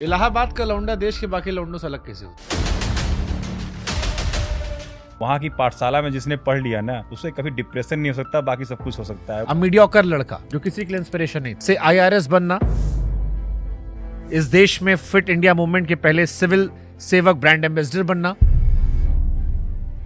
इलाहाबाद का लौंडा देश के बाकी लौंडों से अलग कैसे होता है? वहाँ की पाठशाला में जिसने पढ़ लिया ना उसे कभी डिप्रेशन नहीं हो सकता, बाकी सब कुछ हो सकता है। अब मीडियोकर लड़का जो किसी के लिए इंस्पिरेशन नहीं से आईआरएस बनना, इस देश में फिट इंडिया मूवमेंट के पहले सिविल सेवक ब्रांड एम्बेसडर बनना,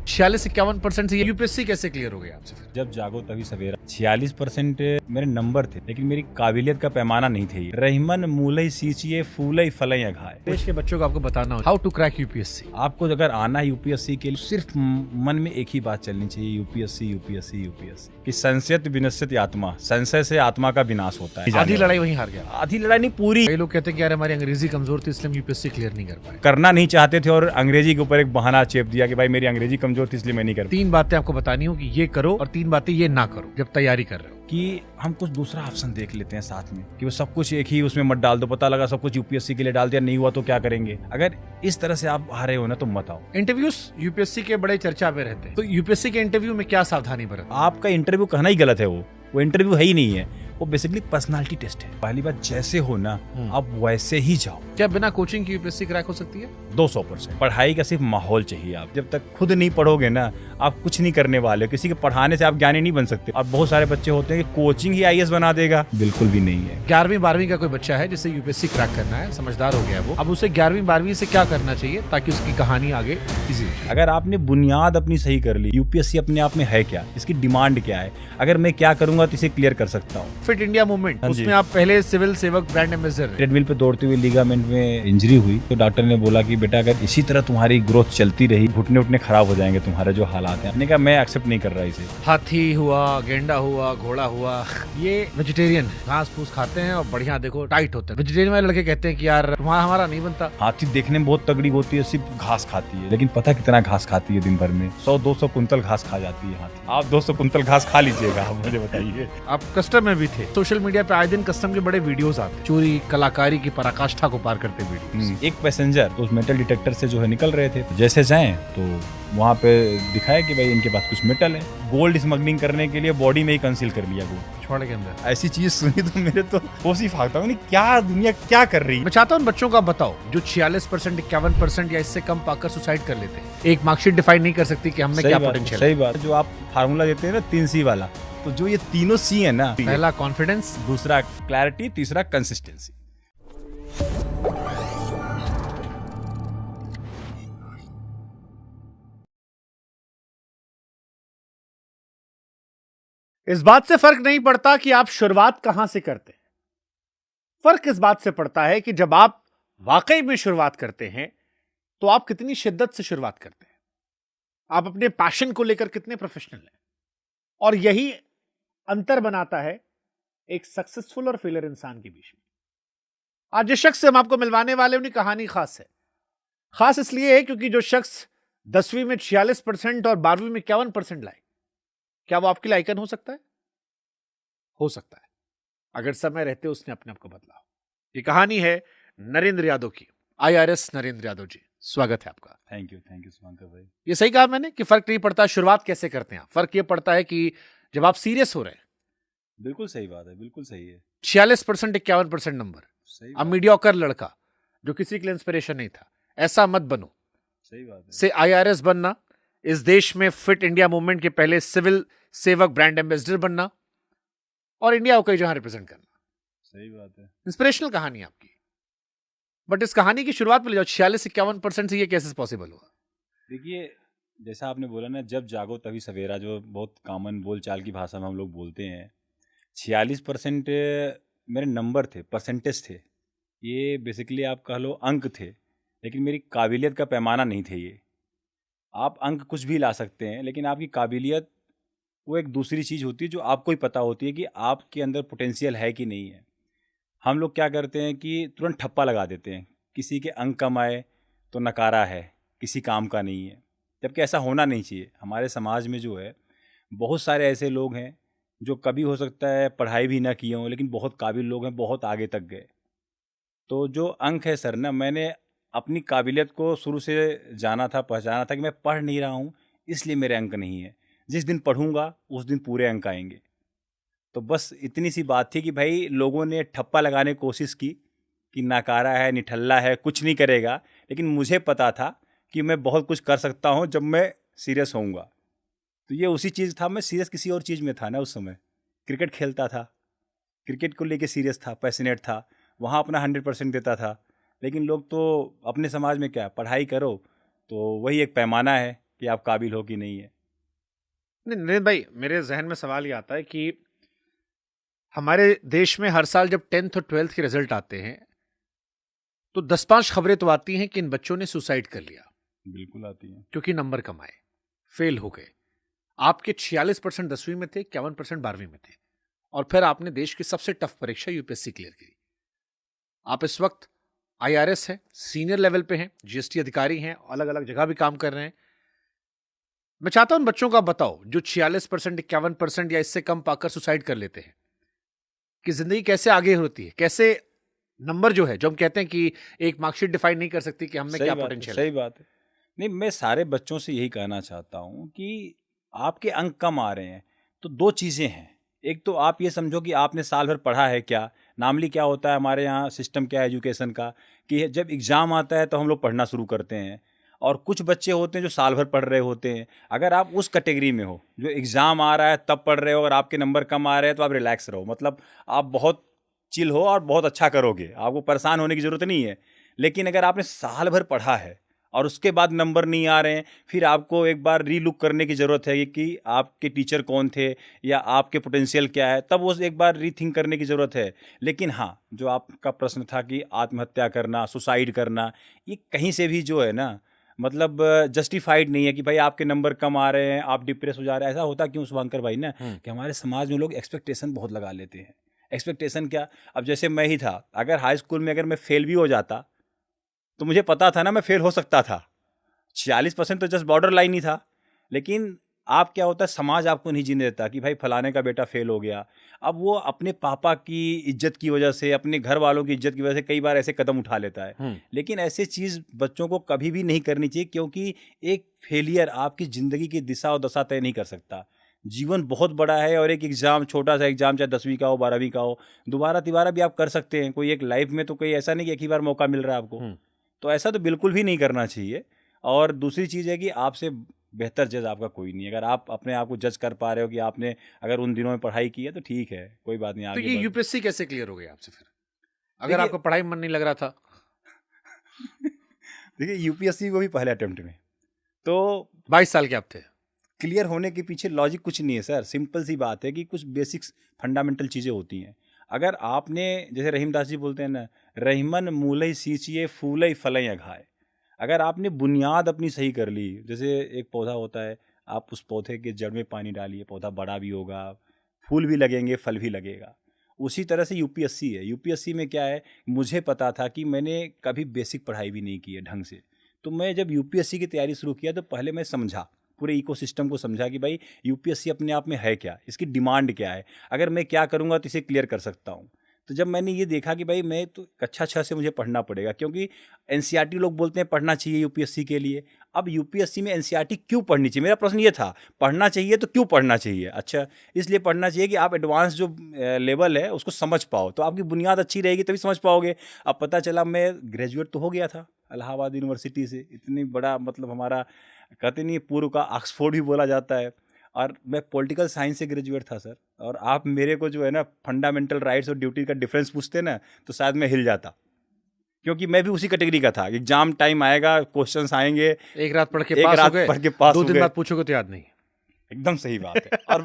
46-51% से यूपीएससी कैसे क्लियर हो गया आपसे? फिर जब जागो तभी सवेरा। 46% मेरे नंबर थे, लेकिन मेरी काबिलियत का पैमाना नहीं थे। रहीमन मूलई सींचिए फूलई फलई अघाए। देश के बच्चों को आपको बताना हो हाउ टू क्रैक यूपीएससी। आपको अगर आना है यूपीएससी के लिए, सिर्फ मन में एक ही बात चलनी चाहिए, यूपीएससी यूपीएससी यूपीएससी। कि संशयत विनश्यत आत्मा, संशय से आत्मा का विनाश होता है। आधी लड़ाई वहीं हार गया। आधी लड़ाई नहीं, पूरी। कई लोग कहते हैं कि यार हमारी अंग्रेजी कमजोर थी इसलिए हम यूपीएससी क्लियर नहीं कर पाए। करना नहीं चाहते थे और अंग्रेजी के ऊपर एक बहाना चेप दिया कि भाई मेरी अंग्रेजी कमजोर थी इसलिए मैं नहीं कर। 3 बातें आपको बतानी हो कि ये करो और 3 बातें ये ना करो जब तैयारी कर रहे हो। कि हम कुछ दूसरा ऑप्शन देख लेते हैं साथ में, कि वो सब कुछ एक ही उसमें मत डाल दो। पता लगा सब कुछ यूपीएससी के लिए डाल दिया, नहीं हुआ तो क्या करेंगे? अगर इस तरह से आप आ रहे हो ना तो मत आओ। इंटरव्यूज यूपीएससी के बड़े चर्चा में रहते हैं, तो यूपीएससी के इंटरव्यू में क्या सावधानी बरत? आपका इंटरव्यू कहना ही गलत है। वो इंटरव्यू है ही नहीं है, वो बेसिकली पर्सनालिटी टेस्ट है। पहली बात, जैसे हो ना आप वैसे ही जाओ। क्या बिना कोचिंग की यूपीएससी क्रैक हो सकती है? 200%। पढ़ाई का सिर्फ माहौल चाहिए। आप जब तक खुद नहीं पढ़ोगे ना, आप कुछ नहीं करने वाले। किसी के पढ़ाने से आप ज्ञानी नहीं बन सकते। और बहुत सारे बच्चे होते हैं कि कोचिंग ही आईएएस बना देगा, बिल्कुल भी नहीं है। 11वीं 12वीं का कोई बच्चा है जिसे यूपीएससी क्रैक करना है, समझदार हो गया वो, अब उसे 11वीं 12वीं से क्या करना चाहिए ताकि उसकी कहानी आगे इजी हो जाए? अगर आपने बुनियाद अपनी सही कर ली, यूपीएससी अपने आप में है क्या, इसकी डिमांड क्या है, अगर मैं क्या करूंगा तो इसे क्लियर कर सकता हूँ। फिट इंडिया मूवमेंट, उसमें आप पहले सिविल सेवक ब्रांड एम्बेसडर। ट्रेडमिल पे दौड़ते हुए लिगामेंट में इंजरी हुई तो डॉक्टर ने बोला कि बेटा अगर इसी तरह तुम्हारी ग्रोथ चलती रही, घुटने उठने खराब हो जाएंगे तुम्हारे जो हालात हैं। मैंने कहा मैं एक्सेप्ट नहीं कर रहा इसे। हाथी हुआ, गेंडा हुआ, घोड़ा हुआ, ये वेजिटेरियन घास फूस खाते हैं और बढ़िया देखो टाइट होते हैं। वेजिटेरियन वाले लड़के कहते हैं कि यार तुम्हारा हमारा नहीं बनता। हाथी देखने में बहुत तगड़ी होती है, सिर्फ घास खाती है, लेकिन पता कितना घास खाती है दिन भर में? 100-200 कुंतल घास खा जाती है हाथी। आप 200 कुंतल घास खा लीजिएगा, आप मुझे बताइए। आप कस्टम में भी थे, सोशल मीडिया पे आए दिन कस्टम के बड़े वीडियोस आते, चोरी कलाकारी की पराकाष्ठा को पार करते वीडियो। एक पैसेंजर तो उस मेटल डिटेक्टर से जो है निकल रहे थे, जैसे जाएं तो वहाँ पे दिखाया कि भाई इनके पास कुछ मेटल है। गोल्ड स्मगलिंग करने के लिए बॉडी में ही कंसील कर लिया गोल्ड छोड़े के अंदर। ऐसी चीज सुनी तो मेरे तो होश ही फाकता हूँ, क्या दुनिया क्या कर रही है। मैं चाहता हूँ बच्चों का बताओ जो 46%, 51% या इससे कम पाकर सुसाइड कर लेते हैं। एक मार्कशीट डिफाइन नहीं कर सकती कि हमने क्या पोटेंशियल। सही बात। जो आप फार्मूला देते हैं ना 3C वाला, तो जो ये तीनों सी है ना, पहला कॉन्फिडेंस, दूसरा क्लैरिटी, तीसरा कंसिस्टेंसी। इस बात से फर्क नहीं पड़ता कि आप शुरुआत कहां से करते हैं। फर्क इस बात से पड़ता है कि जब आप वाकई में शुरुआत करते हैं तो आप कितनी शिद्दत से शुरुआत करते हैं, आप अपने पैशन को लेकर कितने प्रोफेशनल हैं। और यही अंतर बनाता है एक सक्सेसफुल और फेलियर इंसान के बीच में। आज जिस शख्स से हम आपको मिलवाने वाले उनकी कहानी खास है। खास इसलिए है क्योंकि जो शख्स 10वीं में 46% और 12वीं में 51% लाए, क्या वो आपके लिए आइकन हो सकता है? हो सकता है, अगर समय रहते उसने अपने आप को बदला हो। ये कहानी है नरेंद्र यादव की। आईआरएस नरेंद्र यादव जी, स्वागत है आपका। थैंक यू सुमंकर भाई। ये सही कहा मैंने कि फर्क नहीं पड़ता शुरुआत कैसे करते हैं, फर्क ये पड़ता है कि जब आप सीरियस हो रहे हैं। बिल्कुल सही बात है, बिल्कुल सही है। 46%, 51% नंबर। सही अब मीडियोकर लड़का जो किसी के लिए इंस्पिरेशन नहीं था, ऐसा मत बनो। सही बात है। से आईआरएस बनना, इस देश में फिट इंडिया मूवमेंट के पहले सिविल सेवक ब्रांड एम्बेसडर बनना और इंडिया को कई जहां रिप्रेजेंट करना। सही बात है। इंस्पिरेशनल कहानी आपकी, बट इस कहानी की शुरुआत में ले जाओ 46-51% से ये कैसे पॉसिबल हुआ? देखिए, जैसा आपने बोला ना, जब जागो तभी सवेरा, जो बहुत कॉमन बोलचाल की भाषा में हम लोग बोलते हैं। 46% मेरे नंबर थे, परसेंटेज थे। ये बेसिकली आप कह लो अंक थे, लेकिन मेरी काबिलियत का पैमाना नहीं थे ये। आप अंक कुछ भी ला सकते हैं, लेकिन आपकी काबिलियत वो एक दूसरी चीज़ होती है जो आपको ही पता होती है कि आपके अंदर पोटेंशियल है कि नहीं है। हम लोग क्या करते हैं कि तुरंत ठप्पा लगा देते हैं, किसी के अंक कम आए तो नकारा है, किसी काम का नहीं है, जबकि ऐसा होना नहीं चाहिए। हमारे समाज में जो है बहुत सारे ऐसे लोग हैं जो कभी हो सकता है पढ़ाई भी ना किए हों, लेकिन बहुत काबिल लोग हैं, बहुत आगे तक गए। तो जो अंक है सर ना, मैंने अपनी काबिलियत को शुरू से जाना था, पहचाना था कि मैं पढ़ नहीं रहा हूँ इसलिए मेरे अंक नहीं है। जिस दिन पढ़ूंगा उस दिन पूरे अंक आएंगे। तो बस इतनी सी बात थी कि भाई लोगों ने ठप्पा लगाने की कोशिश की, कि नाकारा है, निठल्ला है, कुछ नहीं करेगा, लेकिन मुझे पता था कि मैं बहुत कुछ कर सकता हूँ जब मैं सीरियस होऊंगा। तो ये उसी चीज़ था, मैं सीरियस किसी और चीज़ में था ना उस समय। क्रिकेट खेलता था, क्रिकेट को लेके सीरियस था, पैशनेट था, वहाँ अपना 100% देता था। लेकिन लोग तो अपने समाज में क्या, पढ़ाई करो तो वही एक पैमाना है कि आप काबिल हो कि नहीं है। नहीं नरेंद्र भाई, मेरे जहन में सवाल ये आता है कि हमारे देश में हर साल जब 10th और 12th के रिजल्ट आते हैं तो 10-5 खबरें तो आती हैं कि इन बच्चों ने सुसाइड कर लिया। बिल्कुल आती है। क्योंकि नंबर कम आए, फेल हो गए। आपके 46% 10वीं में थे, 51% 12वीं में थे, और फिर आपने देश की सबसे टफ परीक्षा यूपीएससी क्लियर की। आप इस वक्त आईआरएस है, सीनियर लेवल पे हैं, जीएसटी अधिकारी हैं, अलग अलग जगह भी काम कर रहे हैं। मैं चाहता हूं बच्चों का बताओ जो 46%, 51% या इससे कम पाकर सुसाइड कर लेते हैं, कि जिंदगी कैसे आगे होती है, कैसे नंबर जो है, जो हम कहते हैं कि एक मार्कशीट डिफाइन नहीं कर सकती कि हम में क्या पोटेंशियल है। सही बात है। नहीं, मैं सारे बच्चों से यही कहना चाहता हूँ कि आपके अंक कम आ रहे हैं तो दो चीज़ें हैं। एक तो आप ये समझो कि आपने साल भर पढ़ा है क्या। नॉर्मली क्या होता है हमारे यहाँ सिस्टम क्या है एजुकेशन का, कि जब एग्ज़ाम आता है तो हम लोग पढ़ना शुरू करते हैं, और कुछ बच्चे होते हैं जो साल भर पढ़ रहे होते हैं। अगर आप उस कैटेगरी में हो जो एग्ज़ाम आ रहा है तब पढ़ रहे हो और आपके नंबर कम आ रहे हैं, तो आप रिलैक्स रहो, मतलब आप बहुत चिल हो और बहुत अच्छा करोगे, आपको परेशान होने की ज़रूरत नहीं है। लेकिन अगर आपने साल भर पढ़ा है और उसके बाद नंबर नहीं आ रहे हैं, फिर आपको एक बार रीलुक करने की ज़रूरत है कि आपके टीचर कौन थे या आपके पोटेंशियल क्या है, तब वो एक बार रीथिंक करने की ज़रूरत है। लेकिन हाँ, जो आपका प्रश्न था कि आत्महत्या करना, सुसाइड करना, ये कहीं से भी जो है ना, मतलब जस्टिफाइड नहीं है कि भाई आपके नंबर कम आ रहे हैं आप डिप्रेस हो जा रहे हैं। ऐसा होता क्यों शुभंकर भाई ना, कि हमारे समाज में लोग एक्सपेक्टेशन बहुत लगा लेते हैं। एक्सपेक्टेशन क्या, अब जैसे मैं ही था, अगर हाई स्कूल में अगर मैं फेल भी हो जाता तो मुझे पता था ना मैं फेल हो सकता था। 46% तो जस्ट बॉर्डर लाइन ही था। लेकिन आप क्या होता है, समाज आपको नहीं जीने देता कि भाई फलाने का बेटा फेल हो गया। अब वो अपने पापा की इज्जत की वजह से, अपने घर वालों की इज्जत की वजह से कई बार ऐसे कदम उठा लेता है। लेकिन ऐसे चीज़ बच्चों को कभी भी नहीं करनी चाहिए, क्योंकि एक फेलियर आपकी ज़िंदगी की दिशा और दशा तय नहीं कर सकता। जीवन बहुत बड़ा है, और एक एग्ज़ाम, छोटा सा एग्ज़ाम, चाहे 10वीं का हो, 12वीं का हो, दोबारा तिबारा भी आप कर सकते हैं। कोई एक लाइफ में तो कोई ऐसा नहीं कि एक ही बार मौका मिल रहा है आपको। तो ऐसा तो बिल्कुल भी नहीं करना चाहिए। और दूसरी चीज़ है कि आपसे बेहतर जज आपका कोई नहीं है। अगर आप अपने आप को जज कर पा रहे हो कि आपने अगर उन दिनों में पढ़ाई की है तो ठीक है, कोई बात नहीं, तो आगे ये बढ़ो। यूपीएससी कैसे क्लियर हो गई आपसे फिर, अगर देखिए- आपको पढ़ाई में मन नहीं लग रहा था? देखिए, यूपीएससी को भी पहले अटेम्प्ट में तो 22 साल के आप थे। क्लियर होने के पीछे लॉजिक कुछ नहीं है सर, सिंपल सी बात है कि कुछ बेसिक्स फंडामेंटल चीज़ें होती हैं। अगर आपने, जैसे रहीमदास जी बोलते हैं ना, रहीमन मूलई सींचिए फूलई फलई अघाए। अगर आपने बुनियाद अपनी सही कर ली, जैसे एक पौधा होता है, आप उस पौधे के जड़ में पानी डालिए, पौधा बड़ा भी होगा, फूल भी लगेंगे, फल भी लगेगा। उसी तरह से यूपीएससी है। यूपीएससी में क्या है, मुझे पता था कि मैंने कभी बेसिक पढ़ाई भी नहीं की है ढंग से। तो मैं जब यूपीएससी की तैयारी शुरू किया तो पहले मैं समझा, पूरे इकोसिस्टम को समझा कि भाई यूपीएससी अपने आप में है क्या, इसकी डिमांड क्या है, अगर मैं क्या करूँगा तो इसे क्लियर कर सकता हूँ। तो जब मैंने ये देखा कि भाई मैं तो कक्षा 6 से मुझे पढ़ना पड़ेगा, क्योंकि एनसीईआरटी लोग बोलते हैं पढ़ना चाहिए यूपीएससी के लिए। अब यूपीएससी में एनसीईआरटी क्यों पढ़नी चाहिए, मेरा प्रश्न ये था, पढ़ना चाहिए तो क्यों पढ़ना चाहिए? अच्छा, इसलिए पढ़ना चाहिए कि आप एडवांस जो लेवल है उसको समझ पाओ, तो आपकी बुनियाद अच्छी रहेगी तभी समझ पाओगे। अब पता चला मैं ग्रेजुएट तो हो गया था इलाहाबाद यूनिवर्सिटी से, इतनी बड़ा, मतलब हमारा कहते नहीं पूर्व का ऑक्सफोर्ड भी बोला जाता है, और मैं पॉलिटिकल साइंस से ग्रेजुएट था सर। और आप मेरे को जो है ना फंडामेंटल राइट्स और ड्यूटी का डिफरेंस पूछते ना तो शायद मैं हिल जाता, क्योंकि मैं भी उसी कैटेगरी का था। एग्जाम टाइम आएगा, क्वेश्चंस आएंगे, एक रात पढ़ के एक पास रात हो गए, पढ़ के पास 2 हो दिन गए। बाद पूछोगे तो याद नहीं। एकदम सही बात है। और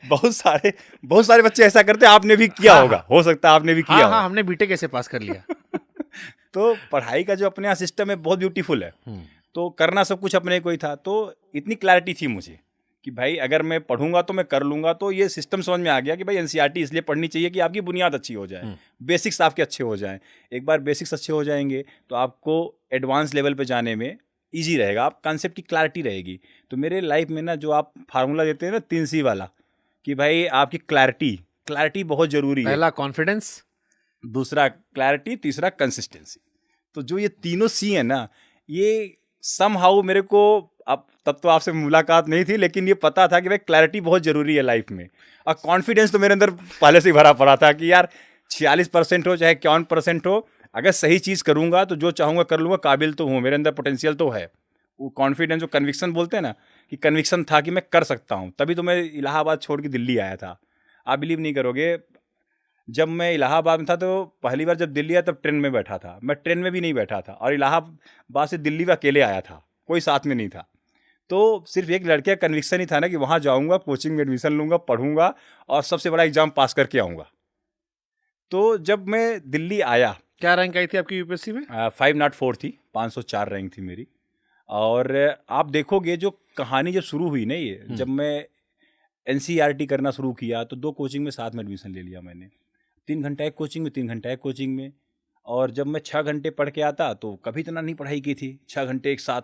बहुत सारे बच्चे ऐसा करते हैं, आपने भी किया होगा, हो सकता है आपने भी किया हाँ, हो। हमने बीटेक कैसे पास कर लिया। तो पढ़ाई का जो अपने यहाँ सिस्टम है बहुत ब्यूटीफुल है। तो करना सब कुछ अपने को ही था, तो इतनी क्लैरिटी थी मुझे कि भाई अगर मैं पढ़ूंगा तो मैं कर लूंगा। तो ये सिस्टम समझ में आ गया कि भाई एनसीईआरटी इसलिए पढ़नी चाहिए कि आपकी बुनियाद अच्छी हो जाए, बेसिक्स आपके अच्छे हो जाएं। एक बार बेसिक्स अच्छे हो जाएंगे तो आपको एडवांस लेवल पे जाने में ईजी रहेगा, आप कॉन्सेप्ट की क्लैरिटी रहेगी। तो मेरे लाइफ में ना जो आप फार्मूला देते हैं ना 3C वाला, कि भाई आपकी क्लैरिटी बहुत ज़रूरी है। पहला कॉन्फिडेंस, दूसरा क्लैरिटी, तीसरा कंसिस्टेंसी। तो जो ये तीनों C है ना, ये समहाउ मेरे को, अब तब तो आपसे मुलाकात नहीं थी, लेकिन ये पता था कि भाई क्लैरिटी बहुत ज़रूरी है लाइफ में। और कॉन्फिडेंस तो मेरे अंदर पहले से ही भरा पड़ा था कि यार 46% हो चाहे 51% हो, अगर सही चीज़ करूँगा तो जो चाहूँगा कर लूँगा, काबिल तो हूँ, मेरे अंदर पोटेंशियल तो है। वो कॉन्फिडेंस, जो कन्विक्शन बोलते हैं ना, कि कन्विक्शन था कि मैं कर सकता हूँ, तभी तो मैं इलाहाबाद छोड़ के दिल्ली आया था। आप बिलीव नहीं करोगे, जब मैं इलाहाबाद में था तो पहली बार जब दिल्ली आया तब ट्रेन में बैठा था, मैं ट्रेन में भी नहीं बैठा था, और इलाहाबाद से दिल्ली में अकेले आया था, कोई साथ में नहीं था। तो सिर्फ एक लड़के का कन्विक्शन ही था ना कि वहाँ जाऊँगा, कोचिंग में एडमिशन लूँगा, पढ़ूंगा और सबसे बड़ा एग्जाम पास करके आऊँगा। तो जब मैं दिल्ली आया, क्या रैंक आई थी आपकी यूपीएससी में? 504 थी, 504 रैंक थी मेरी। और आप देखोगे जो कहानी जब शुरू हुई ना, ये जब मैं एनसीईआरटी करना शुरू किया तो 2 कोचिंग में साथ में एडमिशन ले लिया मैंने। 3 घंटा एक कोचिंग में, 3 घंटा एक कोचिंग में। और जब मैं 6 घंटे पढ़ के आता तो कभी इतना नहीं पढ़ाई की थी, 6 घंटे एक साथ,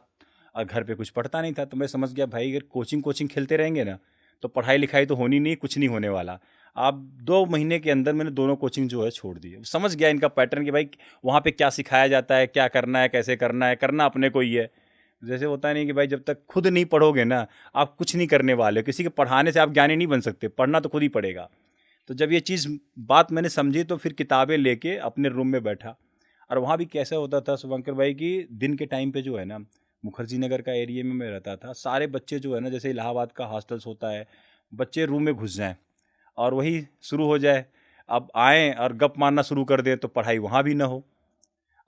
और घर पे कुछ पढ़ता नहीं था। तो मैं समझ गया भाई अगर कोचिंग खेलते रहेंगे ना तो पढ़ाई लिखाई तो होनी नहीं, कुछ नहीं होने वाला। आप 2 महीने के अंदर मैंने दोनों कोचिंग जो है छोड़ दिए। समझ गया इनका पैटर्न कि भाई वहाँ पे क्या सिखाया जाता है, क्या करना है, कैसे करना है, करना अपने को ही है। जैसे होता नहीं कि भाई जब तक खुद नहीं पढ़ोगे ना आप कुछ नहीं करने वाले, किसी के पढ़ाने से आप ज्ञानी नहीं बन सकते, पढ़ना तो खुद ही पड़ेगा। तो जब ये चीज़ बात मैंने समझी तो फिर किताबें लेके अपने रूम में बैठा। और वहाँ भी कैसा होता था शुभंकर भाई कि दिन के टाइम पे जो है ना, मुखर्जी नगर का एरिया में मैं रहता था, सारे बच्चे जो है ना, जैसे इलाहाबाद का हॉस्टल्स होता है, बच्चे रूम में घुस जाएं और वही शुरू हो जाए, अब आएँ और गप मारना शुरू कर दें तो पढ़ाई वहाँ भी ना हो।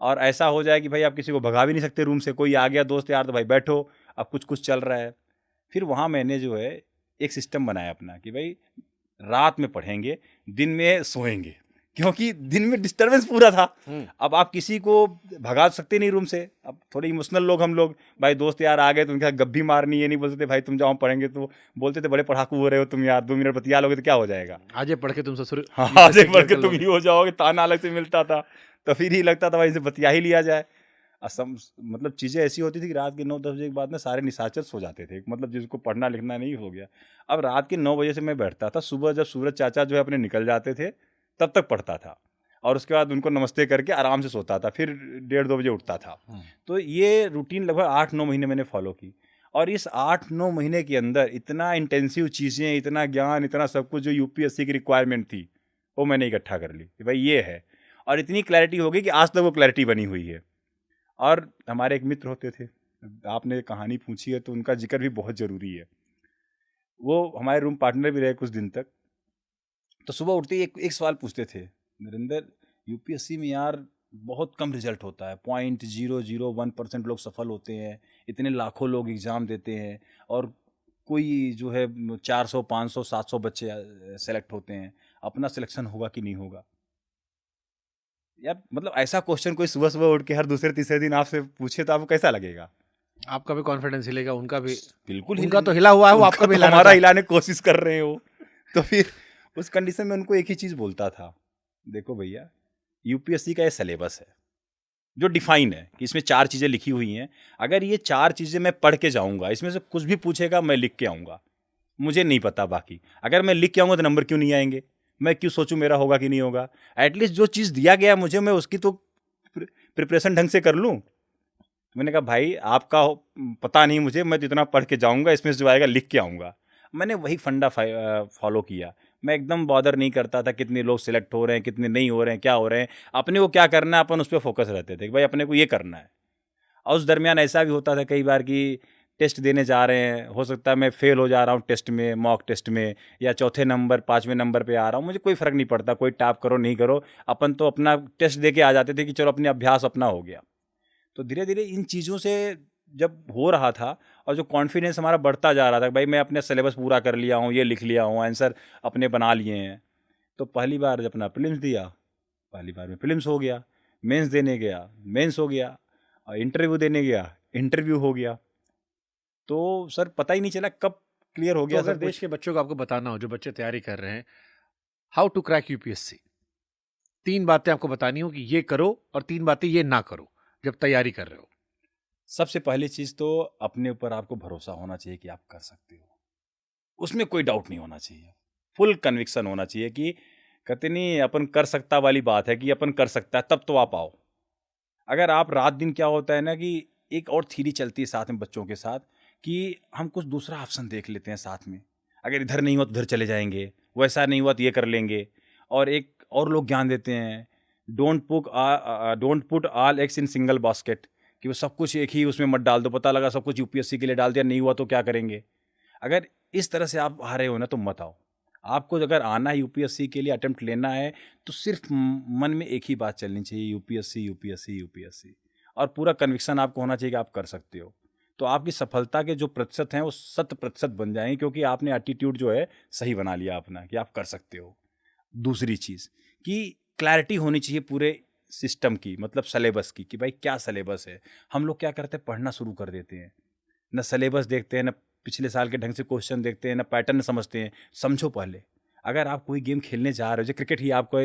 और ऐसा हो जाए कि भाई आप किसी को भगा भी नहीं सकते रूम से, कोई आ गया दोस्त यार तो भाई बैठो, अब कुछ चल रहा है। फिर वहाँ मैंने जो है एक सिस्टम बनाया अपना कि भाई रात में पढ़ेंगे, दिन में सोएंगे, क्योंकि दिन में डिस्टर्बेंस पूरा था। अब आप किसी को भगा सकते नहीं रूम से। अब थोड़े इमोशनल लोग हम लोग, भाई दोस्त यार आ गए तो उनके साथ गप भी मारनी, ये नहीं बोल सकते भाई तुम जाओ पढ़ेंगे, तो बोलते थे बड़े पढ़ाकू हो रहे हो तुम यार, 2 मिनट बतिया लोगे तो क्या हो जाएगा, आज पढ़ के तुम ससुर, हाँ आज पढ़ के तुम ही हो जाओगे, ताना अलग से मिलता था। तो फिर ही लगता था भाई इसे बतिया ही लिया जाए। मतलब चीज़ें ऐसी होती थी कि रात के 9-10 बजे के बाद में सारे निशाचर सो जाते थे, मतलब जिसको पढ़ना लिखना नहीं हो गया। अब रात के 9 बजे से मैं बैठता था, सुबह जब सूरज चाचा जो है अपने निकल जाते थे तब तक पढ़ता था, और उसके बाद उनको नमस्ते करके आराम से सोता था, फिर 1:30-2 बजे उठता था। तो ये रूटीन लगभग 8-9 महीने मैंने फॉलो की, और इस 8-9 महीने के अंदर इतना इंटेंसिव चीज़ें, इतना ज्ञान, इतना सब कुछ जो यूपीएससी की रिक्वायरमेंट थी वो मैंने इकट्ठा कर ली कि भाई ये है। और इतनी क्लैरिटी हो गई कि आज तक वो क्लैरिटी बनी हुई है। और हमारे एक मित्र होते थे, आपने कहानी पूछी है तो उनका जिक्र भी बहुत ज़रूरी है। वो हमारे रूम पार्टनर भी रहे कुछ दिन तक। तो सुबह उठते ही एक सवाल पूछते थे, नरेंद्र यूपीएससी में यार बहुत कम रिजल्ट होता है, 0.001% लोग सफल होते हैं, इतने लाखों लोग एग्ज़ाम देते हैं, और कोई जो है 400, 500, 700 बच्चे सेलेक्ट होते हैं, अपना सिलेक्शन होगा कि नहीं होगा। यार मतलब ऐसा क्वेश्चन कोई सुबह सुबह उठ के हर दूसरे तीसरे दिन आपसे पूछे तो आपको कैसा लगेगा? आपका भी कॉन्फिडेंस हिलेगा, उनका भी बिल्कुल, उनका तो हिला हुआ है, वो आपका भी हमारा हिलाने की कोशिश कर रहे हो। तो फिर उस कंडीशन में उनको एक ही चीज़ बोलता था, देखो भैया यूपीएससी का ये सिलेबस है जो डिफाइन है कि इसमें 4 चीज़ें लिखी हुई हैं, अगर ये 4 चीज़ें मैं पढ़ के जाऊँगा, इसमें से कुछ भी पूछेगा मैं लिख के आऊँगा, मुझे नहीं पता बाकी। अगर मैं लिख के आऊँगा तो नंबर क्यों नहीं आएंगे, मैं क्यों सोचूं मेरा होगा कि नहीं होगा। एटलीस्ट जो चीज़ दिया गया मुझे, मैं उसकी तो प्रिपरेशन ढंग से कर लूँ। मैंने कहा भाई आपका पता नहीं मुझे, मैं तो इतना पढ़ के जाऊँगा, इसमें जो आएगा लिख के आऊँगा। मैंने वही फंडा फॉलो किया। मैं एकदम बॉदर नहीं करता था कितने लोग सिलेक्ट हो रहे हैं, कितने नहीं हो रहे हैं, क्या हो रहे हैं, अपने को क्या करना है अपन उस पर फोकस रहते थे कि भाई अपने को ये करना है। और उस दरमियान ऐसा भी होता था कई बार कि टेस्ट देने जा रहे हैं, हो सकता है मैं फेल हो जा रहा हूँ टेस्ट में, मॉक टेस्ट में, या चौथे नंबर 5वें नंबर पे आ रहा हूँ, मुझे कोई फ़र्क नहीं पड़ता, कोई टॉप करो नहीं करो, अपन तो अपना टेस्ट दे के आ जाते थे कि चलो अपने अभ्यास अपना हो गया। तो धीरे धीरे इन चीज़ों से जब हो रहा था और जो कॉन्फिडेंस हमारा बढ़ता जा रहा था, भाई मैं अपने सिलेबस पूरा कर लिया हूँ, ये लिख लिया हूँ, आंसर अपने बना लिए हैं, तो पहली बार जब अपना प्रीलिम्स दिया, पहली बार में प्रीलिम्स हो गया, मेंस देने गया, मेंस हो गया, और इंटरव्यू देने गया, इंटरव्यू हो गया। तो सर पता ही नहीं चला कब क्लियर हो गया। तो अगर देश के बच्चों को आपको बताना हो, जो बच्चे तैयारी कर रहे हैं, हाउ टू क्रैक यूपीएससी, 3 बातें आपको बतानी हो कि ये करो और 3 बातें ये ना करो जब तैयारी कर रहे हो। सबसे पहली चीज़ तो अपने ऊपर आपको भरोसा होना चाहिए कि आप कर सकते हो, उसमें कोई डाउट नहीं होना चाहिए, फुल कन्विक्शन होना चाहिए कि कहते नहीं अपन कर सकता वाली बात है कि अपन कर सकता है, तब तो आप आओ। अगर आप रात दिन क्या होता है ना कि एक और थ्योरी चलती है साथ में बच्चों के साथ कि हम कुछ दूसरा ऑप्शन देख लेते हैं साथ में, अगर इधर नहीं हुआ तो उधर चले जाएंगे, वैसा नहीं हुआ तो ये कर लेंगे। और एक और लोग ज्ञान देते हैं, don't put all eggs in single basket, कि वो सब कुछ एक ही उसमें मत डाल दो, पता लगा सब कुछ यूपीएससी के लिए डाल दिया, नहीं हुआ तो क्या करेंगे। अगर इस तरह से आप आ रहे हो ना तो मत आओ। आपको अगर आना है यूपीएससी के लिए, अटेम्प्ट लेना है, तो सिर्फ मन में एक ही बात चलनी चाहिए, यूपीएससी यूपीएससी यूपीएससी, और पूरा कन्विक्शन आपको होना चाहिए कि आप कर सकते हो। तो आपकी सफलता के जो प्रतिशत हैं वो 100% बन जाएंगे, क्योंकि आपने एटीट्यूड जो है सही बना लिया अपना कि आप कर सकते हो। दूसरी चीज़ कि क्लैरिटी होनी चाहिए पूरे सिस्टम की, मतलब सिलेबस की, कि भाई क्या सिलेबस है। हम लोग क्या करते हैं, पढ़ना शुरू कर देते हैं, न सिलेबस देखते हैं, न पिछले साल के ढंग से क्वेश्चन देखते हैं, न पैटर्न समझते हैं। समझो पहले, अगर आप कोई गेम खेलने जा रहे हो, जैसे क्रिकेट ही आपको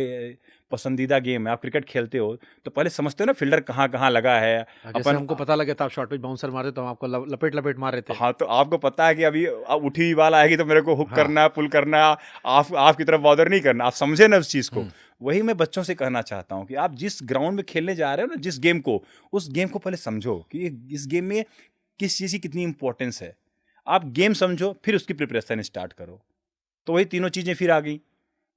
पसंदीदा गेम है, आप क्रिकेट खेलते हो, तो पहले समझते हो ना फील्डर कहाँ कहाँ लगा है। जैसे हमको पता लगे तो आप शॉर्ट पिच बाउंसर मारे तो हम आपको लपेट लपेट मार रहे थे। हाँ, तो आपको पता है कि अभी उठी हुई बॉल आएगी तो मेरे को हुक करना है, पुल करना है, आप की तरफ बॉदर नहीं करना। आप समझे ना उस चीज़ को। वही मैं बच्चों से कहना चाहता हूँ कि आप जिस ग्राउंड में खेलने जा रहे हो ना, जिस गेम को, उस गेम को पहले समझो कि इस गेम में किस चीज़ की कितनी इंपॉर्टेंस है। आप गेम समझो, फिर उसकी प्रिपरेशन स्टार्ट करो। तो वही तीनों चीज़ें फिर आ गई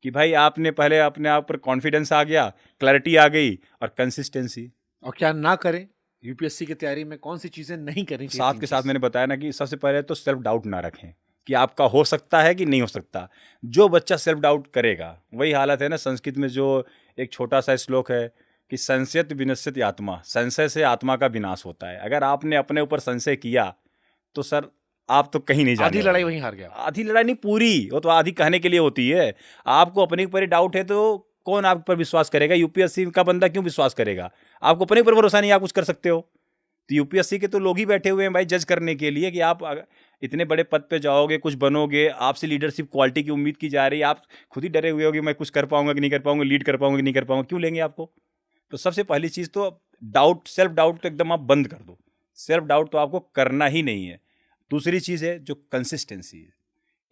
कि भाई आपने पहले अपने आप पर कॉन्फिडेंस आ गया, क्लैरिटी आ गई, और कंसिस्टेंसी। और क्या ना करें यूपीएससी की तैयारी में, कौन सी चीजें नहीं करनी चाहिए? साथ के साथ मैंने बताया ना कि सबसे पहले तो सेल्फ डाउट ना रखें कि आपका हो सकता है कि नहीं हो सकता। जो बच्चा सेल्फ डाउट करेगा, वही हालत है ना, संस्कृत में जो एक छोटा सा श्लोक है कि संशयत विनश्यति आत्मा, संशय से आत्मा का विनाश होता है। अगर आपने अपने ऊपर संशय किया तो सर आप तो कहीं नहीं जाने आधी वाले। लड़ाई वहीं हार गया। आधी लड़ाई नहीं, पूरी, वो तो आधी कहने के लिए होती है। आपको अपने ऊपर ही डाउट है तो कौन आप पर विश्वास करेगा? यूपीएससी का बंदा क्यों विश्वास करेगा? आपको अपने ऊपर भरोसा नहीं, आप कुछ कर सकते हो? तो यूपीएससी के तो लोग ही बैठे हुए हैं भाई जज करने के लिए कि आप इतने बड़े पद पे जाओगे, कुछ बनोगे, आपसे लीडरशिप क्वालिटी की उम्मीद की जा रही है, आप खुद ही डरे हुए होगे मैं कुछ कर पाऊंगा कि नहीं कर पाऊंगा, लीड कर पाऊंगा कि नहीं कर पाऊंगा, क्यों लेंगे आपको? तो सबसे पहली चीज़ तो डाउट, सेल्फ डाउट तो एकदम आप बंद कर दो। सेल्फ डाउट तो आपको करना ही नहीं है। दूसरी चीज़ है जो कंसिस्टेंसी है।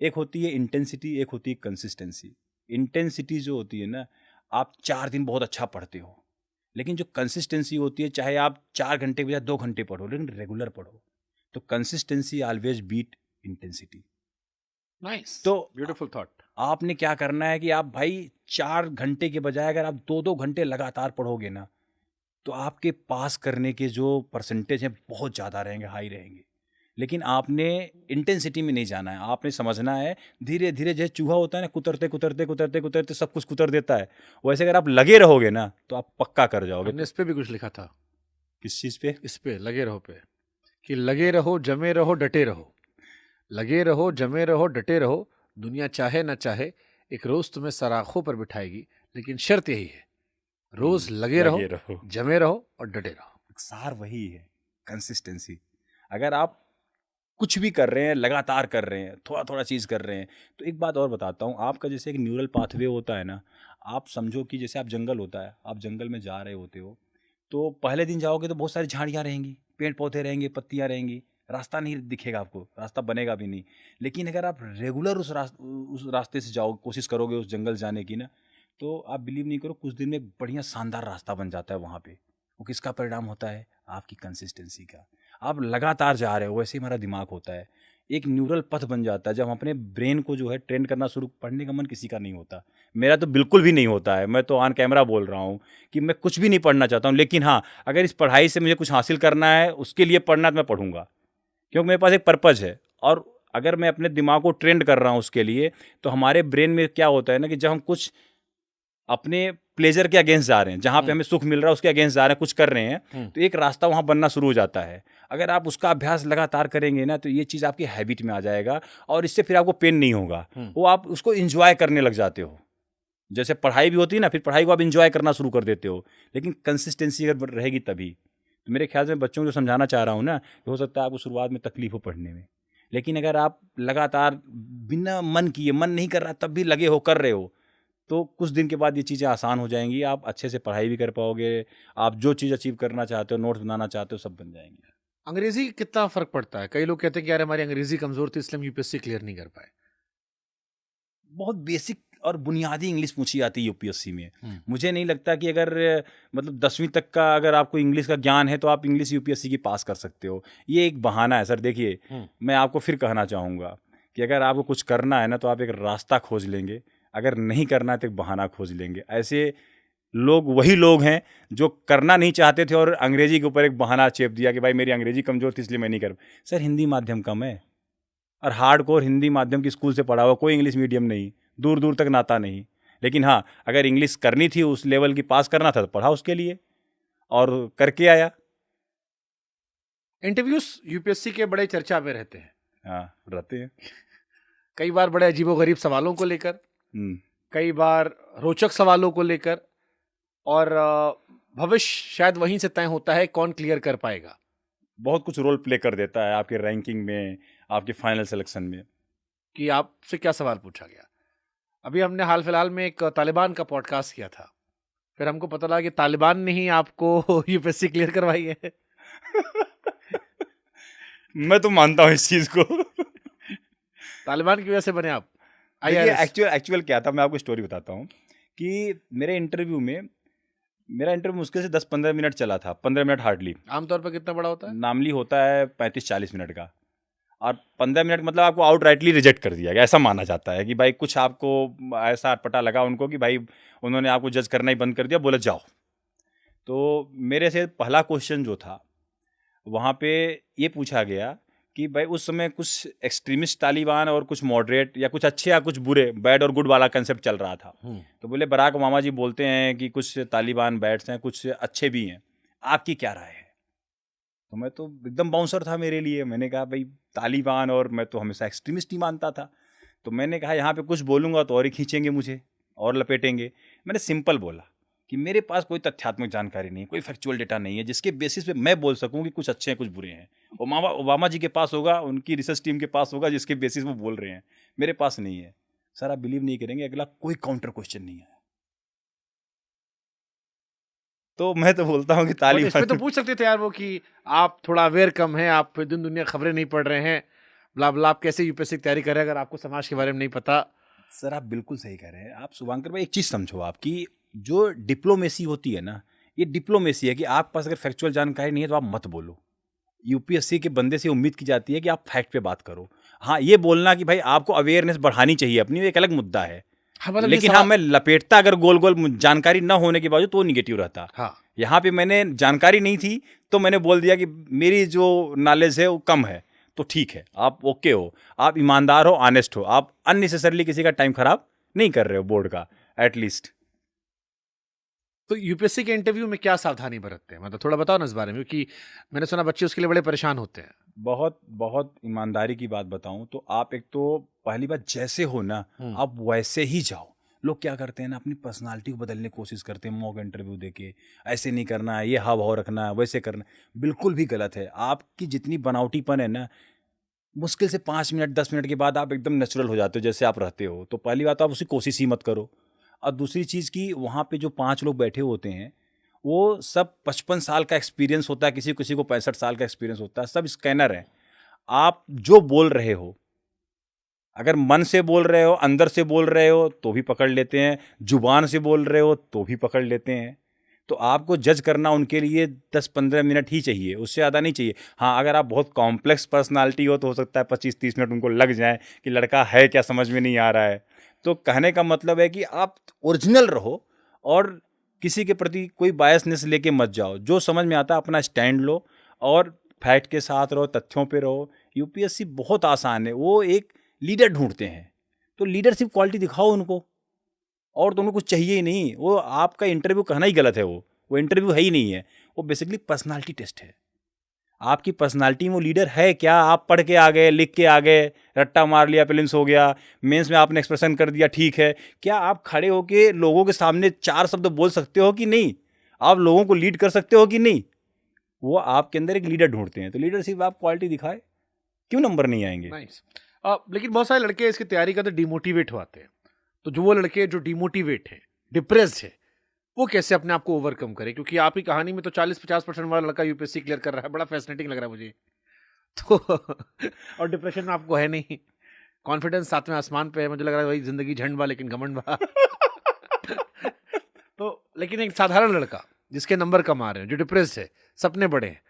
एक होती है इंटेंसिटी, एक होती है कंसिस्टेंसी। इंटेंसिटी जो होती है ना, आप 4 दिन बहुत अच्छा पढ़ते हो, लेकिन जो कंसिस्टेंसी होती है, चाहे आप 4 घंटे के बजाय 2 घंटे पढ़ो, लेकिन रेगुलर पढ़ो। तो consistency always beat intensity. Nice, तो ब्यूटीफुल थॉट। आपने क्या करना है कि आप भाई 4 घंटे के बजाय अगर आप 2-2 घंटे लगातार पढ़ोगे ना, तो आपके पास करने के जो परसेंटेज हैं बहुत ज़्यादा रहेंगे, हाई रहेंगे। लेकिन आपने इंटेंसिटी में नहीं जाना है। आपने समझना है धीरे धीरे, जैसे चूहा होता है ना, कुतरते कुतरते कुतरते कुतरते सब कुछ कुतर देता है, वैसे अगर आप लगे रहोगे ना तो आप पक्का कर जाओगे। हमने इस पे भी कुछ लिखा था। किस चीज़ पे? इस पे लगे रहो पे, कि लगे रहो, जमे रहो, डटे रहो। लगे रहो, जमे रहो, डटे रहो। दुनिया चाहे ना चाहे एक रोज तुम्हें सराखों पर बिठाएगी, लेकिन शर्त यही है, रोज लगे रहो, जमे रहो और डटे रहो। सार वही है, कंसिस्टेंसी। अगर आप कुछ भी कर रहे हैं, लगातार कर रहे हैं, थोड़ा थोड़ा चीज़ कर रहे हैं, तो एक बात और बताता हूँ, आपका जैसे एक न्यूरल पाथवे होता है ना, आप समझो कि जैसे आप जंगल होता है, आप जंगल में जा रहे होते हो, तो पहले दिन जाओगे तो बहुत सारी झाड़ियाँ रहेंगी, पेड़ पौधे रहेंगे, पत्तियाँ रहेंगी, रास्ता नहीं दिखेगा आपको, रास्ता बनेगा भी नहीं। लेकिन अगर आप रेगुलर उस रास्ते से जाओ, कोशिश करोगे उस जंगल जाने की ना, तो आप बिलीव नहीं करो, कुछ दिन में एक बढ़िया शानदार रास्ता बन जाता है वहाँ पे। वो किसका परिणाम होता है? आपकी कंसिस्टेंसी का। आप लगातार जा रहे हो, वैसे ही हमारा दिमाग होता है, एक न्यूरल पथ बन जाता है। जब हम अपने ब्रेन को जो है ट्रेन करना शुरू, पढ़ने का मन किसी का नहीं होता, मेरा तो बिल्कुल भी नहीं होता है। मैं तो ऑन कैमरा बोल रहा हूँ कि मैं कुछ भी नहीं पढ़ना चाहता हूँ, लेकिन हाँ, अगर इस पढ़ाई से मुझे कुछ हासिल करना है, उसके लिए पढ़ना, तो मैं पढ़ूंगा, क्योंकि मेरे पास एक पर्पज़ है। और अगर मैं अपने दिमाग को ट्रेंड कर रहा हूँ उसके लिए, तो हमारे ब्रेन में क्या होता है ना कि जब हम कुछ अपने प्लेजर के अगेंस्ट जा रहे हैं, जहाँ पे हमें सुख मिल रहा है उसके अगेंस्ट जा रहे हैं, कुछ कर रहे हैं, तो एक रास्ता वहाँ बनना शुरू हो जाता है। अगर आप उसका अभ्यास लगातार करेंगे ना, तो ये चीज़ आपकी हैबिट में आ जाएगा, और इससे फिर आपको पेन नहीं होगा, वो आप उसको इंजॉय करने लग जाते हो। जैसे पढ़ाई भी होती है ना, फिर पढ़ाई को आप इंजॉय करना शुरू कर देते हो। लेकिन कंसिस्टेंसी अगर रहेगी तभी। तो मेरे ख्याल से बच्चों को जो समझाना चाह रहा हूँ ना, कि हो सकता है आपको शुरुआत में तकलीफ हो पढ़ने में, लेकिन अगर आप लगातार बिना मन किए, मन नहीं कर रहा तब भी लगे हो, कर रहे हो, तो कुछ दिन के बाद ये चीज़ें आसान हो जाएंगी। आप अच्छे से पढ़ाई भी कर पाओगे, आप जो चीज़ अचीव करना चाहते हो, नोट्स बनाना चाहते हो, सब बन जाएंगे। अंग्रेजी कितना फर्क पड़ता है? कई लोग कहते हैं कि यार हमारी अंग्रेजी कमजोर थी इसलिए हम यूपीएससी क्लियर नहीं कर पाए। बहुत बेसिक और बुनियादी इंग्लिश पूछी जाती है यूपीएससी में। मुझे नहीं लगता कि अगर मतलब 10वीं तक का अगर आपको इंग्लिश का ज्ञान है तो आप इंग्लिश यूपीएससी की पास कर सकते हो। ये एक बहाना है सर। देखिए, मैं आपको फिर कहना चाहूँगा कि अगर आपको कुछ करना है ना, तो आप एक रास्ता खोज लेंगे, अगर नहीं करना है तो एक बहाना खोज लेंगे। ऐसे लोग वही लोग हैं जो करना नहीं चाहते थे और अंग्रेजी के ऊपर एक बहाना चेप दिया कि भाई मेरी अंग्रेजी कमज़ोर थी इसलिए मैं नहीं कर। सर हिंदी माध्यम कम है और हार्डकोर हिंदी माध्यम की स्कूल से पढ़ा हुआ, कोई इंग्लिश मीडियम नहीं, दूर दूर तक नाता नहीं। लेकिन हाँ, अगर इंग्लिश करनी थी, उस लेवल की पास करना था तो पढ़ा उसके लिए और करके आया। इंटरव्यूज यूपीएससी के बड़े चर्चा में रहते हैं। हाँ, रहते हैं। कई बार बड़े अजीबोगरीब सवालों को लेकर, कई बार रोचक सवालों को लेकर, और भविष्य शायद वहीं से तय होता है कौन क्लियर कर पाएगा। बहुत कुछ रोल प्ले कर देता है आपके रैंकिंग में, आपके फाइनल सिलेक्शन में। कि आपसे क्या सवाल पूछा गया। अभी हमने हाल फिलहाल में एक तालिबान का पॉडकास्ट किया था, फिर हमको पता लगा कि तालिबान ने ही आपको यूपीएससी क्लियर करवाई है। मैं तो मानता हूँ इस चीज को। तालिबान की वजह से बने आप। एक्चुअल क्या था, मैं आपको स्टोरी बताता हूँ कि मेरा इंटरव्यू मुश्किल से 10-15 मिनट चला था, 15 मिनट हार्डली। आमतौर पर कितना बड़ा होता है? नॉर्मली होता है 35-40 मिनट का, और 15 मिनट मतलब आपको आउटराइटली रिजेक्ट कर दिया गया। ऐसा माना जाता है कि भाई कुछ आपको ऐसा अटपटा लगा उनको कि भाई उन्होंने आपको जज करना ही बंद कर दिया, बोले जाओ। तो मेरे से पहला क्वेश्चन जो था वहाँ पे ये पूछा गया कि भाई उस समय कुछ एक्सट्रीमिस्ट तालिबान और कुछ मॉडरेट या कुछ अच्छे या कुछ बुरे, बैड और गुड वाला कंसेप्ट चल रहा था। तो बोले बराक ओबामा जी बोलते हैं कि कुछ तालिबान बैड्स हैं, कुछ अच्छे भी हैं, आपकी क्या राय है? तो मैं तो एकदम बाउंसर था मेरे लिए। मैंने कहा भाई तालिबान, और मैं तो हमेशा एक्सट्रीमिस्ट ही मानता था। तो मैंने कहा यहाँ पे कुछ बोलूँगा तो और ही खींचेंगे मुझे और लपेटेंगे। मैंने सिंपल बोला कि मेरे पास कोई तथ्यात्मक जानकारी नहीं है, कोई फैक्चुअल डेटा नहीं है जिसके बेसिस पे मैं बोल सकूं कि कुछ अच्छे हैं कुछ बुरे हैं। ओबामा जी के पास होगा, उनकी रिसर्च टीम के पास होगा जिसके बेसिस वो बोल रहे हैं, मेरे पास नहीं है। सर आप बिलीव नहीं करेंगे, अगला कोई काउंटर क्वेश्चन नहीं है। तो मैं तो बोलता हूँ कि तालिबान, इसमें तो पूछ सकते थे यार वो कि आप थोड़ा अवेयर कम हैं, आप दिन दुनिया खबरें नहीं पढ़ रहे हैं, ब्ला ब्ला, आप कैसे यूपीएससी की तैयारी कर रहे हैं अगर आपको समाज के बारे में नहीं पता। सर आप बिल्कुल सही कह रहे हैं। आप शुभांकर भाई एक चीज़ समझो, आपकी जो डिप्लोमेसी होती है ना, ये डिप्लोमेसी है कि आपके पास अगर फैक्चुअल जानकारी नहीं है तो आप मत बोलो। यूपीएससी के बंदे से उम्मीद की जाती है कि आप फैक्ट पे बात करो। हाँ, ये बोलना कि भाई आपको अवेयरनेस बढ़ानी चाहिए अपनी, एक अलग मुद्दा है। हाँ, मतलब लेकिन हाँ, मैं लपेटता अगर गोल गोल जानकारी ना होने के बावजूद तो निगेटिव रहता। हाँ, यहाँ पे मैंने जानकारी नहीं थी तो मैंने बोल दिया कि मेरी जो नॉलेज है वो कम है, तो ठीक है, आप ओके हो, आप ईमानदार हो, ऑनेस्ट हो, आप अननेसेसरली किसी का टाइम खराब नहीं कर रहे हो बोर्ड का एटलीस्ट। तो यूपीएससी के इंटरव्यू में क्या सावधानी बरतते हैं, मतलब थोड़ा बताओ ना इस बारे में, क्योंकि मैंने सुना बच्चे उसके लिए बड़े परेशान होते हैं। बहुत बहुत ईमानदारी की बात बताऊं तो आप एक तो पहली बात जैसे हो ना आप वैसे ही जाओ। लोग क्या करते हैं ना, अपनी पर्सनालिटी को बदलने की कोशिश करते हैं मॉक इंटरव्यू देके, ऐसे नहीं करना है, ये हाव भाव रखना है, वैसे करना है। बिल्कुल भी गलत है। आपकी जितनी बनावटीपन है ना, मुश्किल से 5 मिनट 10 मिनट के बाद आप एकदम नेचुरल हो जाते हो जैसे आप रहते हो। तो पहली बात तो आप उसकी कोशिश ही मत करो। और दूसरी चीज़ की वहाँ पे जो 5 लोग बैठे होते हैं वो सब 55 साल का एक्सपीरियंस होता है, किसी किसी को 65 साल का एक्सपीरियंस होता है, सब स्कैनर हैं। आप जो बोल रहे हो, अगर मन से बोल रहे हो, अंदर से बोल रहे हो तो भी पकड़ लेते हैं, जुबान से बोल रहे हो तो भी पकड़ लेते हैं। तो आपको जज करना उनके लिए 10-15 मिनट ही चाहिए, उससे ज़्यादा नहीं चाहिए। हाँ, अगर आप बहुत कॉम्प्लेक्स पर्सनालिटी हो तो हो सकता है 25-30 मिनट उनको लग जाए कि लड़का है क्या, समझ में नहीं आ रहा है। तो कहने का मतलब है कि आप ओरिजिनल रहो और किसी के प्रति कोई बायसनेस लेके मत जाओ। जो समझ में आता है अपना स्टैंड लो और फैक्ट के साथ रहो, तथ्यों पे रहो। यूपीएससी बहुत आसान है, वो एक लीडर ढूंढते हैं, तो लीडरशिप क्वालिटी दिखाओ उनको, और तो उनको कुछ चाहिए ही नहीं। वो आपका इंटरव्यू कहना ही गलत है, वो इंटरव्यू है ही नहीं है, वो बेसिकली पर्सनालिटी टेस्ट है। आपकी पर्सनालिटी में वो लीडर है क्या? आप पढ़ के आ गए, लिख के आ गए, रट्टा मार लिया, प्रीलिम्स हो गया, मेंस में आपने एक्सप्रेशन कर दिया, ठीक है। क्या आप खड़े होके लोगों के सामने 4 शब्द बोल सकते हो कि नहीं? आप लोगों को लीड कर सकते हो कि नहीं? वो आपके अंदर एक लीडर ढूंढते हैं। तो लीडरशिप आप क्वालिटी दिखाए, क्यों नंबर नहीं आएंगे? लेकिन बहुत सारे लड़के इसकी तैयारी करते डिमोटिवेट होते हैं। तो जो वो लड़के जो डिमोटिवेट है, डिप्रेस्ड है, वो कैसे अपने आप को ओवरकम करे? क्योंकि आप ही कहानी में तो 40-50% वाला लड़का यूपीएससी क्लियर कर रहा है, बड़ा फैसिनेटिंग लग रहा है मुझे तो। और डिप्रेशन में आपको है नहीं, कॉन्फिडेंस 7वें आसमान पे है, मुझे लग रहा है वही जिंदगी झंड बा लेकिन घमंड बा। तो लेकिन एक साधारण लड़का जिसके नंबर कम आ रहे हैं, जो डिप्रेस्ड है, सपने बड़े हैं,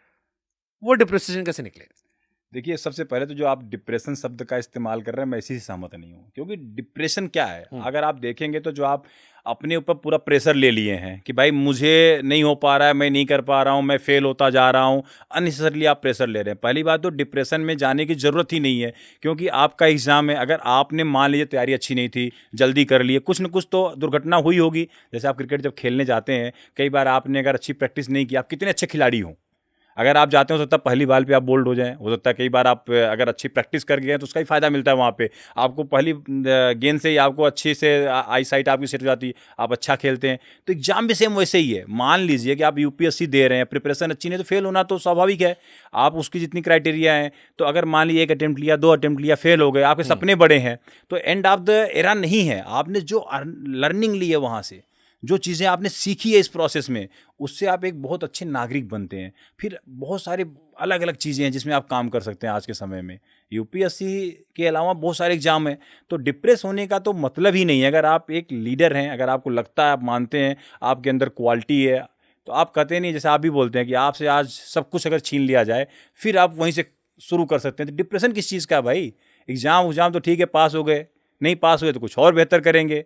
वो डिप्रेशन कैसे निकले? देखिए, सबसे पहले तो जो आप डिप्रेशन शब्द का इस्तेमाल कर रहे हैं, मैं इसी से सहमत नहीं हूँ, क्योंकि डिप्रेशन क्या है? अगर आप देखेंगे तो जो आप अपने ऊपर पूरा प्रेशर ले लिए हैं कि भाई मुझे नहीं हो पा रहा है, मैं नहीं कर पा रहा हूँ, मैं फेल होता जा रहा हूँ, अननेसेसरली आप प्रेशर ले रहे हैं। पहली बात तो डिप्रेशन में जाने की ज़रूरत ही नहीं है, क्योंकि आपका एग्ज़ाम है, अगर आपने मान लीजिए तैयारी अच्छी नहीं थी, जल्दी कर लिए, कुछ न कुछ तो दुर्घटना हुई होगी। जैसे आप क्रिकेट जब खेलने जाते हैं, कई बार आपने अगर अच्छी प्रैक्टिस नहीं की, आप कितने अच्छे खिलाड़ी हों, अगर आप जाते हो, हो सकता है पहली बाल पे आप बोल्ड हो जाएं, हो सकता है कई बार आप अगर अच्छी प्रैक्टिस कर गए तो उसका ही फायदा मिलता है। वहाँ पे आपको पहली गेंद से ही आपको अच्छी से आई साइट आपकी सेट हो जाती है, आप अच्छा खेलते हैं। तो एग्जाम भी सेम वैसे ही है। मान लीजिए कि आप यूपीएससी दे रहे हैं, प्रिपरेशन अच्छी नहीं तो फेल होना तो स्वाभाविक है। आप उसकी जितनी क्राइटेरिया है, तो अगर मान लीजिए 1 अटेम्प्ट लिया, 2 अटेम्प्ट लिया, फेल हो गए, आपके सपने बड़े हैं, तो एंड ऑफ द एरा नहीं है। आपने जो लर्निंग ली है वहाँ से, जो चीज़ें आपने सीखी है इस प्रोसेस में, उससे आप एक बहुत अच्छे नागरिक बनते हैं। फिर बहुत सारे अलग अलग चीज़ें हैं जिसमें आप काम कर सकते हैं आज के समय में। यूपीएससी के अलावा बहुत सारे एग्जाम हैं, तो डिप्रेस होने का तो मतलब ही नहीं है। अगर आप एक लीडर हैं, अगर आपको लगता है, आप मानते हैं आपके अंदर क्वालिटी है, तो आप कहते नहीं, जैसे आप भी बोलते हैं कि आपसे आज सब कुछ अगर छीन लिया जाए, फिर आप वहीं से शुरू कर सकते हैं। तो डिप्रेशन किस चीज़ का है भाई? एग्जाम तो ठीक है, पास हो गए, नहीं पास हुए तो कुछ और बेहतर करेंगे।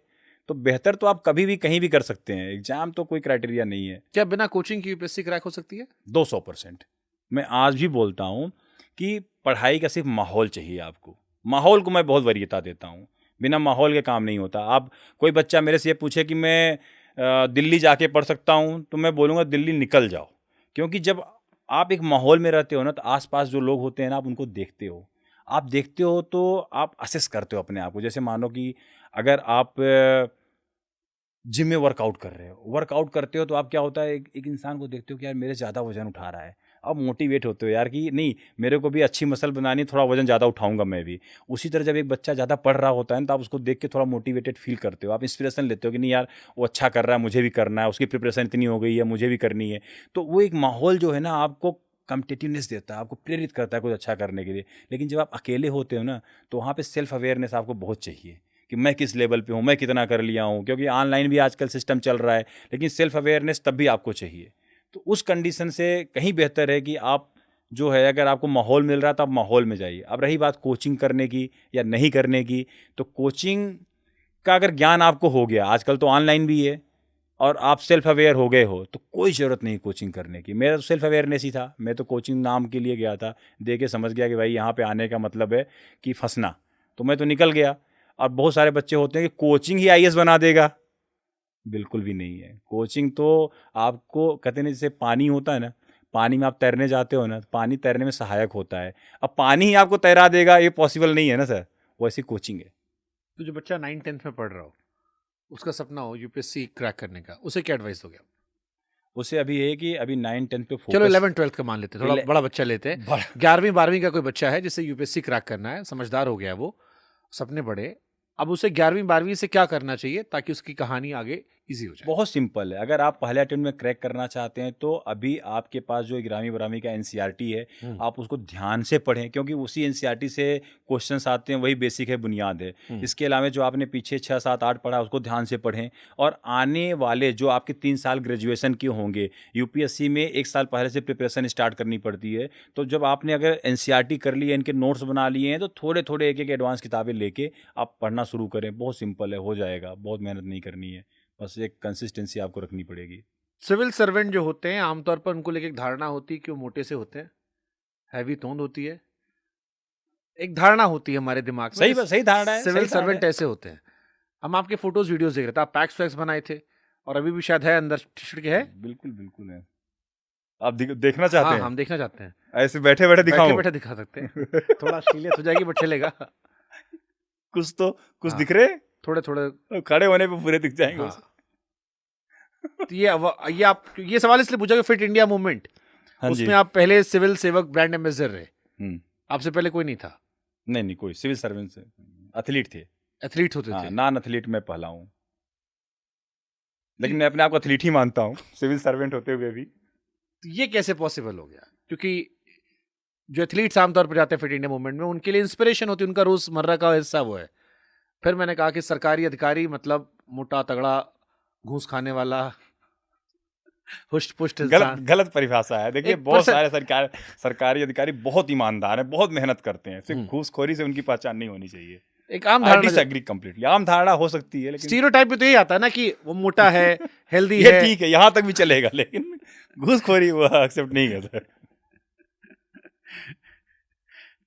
तो बेहतर तो आप कभी भी कहीं भी कर सकते हैं। एग्जाम तो कोई क्राइटेरिया नहीं है। क्या बिना कोचिंग की यूपीएससी क्रैक हो सकती है? 200%। मैं आज भी बोलता हूँ कि पढ़ाई का सिर्फ माहौल चाहिए आपको। माहौल को मैं बहुत वरीयता देता हूँ। बिना माहौल के काम नहीं होता। आप कोई बच्चा मेरे से ये पूछे कि मैं दिल्ली जाके पढ़ सकता हूँ, तो मैं बोलूँगा दिल्ली निकल जाओ। क्योंकि जब आप एक माहौल में रहते हो ना, तो आसपास जो लोग होते हैं ना, आप उनको देखते हो। आप देखते हो तो आप असेस करते हो अपने आप को। जैसे मानो कि अगर आप जिम में वर्कआउट कर रहे हो, वर्कआउट करते हो तो आप क्या होता है, एक इंसान को देखते हो कि यार मेरे ज़्यादा वजन उठा रहा है। आप मोटिवेट होते हो यार कि नहीं, मेरे को भी अच्छी मसल बनानी, थोड़ा वजन ज़्यादा उठाऊंगा मैं भी। उसी तरह जब एक बच्चा ज़्यादा पढ़ रहा होता है ना, तो आप उसको देख के थोड़ा मोटिवेटेड फील करते हो, आप इंस्पिरेशन लेते हो कि नहीं यार वो अच्छा कर रहा है, मुझे भी करना है, उसकी प्रिपरेशन इतनी हो गई है, मुझे भी करनी है। तो वो एक माहौल जो है ना, आपको कम्पिटिटिवनेस देता है, आपको प्रेरित करता है कुछ अच्छा करने के लिए। लेकिन जब आप अकेले होते हो ना, तो वहाँ पे सेल्फ अवेयरनेस आपको बहुत चाहिए कि मैं किस लेवल पे हूँ, मैं कितना कर लिया हूँ। क्योंकि ऑनलाइन भी आजकल सिस्टम चल रहा है, लेकिन सेल्फ अवेयरनेस तब भी आपको चाहिए। तो उस कंडीशन से कहीं बेहतर है कि आप जो है, अगर आपको माहौल मिल रहा है तो आप माहौल में जाइए। अब रही बात कोचिंग करने की या नहीं करने की, तो कोचिंग का अगर ज्ञान आपको हो गया, आजकल तो ऑनलाइन भी है, और आप सेल्फ अवेयर हो गए हो, तो कोई ज़रूरत नहीं कोचिंग करने की। मेरा तो सेल्फ अवेयरनेस ही था। मैं तो कोचिंग नाम के लिए गया था, दे के समझ गया कि भाई यहाँ पे आने का मतलब है कि फंसना, तो मैं तो निकल गया। और बहुत सारे बच्चे होते हैं कि कोचिंग ही आईएएस बना देगा। बिल्कुल भी नहीं है। कोचिंग तो आपको, कहते हैं जैसे पानी होता है ना, पानी में आप तैरने जाते हो ना, तो पानी तैरने में सहायक होता है। अब पानी ही आपको तैरा देगा, ये पॉसिबल नहीं है ना सर। वैसी कोचिंग है। तो जो बच्चा 9th-10th में पढ़ रहा हो, उसका सपना हो यूपीएससी क्रैक करने का, उसे क्या एडवाइस दोगे? उसे अभी है कि अभी 9-10 पे चलो फोकस। 11th-12th का मान लेते हैं, थोड़ा बड़ा बच्चा लेते हैं। 11वीं-12वीं का कोई बच्चा है जिसे यूपीएससी क्रैक करना है, समझदार हो गया वो, सपने बड़े। अब उसे 11वीं-12वीं से क्या करना चाहिए ताकि उसकी कहानी आगे इजी हो जाए? बहुत सिंपल है। अगर आप पहले अटेम्प्ट में क्रैक करना चाहते हैं, तो अभी आपके पास जो 11वीं-12वीं का एनसीईआरटी है, आप उसको ध्यान से पढ़ें, क्योंकि उसी एनसीईआरटी से क्वेश्चंस आते हैं। वही बेसिक है, बुनियाद है। इसके अलावा जो आपने पीछे 6, 7, 8 पढ़ा, उसको ध्यान से पढ़ें। और आने वाले जो आपके 3 साल ग्रेजुएशन के होंगे, यूपीएससी में 1 साल पहले से प्रिपरेशन स्टार्ट करनी पड़ती है। तो जब आपने अगर एनसीईआरटी कर ली है, इनके नोट्स बना लिए हैं, तो थोड़े थोड़े एक एक एडवांस किताबें लेके आप पढ़ना शुरू करें। बहुत सिंपल है, हो जाएगा। बहुत मेहनत नहीं करनी है, बस एक कंसिस्टेंसी आपको रखनी पड़ेगी। सिविल सर्वेंट जो होते हैं आमतौर पर उनको लेके एक धारणा होती है कि वो मोटे से होते हैं, हैवी तोंद होती है, एक धारणा होती है हमारे दिमाग में। सही धारणा है। सिविल सर्वेंट ऐसे होते हैं। हम आपके फोटोज वीडियोस देख रहे थे, आप पैक्स वैक्स बनाए थे और अभी भी शायद है अंदर टी-शर्ट के है। बिल्कुल बिल्कुल है। आप देखना चाहते हाँ, हैं? हम देखना चाहते हैं। ऐसे बैठे बैठे दिखाऊं? बैठे बैठे दिखा सकते हैं। थोड़ा अश्लीलियत हो जाएगी बट चलेगा। कुछ हाँ, दिख रहे, थोड़े थोड़े। खड़े होने पे पूरे दिख जाएंगे। हाँ। तो ये सवाल इसलिए पूछा कि फिट इंडिया मूवमेंट, हाँ जी। उसमें आप पहले सिविल सेवक ब्रांड एम्बेसडर रहे, आपसे पहले कोई नहीं था? नहीं, कोई सिविल सर्वेंट से, एथलीट थे। एथलीट होते हाँ, थे? नॉन एथलीट मैं पहला हूँ, लेकिन मैं अपने आप को एथलीट ही मानता हूँ, सिविल सर्वेंट होते हुए भी। तो ये कैसे पॉसिबल हो गया? क्योंकि जो एथलीट्स आमतौर पर जाते हैं फिट इंडिया मूवमेंट में, उनके लिए इंस्पिरेशन होती है, उनका रोजमर्रा का हिस्सा वो है। फिर मैंने कहा कि सरकारी अधिकारी मतलब मोटा तगड़ा घूस खाने वाला हुष्ट पुष्ट गलत इंसान। गलत परिभाषा है। देखिए एक बहुत person- सारे सरकारी अधिकारी बहुत ईमानदार हैं, बहुत मेहनत करते हैं, सिर्फ हम्म। घूसखोरी से उनकी पहचान नहीं होनी चाहिए। एक आम आई धारणा, डिसएग्री कंप्लीटली। आम धारणा हो सकती है लेकिन स्टीरियोटाइप में तो यही आता है ना कि वो मोटा है, हेल्दी ये है। ठीक है, यहाँ तक भी चलेगा, लेकिन घूसखोरी वो एक्सेप्ट नहीं करता।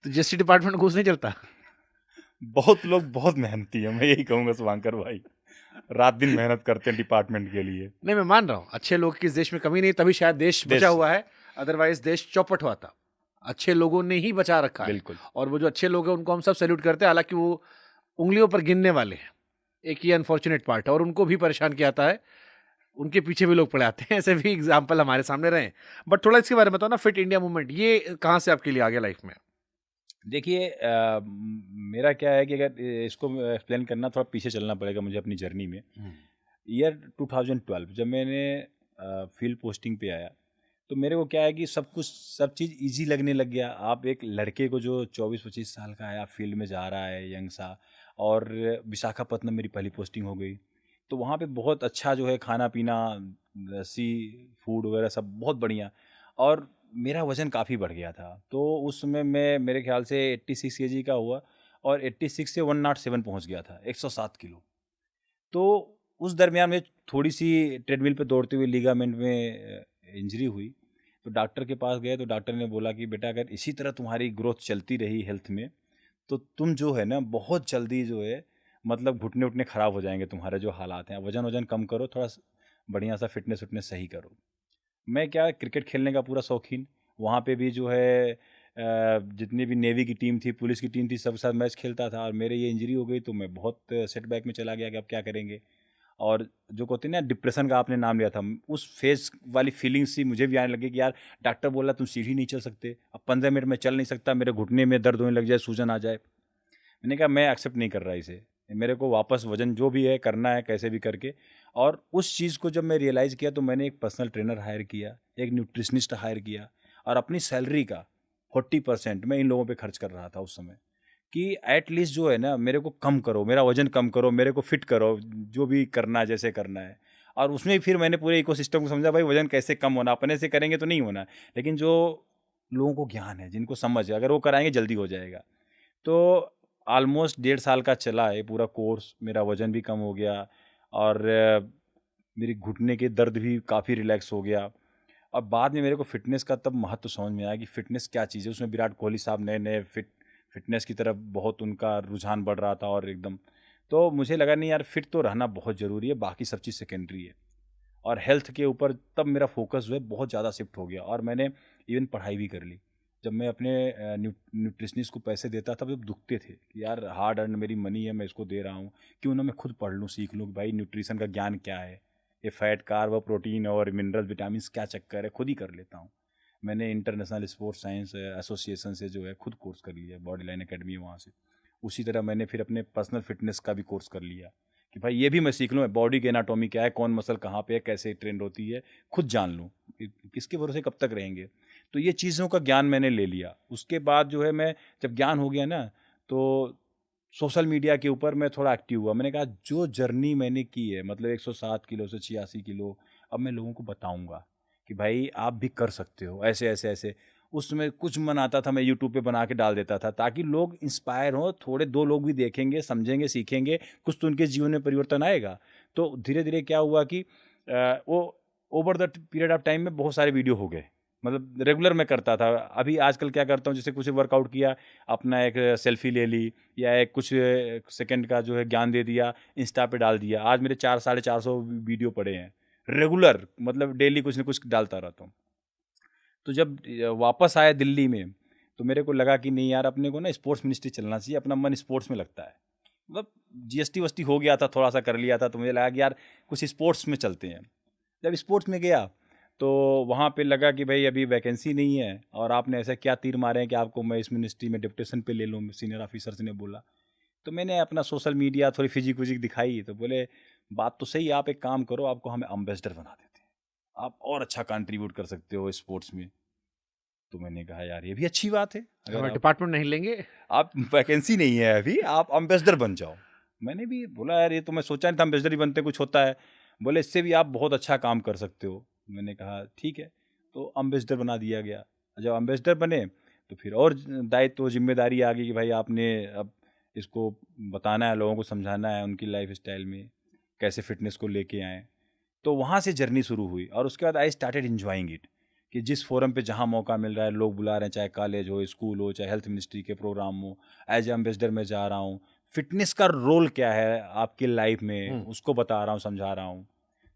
तो जीएसटी डिपार्टमेंट घूस नहीं चलता। बहुत लोग बहुत मेहनती है, मैं यही कहूंगा शुभांकर भाई, रात दिन मेहनत करते हैं डिपार्टमेंट के लिए। नहीं, मैं मान रहा हूँ अच्छे लोग की इस देश में कमी नहीं, तभी शायद देश बचा हुआ है, अदरवाइज देश चौपट हुआ था। अच्छे लोगों ने ही बचा रखा है। बिल्कुल। और वो जो अच्छे लोग हैं उनको हम सब सैल्यूट करते हैं, हालांकि वो उंगलियों पर गिनने वाले हैं। एक ये अनफॉर्चुनेट पार्ट है, और उनको भी परेशान किया जाता है, उनके पीछे भी लोग पड़े आते हैं। ऐसे भी एग्जाम्पल हमारे सामने रहे। बट थोड़ा इसके बारे में बताओ ना, फिट इंडिया मूवमेंट ये कहाँ से आपके लिए आ गया लाइफ में? देखिए मेरा क्या है कि अगर इसको एक्सप्लेन करना, थोड़ा पीछे चलना पड़ेगा मुझे अपनी जर्नी में। ईयर 2012 जब मैंने फील्ड पोस्टिंग पे आया, तो मेरे को क्या है कि सब चीज़ इजी लगने लग गया। आप एक लड़के को जो 24-25 साल का है, आप फील्ड में जा रहा है यंग सा, और विशाखापत्तनम मेरी पहली पोस्टिंग हो गई। तो वहाँ पे बहुत अच्छा जो है खाना पीना, सी फूड वगैरह सब बहुत बढ़िया, और मेरा वज़न काफ़ी बढ़ गया था। तो उस समय मैं मेरे ख्याल से 86 केजी का हुआ, और 86 से 107 पहुँच गया था, 107 किलो। तो उस दरमियान में थोड़ी सी ट्रेडमिल पे दौड़ते हुए लिगामेंट में इंजरी हुई। तो डॉक्टर के पास गए, तो डॉक्टर ने बोला कि बेटा अगर इसी तरह तुम्हारी ग्रोथ चलती रही हेल्थ में, तो तुम जो है ना बहुत जल्दी जो है मतलब घुटने उठने ख़राब हो जाएंगे, तुम्हारे जो हालात हैं। वजन कम करो, थोड़ा बढ़िया सा फिटनेस उटनेस सही करो। मैं क्या, क्रिकेट खेलने का पूरा शौकीन, वहाँ पे भी जो है जितनी भी नेवी की टीम थी, पुलिस की टीम थी, सब साथ मैच खेलता था। और मेरे ये इंजरी हो गई तो मैं बहुत सेटबैक में चला गया कि अब क्या करेंगे। और जो कहते हैं ना डिप्रेशन का आपने नाम लिया था, उस फेज वाली फीलिंग सी मुझे भी आने लगी कि यार डॉक्टर बोला तुम सीढ़ी नहीं चल सकते, अब 15 मिनट में चल नहीं सकता, मेरे घुटने में दर्द होने लग जाए, सूजन आ जाए। मैंने कहा मैं एक्सेप्ट नहीं कर रहा इसे, मेरे को वापस वजन जो भी है करना है कैसे भी करके। और उस चीज़ को जब मैं रियलाइज़ किया, तो मैंने एक पर्सनल ट्रेनर हायर किया, एक न्यूट्रिशनिस्ट हायर किया, और अपनी सैलरी का 40% मैं इन लोगों पे खर्च कर रहा था उस समय, कि एटलीस्ट जो है ना मेरे को कम करो, मेरा वजन कम करो, मेरे को फिट करो, जो भी करना है जैसे करना है। और उसमें फिर मैंने पूरे इकोसिस्टम को समझा, भाई वजन कैसे कम होना, अपने से करेंगे तो नहीं होना, लेकिन जो लोगों को ज्ञान है, जिनको समझ है, अगर वो कराएंगे जल्दी हो जाएगा। तो ऑलमोस्ट 1.5 साल का चला है पूरा कोर्स, मेरा वज़न भी कम हो गया, और मेरी घुटने के दर्द भी काफ़ी रिलैक्स हो गया। और बाद में मेरे को फ़िटनेस का तब महत्व समझ में आया कि फ़िटनेस क्या चीज़ है। उसमें विराट कोहली साहब नए नए फ़िटनेस की तरफ बहुत उनका रुझान बढ़ रहा था, और एकदम तो मुझे लगा नहीं यार, फिट तो रहना बहुत ज़रूरी है, बाकी सब चीज़ सेकेंडरी है। और हेल्थ के ऊपर तब मेरा फोकस जो है बहुत ज़्यादा शिफ्ट हो गया, और मैंने इवन पढ़ाई भी कर ली। जब मैं अपने न्यूट्रिशनिस्ट को पैसे देता था, जब दुखते थे कि यार हार्ड अर्न मेरी मनी है, मैं इसको दे रहा हूँ, क्यों ना मैं खुद पढ़ लूँ, सीख लूँ कि भाई न्यूट्रिशन का ज्ञान क्या है, ये फैट, कार्ब, प्रोटीन और मिनरल विटामिन क्या चक्कर है, खुद ही कर लेता हूँ। मैंने इंटरनेशनल स्पोर्ट्स साइंस एसोसिएशन से जो है खुद कोर्स कर लिया, बॉडी लाइन अकेडमी वहाँ से। उसी तरह मैंने फिर अपने पर्सनल फिटनेस का भी कोर्स कर लिया कि भाई ये भी मैं सीख लूँ, बॉडी की एनाटॉमी क्या है, कौन मसल कहाँ पे है, कैसे ट्रेंड होती है, खुद जान लूँ, किसके भरोसे कब तक रहेंगे। तो ये चीज़ों का ज्ञान मैंने ले लिया। उसके बाद जो है मैं, जब ज्ञान हो गया ना, तो सोशल मीडिया के ऊपर मैं थोड़ा एक्टिव हुआ। मैंने कहा जो जर्नी मैंने की है, मतलब 107 किलो से 86 किलो, अब मैं लोगों को बताऊंगा कि भाई आप भी कर सकते हो, ऐसे ऐसे ऐसे। उसमें कुछ मन आता था, मैं यूट्यूब पे बना के डाल देता था, ताकि लोग इंस्पायर हों, थोड़े 2 लोग भी देखेंगे, समझेंगे, सीखेंगे, कुछ तो उनके जीवन में परिवर्तन आएगा। तो धीरे धीरे क्या हुआ कि वो over the period of time में बहुत सारे वीडियो हो गए, मतलब रेगुलर मैं करता था। अभी आजकल क्या करता हूँ, जैसे कुछ वर्कआउट किया, अपना एक सेल्फी ले ली, या एक कुछ सेकंड का जो है ज्ञान दे दिया, इंस्टा पे डाल दिया। आज मेरे 400-450 वीडियो पड़े हैं रेगुलर, मतलब डेली कुछ न कुछ डालता रहता हूँ। तो जब वापस आया दिल्ली में, तो मेरे को लगा कि नहीं यार, अपने को ना स्पोर्ट्स मिनिस्ट्री चलना चाहिए, अपना मन स्पोर्ट्स में लगता है। मतलब जीएसटी वस्टी हो गया था, थोड़ा सा कर लिया था, तो मुझे लगा कि यार कुछ स्पोर्ट्स में चलते हैं। जब स्पोर्ट्स में गया, तो वहाँ पे लगा कि भाई अभी वैकेंसी नहीं है, और आपने ऐसा क्या तीर मारे हैं कि आपको मैं इस मिनिस्ट्री में डिप्टेशन पे ले लूँ, सीनियर ऑफिसर्स ने बोला। तो मैंने अपना सोशल मीडिया थोड़ी फिजिक विजिक दिखाई, तो बोले बात तो सही है, आप एक काम करो, आपको हमें एम्बेसडर बना देते हैं, आप और अच्छा कंट्रीब्यूट कर सकते हो स्पोर्ट्स में। तो मैंने कहा यार ये भी अच्छी बात है, अगर डिपार्टमेंट नहीं लेंगे, आप वैकेंसी नहीं है अभी, आप एम्बेसडर बन जाओ। मैंने भी बोला यार ये तो मैं सोचा नहीं था एम्बेसडर ही बनते कुछ होता है। बोले इससे भी आप बहुत अच्छा काम कर सकते हो। मैंने कहा ठीक है, तो एम्बेसडर बना दिया गया। जब एम्बेसडर बने तो फिर और दायित्व जिम्मेदारी आ गई कि भाई आपने अब इसको बताना है, लोगों को समझाना है उनकी लाइफ स्टाइल में कैसे फिटनेस को लेके आएँ। तो वहाँ से जर्नी शुरू हुई और उसके बाद आई स्टार्टेड एंजॉइंग इट, कि जिस फोरम पे जहाँ मौका मिल रहा है, लोग बुला रहे हैं, चाहे कॉलेज हो, स्कूल हो, चाहे हेल्थ मिनिस्ट्री के प्रोग्राम हो, एज एम्बेसडर मैं जा रहा हूँ। फिटनेस का रोल क्या है आपकी लाइफ में, उसको बता रहा हूँ, समझा रहा हूँ।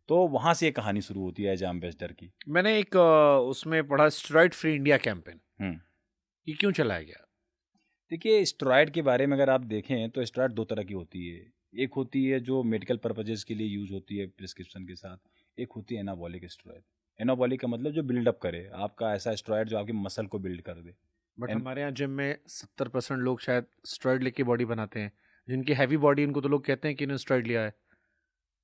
तो वहाँ से ये कहानी शुरू होती है एज एम्बेसडर की। मैंने एक उसमें पढ़ा स्टेरॉइड फ्री इंडिया कैंपेन, ये क्यों चलाया गया? देखिए, स्टेरॉइड के बारे में अगर आप देखें तो स्टेरॉइड दो तरह की होती है। एक होती है जो मेडिकल पर्पजेज़ के लिए यूज़ होती है प्रिस्क्रिप्शन के साथ, एक होती है एनाबॉलिक स्टेरॉइड। एनाबॉलिक का मतलब जो बिल्डअप करे, आपका ऐसा स्टेरॉइड जो आपके मसल को बिल्ड कर दे। बट हमारे यहाँ जिम में 70% लोग शायद स्टेरॉइड लेके बॉडी बनाते हैं, जिनकी हैवी बॉडी, उनको तो लोग कहते हैं कि इन्होंने स्टेरॉइड लिया है।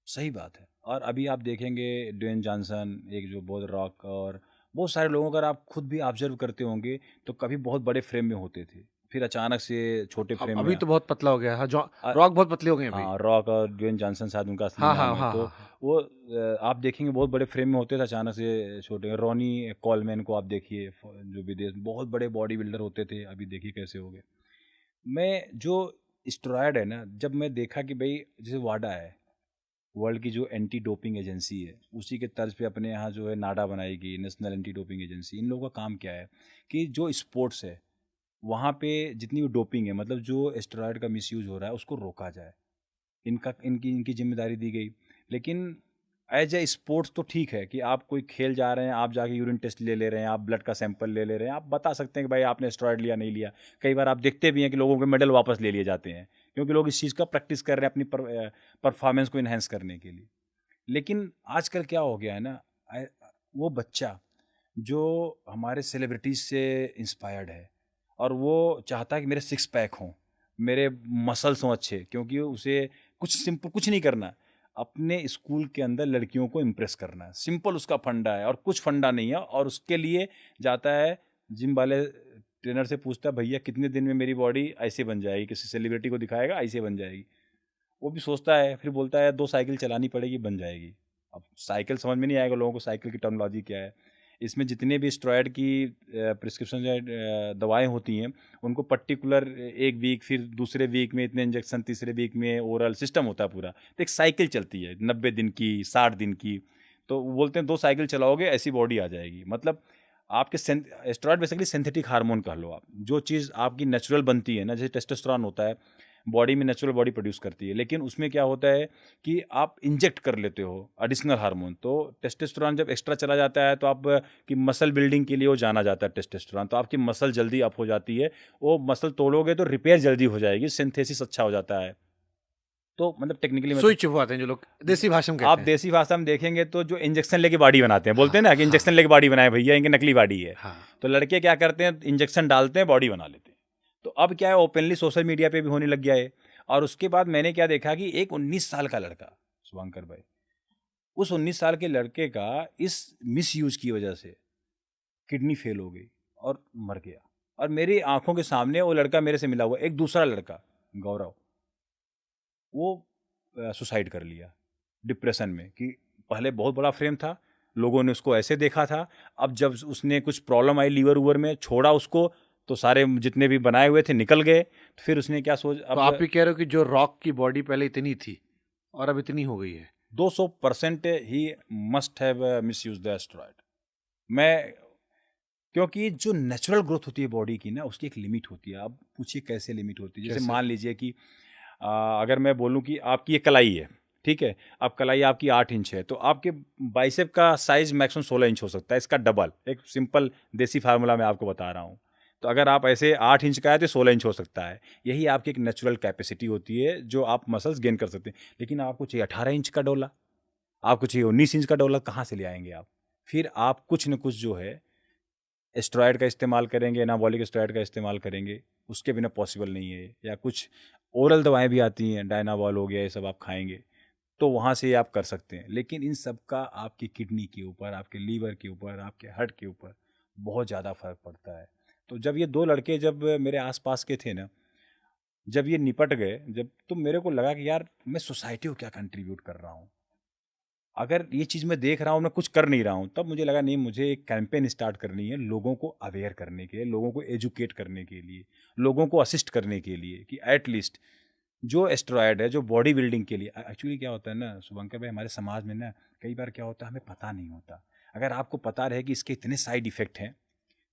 सही बात है। और अभी आप देखेंगे ड्वेन जॉनसन, एक जो बहुत रॉक, और बहुत सारे लोगों अगर आप खुद भी ऑब्जर्व करते होंगे तो कभी बहुत बड़े फ्रेम में होते थे, फिर अचानक से छोटे फ्रेम अभी में। तो बहुत पतला हो गया है। रॉक बहुत पतले हो गए हैं अभी। हाँ, रॉक और ड्वेन जॉनसन शायद उनका असली हाँ, नाम हाँ, है। हाँ, तो हाँ, हाँ। वो आप देखेंगे बहुत बड़े फ्रेम में होते थे, अचानक से छोटे। रॉनी कॉलमैन को आप देखिए, जो विदेश बहुत बड़े बॉडी बिल्डर होते थे, अभी देखिए कैसे हो गए। मैं जो स्टेरॉयड है ना, जब मैं देखा कि भाई जैसे वाडा है, वर्ल्ड की जो एंटी डोपिंग एजेंसी है, उसी के तर्ज पे अपने यहाँ जो है नाडा बनाई गई, नेशनल एंटी डोपिंग एजेंसी। इन लोगों का काम क्या है कि जो स्पोर्ट्स है वहाँ पे जितनी भी डोपिंग है, मतलब जो स्टेरॉयड का मिसयूज हो रहा है, उसको रोका जाए। इनका इनकी इनकी जिम्मेदारी दी गई। लेकिन एज ए स्पोर्ट्स तो ठीक है कि आप कोई खेल जा रहे हैं, आप जाके यूरिन टेस्ट ले ले रहे हैं, आप ब्लड का सैंपल ले ले रहे हैं, आप बता सकते हैं कि भाई आपने स्टेरॉयड लिया नहीं लिया। कई बार आप देखते भी हैं कि लोगों के मेडल वापस ले लिए जाते हैं, क्योंकि लोग इस चीज़ का प्रैक्टिस कर रहे हैं अपनी परफॉर्मेंस को इन्हेंस करने के लिए। लेकिन आजकल क्या हो गया है ना, वो बच्चा जो हमारे सेलिब्रिटीज से इंस्पायर्ड है और वो चाहता है कि मेरे सिक्स पैक हों, मेरे मसल्स हों अच्छे, क्योंकि उसे कुछ सिंपल कुछ नहीं करना, अपने स्कूल के अंदर लड़कियों को इम्प्रेस करना है। सिंपल उसका फंडा है और कुछ फंडा नहीं है। और उसके लिए जाता है जिम वाले ट्रेनर से, पूछता है भैया कितने दिन में मेरी बॉडी ऐसे बन जाएगी, किसी सेलिब्रिटी को दिखाएगा ऐसे बन जाएगी। वो भी सोचता है, फिर बोलता है 2 साइकिल चलानी पड़ेगी, बन जाएगी। अब साइकिल समझ में नहीं आएगा लोगों को, साइकिल की टर्मिनोलॉजी क्या है। इसमें जितने भी स्टेरॉयड की प्रिस्क्रिप्शन दवाएं होती हैं, उनको पर्टिकुलर एक वीक, फिर दूसरे वीक में इतने इंजेक्शन, तीसरे वीक में ओरल सिस्टम होता है पूरा। तो एक साइकिल चलती है 90 दिन की, 60 दिन की। तो वो बोलते हैं 2 साइकिल चलाओगे ऐसी बॉडी आ जाएगी। मतलब आपके स्टेरॉयड बेसिकली सिंथेटिक हार्मोन कह लो आप, जो चीज़ आपकी नेचुरल बनती है ना, जैसे टेस्टोस्टेरोन होता है, बॉडी में नेचुरल बॉडी प्रोड्यूस करती है, लेकिन उसमें क्या होता है कि आप इंजेक्ट कर लेते हो एडिशनल हार्मोन। तो टेस्टोस्टेरोन जब एक्स्ट्रा चला जाता है तो आप की मसल बिल्डिंग के लिए वो जाना जाता है टेस्टोस्टेरोन, तो आपकी मसल जल्दी अप हो जाती है। वो मसल तोड़ोगे तो रिपेयर जल्दी हो जाएगी, सिंथेसिस अच्छा हो जाता है। तो मतलब टेक्निकली सुई चुभवाते हैं जो लोग देसी भाषा में कहते आप हैं। देसी भाषा में देखेंगे तो जो इंजेक्शन लेके बॉडी बनाते हैं, बोलते हैं ना कि हाँ, इंजेक्शन लेके बॉडी बनाए भैया, इनकी नकली बॉडी है। हाँ। तो लड़के क्या करते हैं, इंजेक्शन डालते हैं, बॉडी बना लेते हैं। तो अब क्या है, ओपनली सोशल मीडिया पे भी होने लग गया है। और उसके बाद मैंने क्या देखा कि एक 19 साल का लड़का, शुभंकर भाई, उस 19 साल के लड़के का इस मिस यूज की वजह से किडनी फेल हो गई और मर गया। और मेरी आंखों के सामने वो लड़का मेरे से मिला हुआ, एक दूसरा लड़का गौरव, वो सुसाइड कर लिया डिप्रेशन में। कि पहले बहुत बड़ा फ्रेम था, लोगों ने उसको ऐसे देखा था, अब जब उसने कुछ प्रॉब्लम आई लीवर उवर में, छोड़ा उसको, तो सारे जितने भी बनाए हुए थे निकल गए। तो फिर उसने क्या सोच, तो आप भी कह रहे हो कि जो रॉक की बॉडी पहले इतनी थी और अब इतनी हो गई है। 200% he must have miss use the steroid. मैं, क्योंकि जो नेचुरल ग्रोथ होती है बॉडी की ना, उसकी एक लिमिट होती है। आप पूछिए कैसे लिमिट होती है। जैसे कैसे? मान लीजिए कि अगर मैं बोलूं कि आपकी ये कलाई है, ठीक है, अब कलाई आपकी 8 इंच है, तो आपके बाइसेप का साइज मैक्सिमम 16 इंच हो सकता है, इसका डबल। एक सिंपल देसी फार्मूला मैं आपको बता रहा हूँ। तो अगर आप ऐसे 8 इंच का है तो 16 इंच हो सकता है। यही आपकी एक नेचुरल कैपेसिटी होती है जो आप मसल्स गेन कर सकते हैं। लेकिन आपको चाहिए 18 इंच का डोला, आपको चाहिए 19 इंच का डोला, कहाँ से ले आएंगे आप? फिर आप कुछ न कुछ जो है स्टेरॉयड का इस्तेमाल करेंगे, एनाबॉलिक स्टेरॉयड का इस्तेमाल करेंगे, उसके बिना पॉसिबल नहीं है। या कुछ ओरल दवाएं भी आती हैं, डायनाबॉल हो गया, ये सब आप खाएंगे तो वहाँ से आप कर सकते हैं। लेकिन इन सब का आपकी किडनी के ऊपर, आपके लीवर के ऊपर, आपके हार्ट के ऊपर बहुत ज़्यादा फर्क पड़ता है। तो जब ये 2 लड़के जब मेरे आसपास के थे ना, जब ये निपट गए, जब, तो मेरे को लगा कि यार मैं सोसाइटी को क्या कंट्रीब्यूट कर रहा हूँ। अगर ये चीज़ मैं देख रहा हूँ, मैं कुछ कर नहीं रहा हूँ, तब मुझे लगा नहीं, मुझे एक कैंपेन स्टार्ट करनी है लोगों को अवेयर करने के लिए, लोगों को एजुकेट करने के लिए, लोगों को असिस्ट करने के लिए कि एटलीस्ट जो एस्टेरॉयड है, जो बॉडी बिल्डिंग के लिए एक्चुअली क्या होता है ना शुभंकर भाई, हमारे समाज में ना कई बार क्या होता है, हमें पता नहीं होता। अगर आपको पता रहे कि इसके इतने साइड इफ़ेक्ट हैं,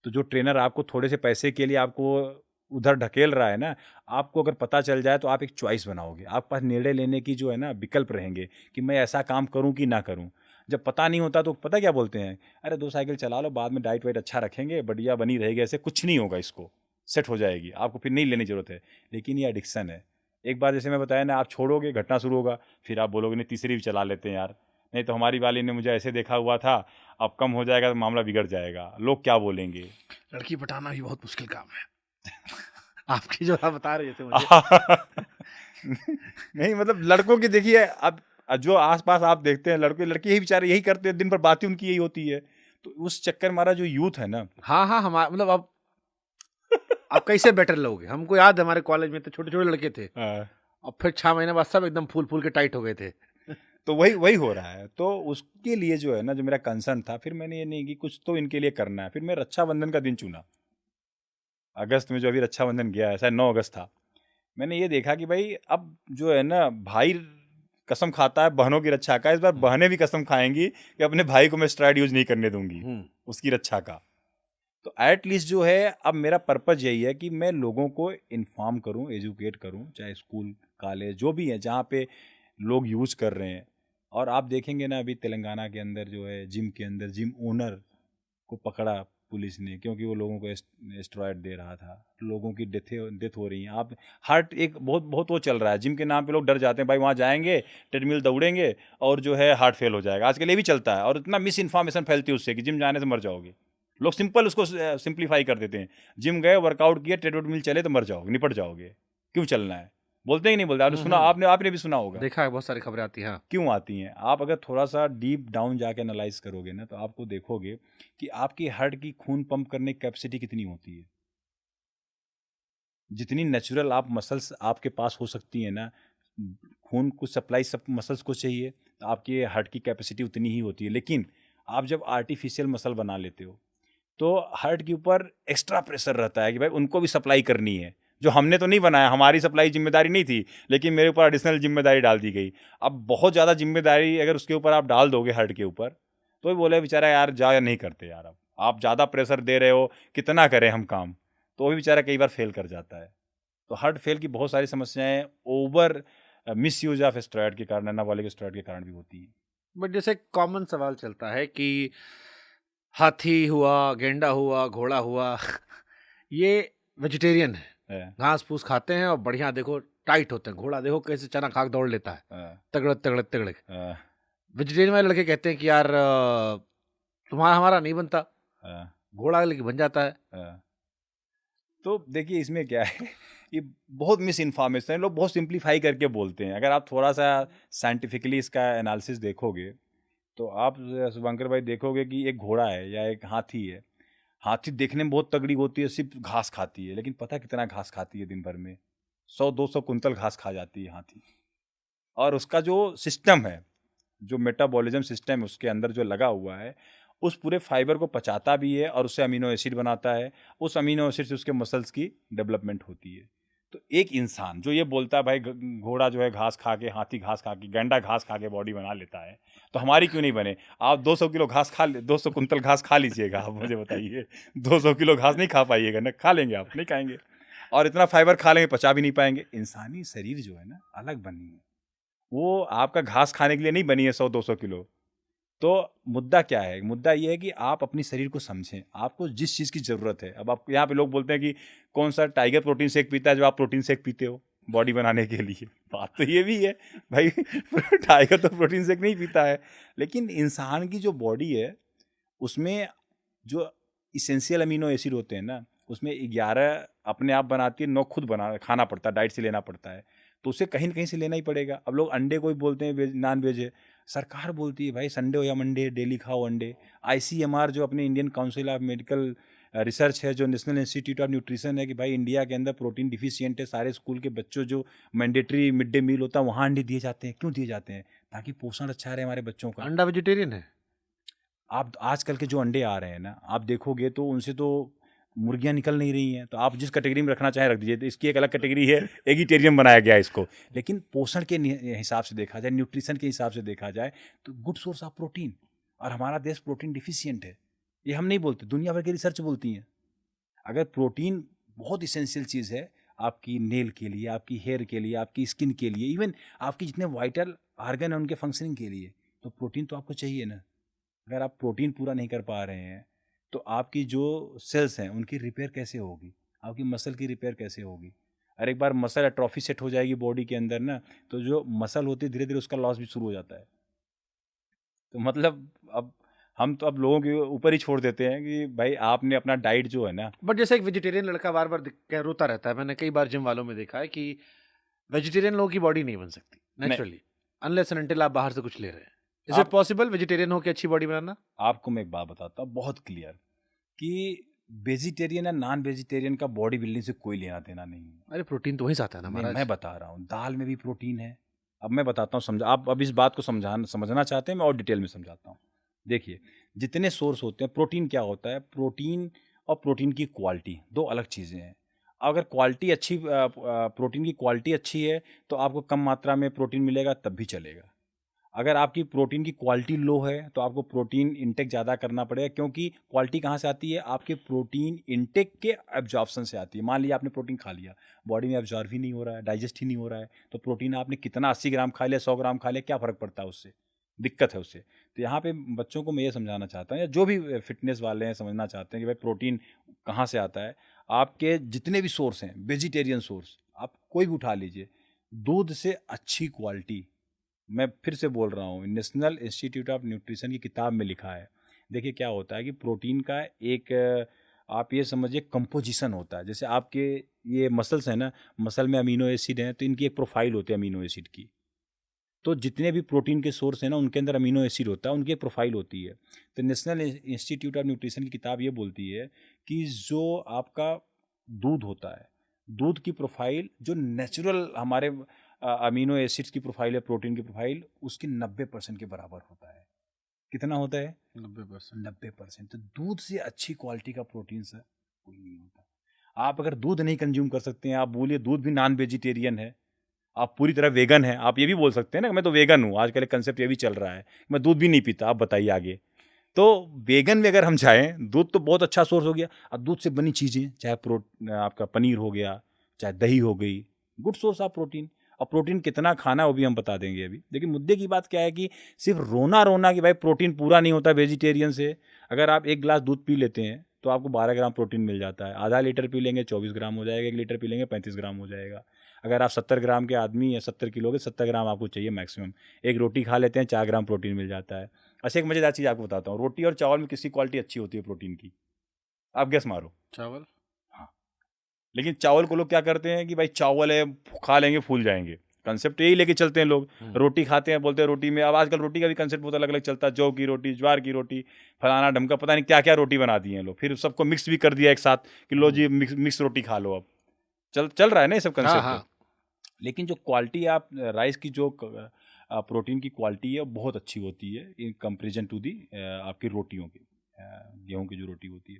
तो जो ट्रेनर आपको थोड़े से पैसे के लिए आपको उधर ढकेल रहा है ना, आपको अगर पता चल जाए तो आप एक चॉइस बनाओगे, आपके पास निर्णय लेने की जो है ना विकल्प रहेंगे कि मैं ऐसा काम करूं कि ना करूं। जब पता नहीं होता तो पता क्या बोलते हैं, अरे 2 साइकिल चला लो, बाद में डाइट वाइट अच्छा रखेंगे, बढ़िया बनी रहेगी, ऐसे कुछ नहीं होगा, इसको सेट हो जाएगी, आपको फिर नहीं लेने की जरूरत है। लेकिन ये एडिक्शन है। एक बार जैसे मैं बताया ना, आप छोड़ोगे घटना शुरू होगा, फिर आप बोलोगे नहीं तीसरी भी चला लेते हैं यार, नहीं तो हमारी वाली ने मुझे ऐसे देखा हुआ था, अब कम हो जाएगा तो मामला बिगड़ जाएगा, लोग क्या बोलेंगे। लड़की पटाना भी बहुत मुश्किल काम है। आपकी जो आप बता रहे थे मुझे नहीं मतलब लड़कों की देखिए, अब जो आसपास आप देखते हैं लड़के लड़के यही बेचारे यही करते हैं, दिन भर बातें उनकी यही होती है। तो उस चक्कर में हमारा जो यूथ है ना, हाँ हाँ, हमारा मतलब आप कैसे बेटर लोगे। हमको याद है हमारे कॉलेज में तो छोटे छोटे लड़के थे, और फिर 6 महीने बाद सब एकदम फूल फूल के टाइट हो गए थे। तो वही वही हो रहा है। तो उसके लिए जो है ना, जो मेरा कंसर्न था, फिर मैंने ये नहीं कि कुछ तो इनके लिए करना है, फिर मैं रक्षाबंधन का दिन चुना। अगस्त में जो अभी रक्षाबंधन गया है, शायद 9 अगस्त था। मैंने ये देखा कि भाई अब जो है ना, भाई कसम खाता है बहनों की रक्षा का, इस बार बहनें भी कसम खाएंगी कि अपने भाई को मैं स्टेरॉइड यूज नहीं करने दूंगी उसकी रक्षा का। तो एट लीस्ट जो है, अब मेरा पर्पज यही है कि मैं लोगों को इन्फॉर्म करूं, एजुकेट करूं, चाहे स्कूल कॉलेज जो भी है जहाँ पे लोग यूज कर रहे हैं। और आप देखेंगे ना, अभी तेलंगाना के अंदर जो है, जिम के अंदर जिम ओनर को पकड़ा पुलिस ने, क्योंकि वो लोगों को एस्टेरॉयड दे रहा था। लोगों की डेथ हो रही है। आप हार्ट एक बहुत बहुत वो चल रहा है, जिम के नाम पे लोग डर जाते हैं, भाई वहाँ जाएंगे ट्रेडमिल दौड़ेंगे और जो है हार्ट फेल हो जाएगा। आजकल ये भी चलता है, और इतना मिस इन्फॉर्मेशन फैलती है उससे कि जिम जाने से मर जाओगे। लोग सिंपल उसको सिंप्लीफाई कर देते हैं, जिम गए, वर्कआउट किया, ट्रेडमिल चले तो मर जाओगे, निपट जाओगे, क्यों चलना है। बोलते ही नहीं बोलते, आपने सुना, आपने भी सुना होगा, देखा है, बहुत सारी खबरें आती हैं। क्यों आती हैं। आप अगर थोड़ा सा डीप डाउन जाके एनालाइज करोगे ना, तो आपको देखोगे कि आपकी हार्ट की खून पंप करने की कैपेसिटी कितनी होती है। जितनी नेचुरल आप मसल्स आपके पास हो सकती है ना, खून को सप्लाई सब मसल्स को चाहिए, तो आपकी हार्ट की कैपेसिटी उतनी ही होती है। लेकिन आप जब आर्टिफिशियल मसल बना लेते हो, तो हार्ट के ऊपर एक्स्ट्रा प्रेशर रहता है कि भाई उनको भी सप्लाई करनी है, जो हमने तो नहीं बनाया, हमारी सप्लाई जिम्मेदारी नहीं थी, लेकिन मेरे ऊपर एडिशनल जिम्मेदारी डाल दी गई। अब बहुत ज़्यादा जिम्मेदारी अगर उसके ऊपर आप डाल दोगे हार्ट के ऊपर, तो भी बोले बेचारा यार जा, या नहीं करते यार, अब आप ज़्यादा प्रेशर दे रहे हो, कितना करें हम काम, तो भी बेचारा कई बार फेल कर जाता है। तो हार्ट फेल की बहुत सारी समस्याएं over miss use of steroid के कारण, एनाबॉलिक स्टेरॉइड के कारण भी होती है। बट जैसे कॉमन सवाल चलता है कि हाथी हुआ, गेंडा हुआ, घोड़ा हुआ ये वेजिटेरियन है, घास फूस खाते हैं और बढ़िया देखो टाइट होते हैं। घोड़ा देखो कैसे चना खा के दौड़ लेता है, तगड़े तगड़े तगड़े। वेजिटेरियन वाले लड़के कहते हैं कि यार तुम्हारा हमारा नहीं बनता, घोड़ा लेके बन जाता है। तो देखिए इसमें क्या है, ये बहुत मिस इन्फॉर्मेशन है, लोग बहुत सिंप्लीफाई करके बोलते हैं। अगर आप थोड़ा सा साइंटिफिकली इसका एनालिसिस देखोगे, तो आप शुभंकर भाई देखोगे कि एक घोड़ा है या एक हाथी है। हाथी देखने में बहुत तगड़ी होती है, सिर्फ घास खाती है, लेकिन पता कितना घास खाती है दिन भर में, 100-200 कुंतल घास खा जाती है हाथी। और उसका जो सिस्टम है, जो मेटाबॉलिज्म सिस्टम है उसके अंदर जो लगा हुआ है, उस पूरे फाइबर को पचाता भी है और उससे अमीनो एसिड बनाता है। उस अमीनो एसिड से उसके मसल्स की डेवलपमेंट होती है। तो एक इंसान जो ये बोलता है भाई घोड़ा जो है घास खा के, हाथी घास खा के, गैंडा घास खा के बॉडी बना लेता है, तो हमारी क्यों नहीं बने। आप 200 किलो घास खा 200 कुंतल घास खा लीजिएगा, आप मुझे बताइए 200 किलो घास नहीं खा पाइएगा ना, खा लेंगे आप, नहीं खाएंगे। और इतना फाइबर खा लेंगे, पचा भी नहीं पाएंगे। इंसानी शरीर जो है ना अलग बनी है, वो आपका घास खाने के लिए नहीं बनी है 100-200 किलो। तो मुद्दा क्या है, मुद्दा ये है कि आप अपनी शरीर को समझें, आपको जिस चीज़ की ज़रूरत है। अब आप यहाँ पे लोग बोलते हैं कि कौन सा टाइगर प्रोटीन शेक पीता है, जो आप प्रोटीन शेक पीते हो बॉडी बनाने के लिए। बात तो ये भी है भाई, टाइगर तो प्रोटीन शेक नहीं पीता है, लेकिन इंसान की जो बॉडी है उसमें जो इसेंशियल अमीनो एसिड होते हैं ना, उसमें 11 अपने आप बनाती है, 9 खुद खाना पड़ता है, डाइट से लेना पड़ता है। तो उसे कहीं ना कहीं से लेना ही पड़ेगा। अब लोग अंडे को भी बोलते हैं वेज, नॉन वेज है, सरकार बोलती है भाई संडे हो या मंडे डेली खाओ अंडे। ICMR जो अपने Indian council of medical research है जो नेशनल इंस्टीट्यूट ऑफ न्यूट्रिशन है कि भाई इंडिया के अंदर प्रोटीन डिफिशियंट है, सारे स्कूल के बच्चों जो मैंडेटरी मिड डे मील होता है वहाँ अंडे दिए जाते हैं। क्यों दिए जाते हैं? ताकि पोषण अच्छा रहे हमारे बच्चों का। अंडा वेजिटेरियन है? आप आजकल के जो अंडे आ रहे हैं ना, आप देखोगे तो उनसे तो मुर्गियां निकल नहीं रही हैं। तो आप जिस कैटेगरी में रखना चाहें रख दीजिए, तो इसकी एक अलग कैटेगरी है, एगिटेरियन बनाया गया है इसको। लेकिन पोषण के हिसाब से देखा जाए, न्यूट्रिशन के हिसाब से देखा जाए तो गुड सोर्स ऑफ प्रोटीन। और हमारा देश प्रोटीन डिफिशियंट है, ये हम नहीं बोलते, दुनिया भर की रिसर्च बोलती हैं। अगर प्रोटीन बहुत इसेंशियल चीज़ है आपकी नेल के लिए, आपकी हेयर के लिए, आपकी स्किन के लिए, इवन आपकी जितने वाइटल आर्गन हैं उनके फंक्शनिंग के लिए, तो प्रोटीन तो आपको चाहिए ना। अगर आप प्रोटीन पूरा नहीं कर पा रहे हैं तो आपकी जो सेल्स हैं उनकी रिपेयर कैसे होगी, आपकी मसल की रिपेयर कैसे होगी। और एक बार मसल एट्रोफी सेट हो जाएगी बॉडी के अंदर ना, तो जो मसल होती है धीरे धीरे उसका लॉस भी शुरू हो जाता है। तो मतलब अब हम तो अब लोगों के ऊपर ही छोड़ देते हैं कि भाई आपने अपना डाइट जो है ना। बट जैसे एक वेजिटेरियन लड़का बार बार रोता रहता है, मैंने कई बार जिम वालों में देखा है कि वेजिटेरियन लोगों की बॉडी नहीं बन सकती नेचुरली अनलेस एंड अनटिल आप बाहर से कुछ ले रहे हैं। इज इट पॉसिबल वेजिटेरियन होकर अच्छी बॉडी बनाना? आपको मैं एक बात बताता हूँ बहुत क्लियर कि वेजिटेरियन या नॉन वेजिटेरियन का बॉडी बिल्डिंग से कोई लेना देना नहीं है। अरे प्रोटीन तो वहीं से आता है ना महाराज। मैं बता रहा हूँ, दाल में भी प्रोटीन है। अब मैं बताता हूँ, समझा आप अब इस बात को समझना चाहते हैं, मैं और डिटेल में समझाता हूँ। देखिए, जितने सोर्स होते हैं, प्रोटीन क्या होता है, प्रोटीन और प्रोटीन की क्वालिटी दो अलग चीज़ें हैं। अगर क्वालिटी अच्छी प्रोटीन की क्वालिटी अच्छी है तो आपको कम मात्रा में प्रोटीन मिलेगा तब भी चलेगा। अगर आपकी प्रोटीन की क्वालिटी लो है तो आपको प्रोटीन इंटेक ज़्यादा करना पड़ेगा, क्योंकि क्वालिटी कहाँ से आती है, आपके प्रोटीन इंटेक के एब्जॉर्प्शन से आती है। मान लिया आपने प्रोटीन खा लिया, बॉडी में एब्जॉर्ब ही नहीं हो रहा है, डाइजेस्ट ही नहीं हो रहा है, तो प्रोटीन आपने कितना 80 ग्राम खा लिया, 100 ग्राम खा लिया, क्या फ़र्क पड़ता है उससे, दिक्कत है उससे। तो यहाँ पे बच्चों को मैं ये समझाना चाहता हूँ, या जो भी फिटनेस वाले हैं समझना चाहते हैं कि भाई प्रोटीन कहाँ से आता है। आपके जितने भी सोर्स हैं, वेजिटेरियन सोर्स आप कोई भी उठा लीजिए, दूध से अच्छी क्वालिटी, मैं फिर से बोल रहा हूँ, नेशनल इंस्टीट्यूट ऑफ न्यूट्रिशन की किताब में लिखा है। देखिए क्या होता है कि प्रोटीन का एक आप ये समझिए कंपोजिशन होता है। जैसे आपके ये मसल्स हैं ना, मसल में अमीनो एसिड हैं, तो इनकी एक प्रोफाइल होती है अमीनो एसिड की। तो जितने भी प्रोटीन के सोर्स हैं ना, उनके अंदर अमीनो एसिड होता है, उनकी एक प्रोफाइल होती है। तो नेशनल इंस्टीट्यूट ऑफ न्यूट्रिशन की किताब ये बोलती है कि जो आपका दूध होता है, दूध की प्रोफाइल जो नेचुरल हमारे अमीनो एसिड्स की प्रोफाइल है, प्रोटीन की प्रोफाइल, उसकी 90% के बराबर होता है। कितना होता है? 90%। 90%। तो दूध से अच्छी क्वालिटी का प्रोटीन सर कोई नहीं होता। आप अगर दूध नहीं कंज्यूम कर सकते हैं, आप बोलिए दूध भी नॉन वेजिटेरियन है, आप पूरी तरह वेगन है, आप ये भी बोल सकते हैं ना, मैं तो वेगन हूँ। आजकल कंसेप्ट ये भी चल रहा है, मैं दूध भी नहीं पीता। आप बताइए आगे। तो वेगन में अगर हम जाएँ, दूध तो बहुत अच्छा सोर्स हो गया। अब दूध से बनी चीज़ें, चाहे आपका पनीर हो गया, चाहे दही हो गई, गुड सोर्स ऑफ प्रोटीन। और प्रोटीन कितना खाना है वो भी हम बता देंगे अभी। लेकिन मुद्दे की बात क्या है कि सिर्फ रोना कि भाई प्रोटीन पूरा नहीं होता वेजिटेरियन से। अगर आप 1 गिलास दूध पी लेते हैं तो आपको 12 ग्राम प्रोटीन मिल जाता है। आधा लीटर पी लेंगे 24 ग्राम हो जाएगा, 1 लीटर पी लेंगे 35 ग्राम हो जाएगा। अगर आप 70 ग्राम के आदमी या 70 किलो के, 70 ग्राम आपको चाहिए मैक्सिमम। एक रोटी खा लेते हैं, 4 ग्राम प्रोटीन मिल जाता है। अच्छा, एक मज़ेदार चीज़ आपको बताता हूँ, रोटी और चावल में किसकी क्वालिटी अच्छी होती है प्रोटीन की? आप गेस मारो। चावल। हाँ, लेकिन चावल को लोग क्या करते हैं कि भाई चावल है, खा लेंगे फूल जाएंगे, कंसेप्ट यही लेके चलते हैं लोग। रोटी खाते हैं, बोलते हैं रोटी में, अब आजकल रोटी का भी कंसेप्ट बहुत अलग अलग चलता है, जौ की रोटी, ज्वार की रोटी, फलाना ढमका, पता नहीं क्या क्या रोटी बना दी हैं लोग, फिर सबको मिक्स भी कर दिया एक साथ कि लो जी मिक्स रोटी खा लो। अब चल रहा है ना ये सब कंसेप्ट। हाँ। लेकिन जो क्वालिटी आप राइस की जो प्रोटीन की क्वालिटी है बहुत अच्छी होती है इन कंपेरिजन टू दी आपकी रोटियों की, गेहूं की जो रोटी होती है।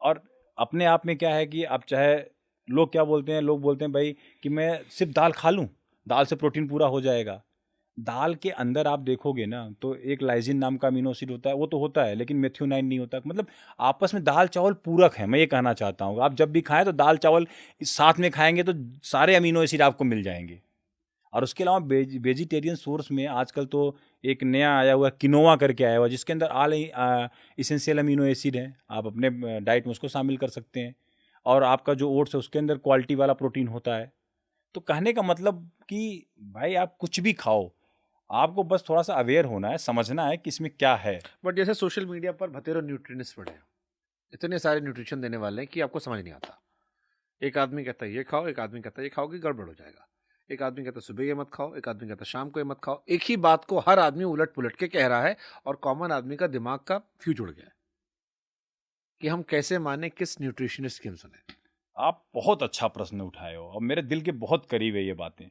और अपने आप में क्या है कि आप चाहे, लोग क्या बोलते हैं, लोग बोलते हैं भाई कि मैं सिर्फ दाल खा लूँ, दाल से प्रोटीन पूरा हो जाएगा। दाल के अंदर आप देखोगे ना तो एक लाइजिन नाम का अमीनो एसिड होता है, वो तो होता है, लेकिन मेथियोनाइन नहीं होता। मतलब आपस में दाल चावल पूरक है, मैं ये कहना चाहता हूँ। आप जब भी खाएं तो दाल चावल साथ में खाएंगे तो सारे अमीनो एसिड आपको मिल जाएंगे। और उसके अलावा वेजिटेरियन सोर्स में आजकल तो एक नया आया हुआ किनोवा करके आया हुआ, जिसके अंदर ऑल इसेंशियल अमीनो एसिड है। आप अपने डाइट में उसको शामिल कर सकते हैं। और आपका जो ओट्स है उसके अंदर क्वालिटी वाला प्रोटीन होता है। तो कहने का मतलब कि भाई आप कुछ भी खाओ, आपको बस थोड़ा सा अवेयर होना है, समझना है कि इसमें क्या है। बट जैसे सोशल मीडिया पर बतेरो न्यूट्रिनिस्ट पड़े हैं, इतने सारे न्यूट्रिशन देने वाले हैं कि आपको समझ नहीं आता। एक आदमी कहता है ये खाओ, एक आदमी कहता है ये खाओगे गड़बड़ हो जाएगा, एक आदमी कहता है सुबह ये मत खाओ, एक आदमी कहता है शाम को ये मत खाओ। एक ही बात को हर आदमी उलट पुलट के कह रहा है और कॉमन आदमी का दिमाग का फ्यूज उड़ गया है कि हम कैसे माने, किस न्यूट्रिशनिस्ट की हम सुने? आप बहुत अच्छा प्रश्न उठाए हो और मेरे दिल के बहुत करीब है ये बातें।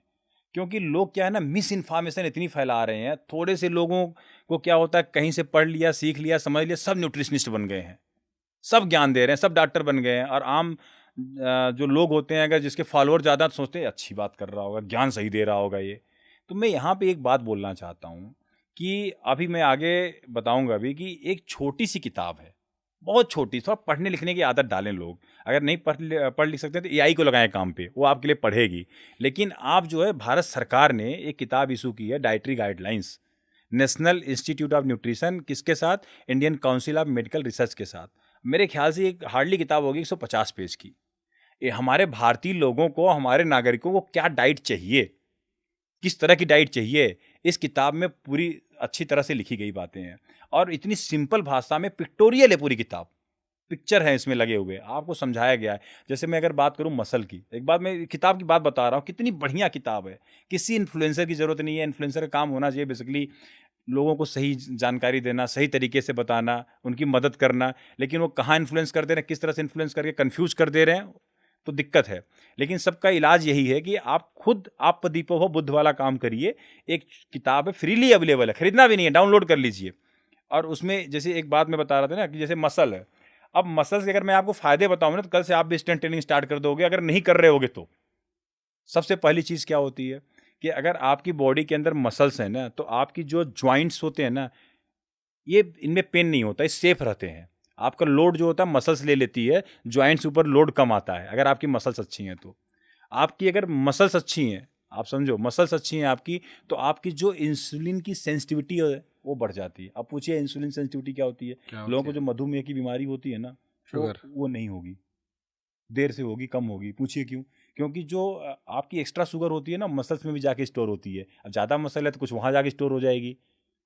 क्योंकि लोग क्या है ना, मिस इन्फॉर्मेशन इतनी फैला रहे हैं। थोड़े से लोगों को क्या होता है, कहीं से पढ़ लिया, सीख लिया, समझ लिया, सब न्यूट्रिशनिस्ट बन गए हैं, सब ज्ञान दे रहे हैं, सब डॉक्टर बन गए हैं। और आम जो लोग होते हैं, अगर जिसके फॉलोअर ज़्यादा, तो सोचते हैं अच्छी बात कर रहा होगा, ज्ञान सही दे रहा होगा ये। तो मैं यहाँ पे एक बात बोलना चाहता हूँ कि अभी मैं आगे बताऊँगा अभी कि एक छोटी सी किताब है, बहुत छोटी, थोड़ा पढ़ने लिखने की आदत डालें लोग। अगर नहीं पढ़ लिख सकते तो एआई को लगाएं काम पे, वो आपके लिए पढ़ेगी। लेकिन आप जो है, भारत सरकार ने एक किताब इशू की है, dietary guidelines, national institute of nutrition, किसके साथ, Indian council of medical research के साथ। मेरे ख्याल से एक हार्डली किताब होगी 150 पेज की। ये हमारे भारतीय लोगों को, हमारे नागरिकों को क्या डाइट चाहिए, किस तरह की डाइट चाहिए, इस किताब में पूरी अच्छी तरह से लिखी गई बातें हैं। और इतनी सिंपल भाषा में, पिक्टोरियल है पूरी किताब, पिक्चर है इसमें लगे हुए, आपको समझाया गया है। जैसे मैं अगर बात करूं मसल की, एक बात मैं किताब की बात बता रहा हूं, कितनी बढ़िया किताब है। किसी इन्फ्लुएंसर की जरूरत नहीं है। इन्फ्लुएंसर का काम होना चाहिए बेसिकली लोगों को सही जानकारी देना, सही तरीके से बताना, उनकी मदद करना। लेकिन वो कहाँ इन्फ्लुएंस कर दे रहे हैं, किस तरह से इन्फ्लुएंस करके कन्फ्यूज कर दे रहे हैं, तो दिक्कत है। लेकिन सबका इलाज यही है कि आप खुद आप दीपो हो बुद्ध वाला काम करिए। एक किताब है, फ्रीली अवेलेबल है, खरीदना भी नहीं है, डाउनलोड कर लीजिए। और उसमें जैसे एक बात मैं बता रहा था ना कि जैसे मसल है, अब मसल्स के अगर मैं आपको फायदे बताऊं ना, तो कल से आप भी स्ट्रेंथ ट्रेनिंग स्टार्ट कर दोगे। अगर नहीं कर रहे होगे तो सबसे पहली चीज़ क्या होती है कि अगर आपकी बॉडी के अंदर मसल्स हैं ना, तो आपकी जो ज्वाइंट्स होते हैं ना, ये इनमें पेन नहीं होता, ये सेफ रहते हैं। आपका लोड जो होता है मसल्स ले लेती है, ज्वाइंट्स ऊपर लोड कम आता है अगर आपकी मसल्स अच्छी हैं तो। आपकी अगर मसल्स अच्छी हैं, आप समझो मसल्स अच्छी हैं आपकी, तो आपकी जो इंसुलिन की सेंसिटिविटी है वो बढ़ जाती है। अब पूछिए इंसुलिन सेंसिटिविटी क्या होती है? लोगों को जो मधुमेह की बीमारी होती है ना, वो नहीं होगी, देर से होगी, कम होगी। पूछिए क्यों? क्योंकि जो आपकी एक्स्ट्रा शुगर होती है ना, मसल्स में भी जाके स्टोर होती है। अब ज़्यादा मसल है तो कुछ वहाँ जाके स्टोर हो जाएगी।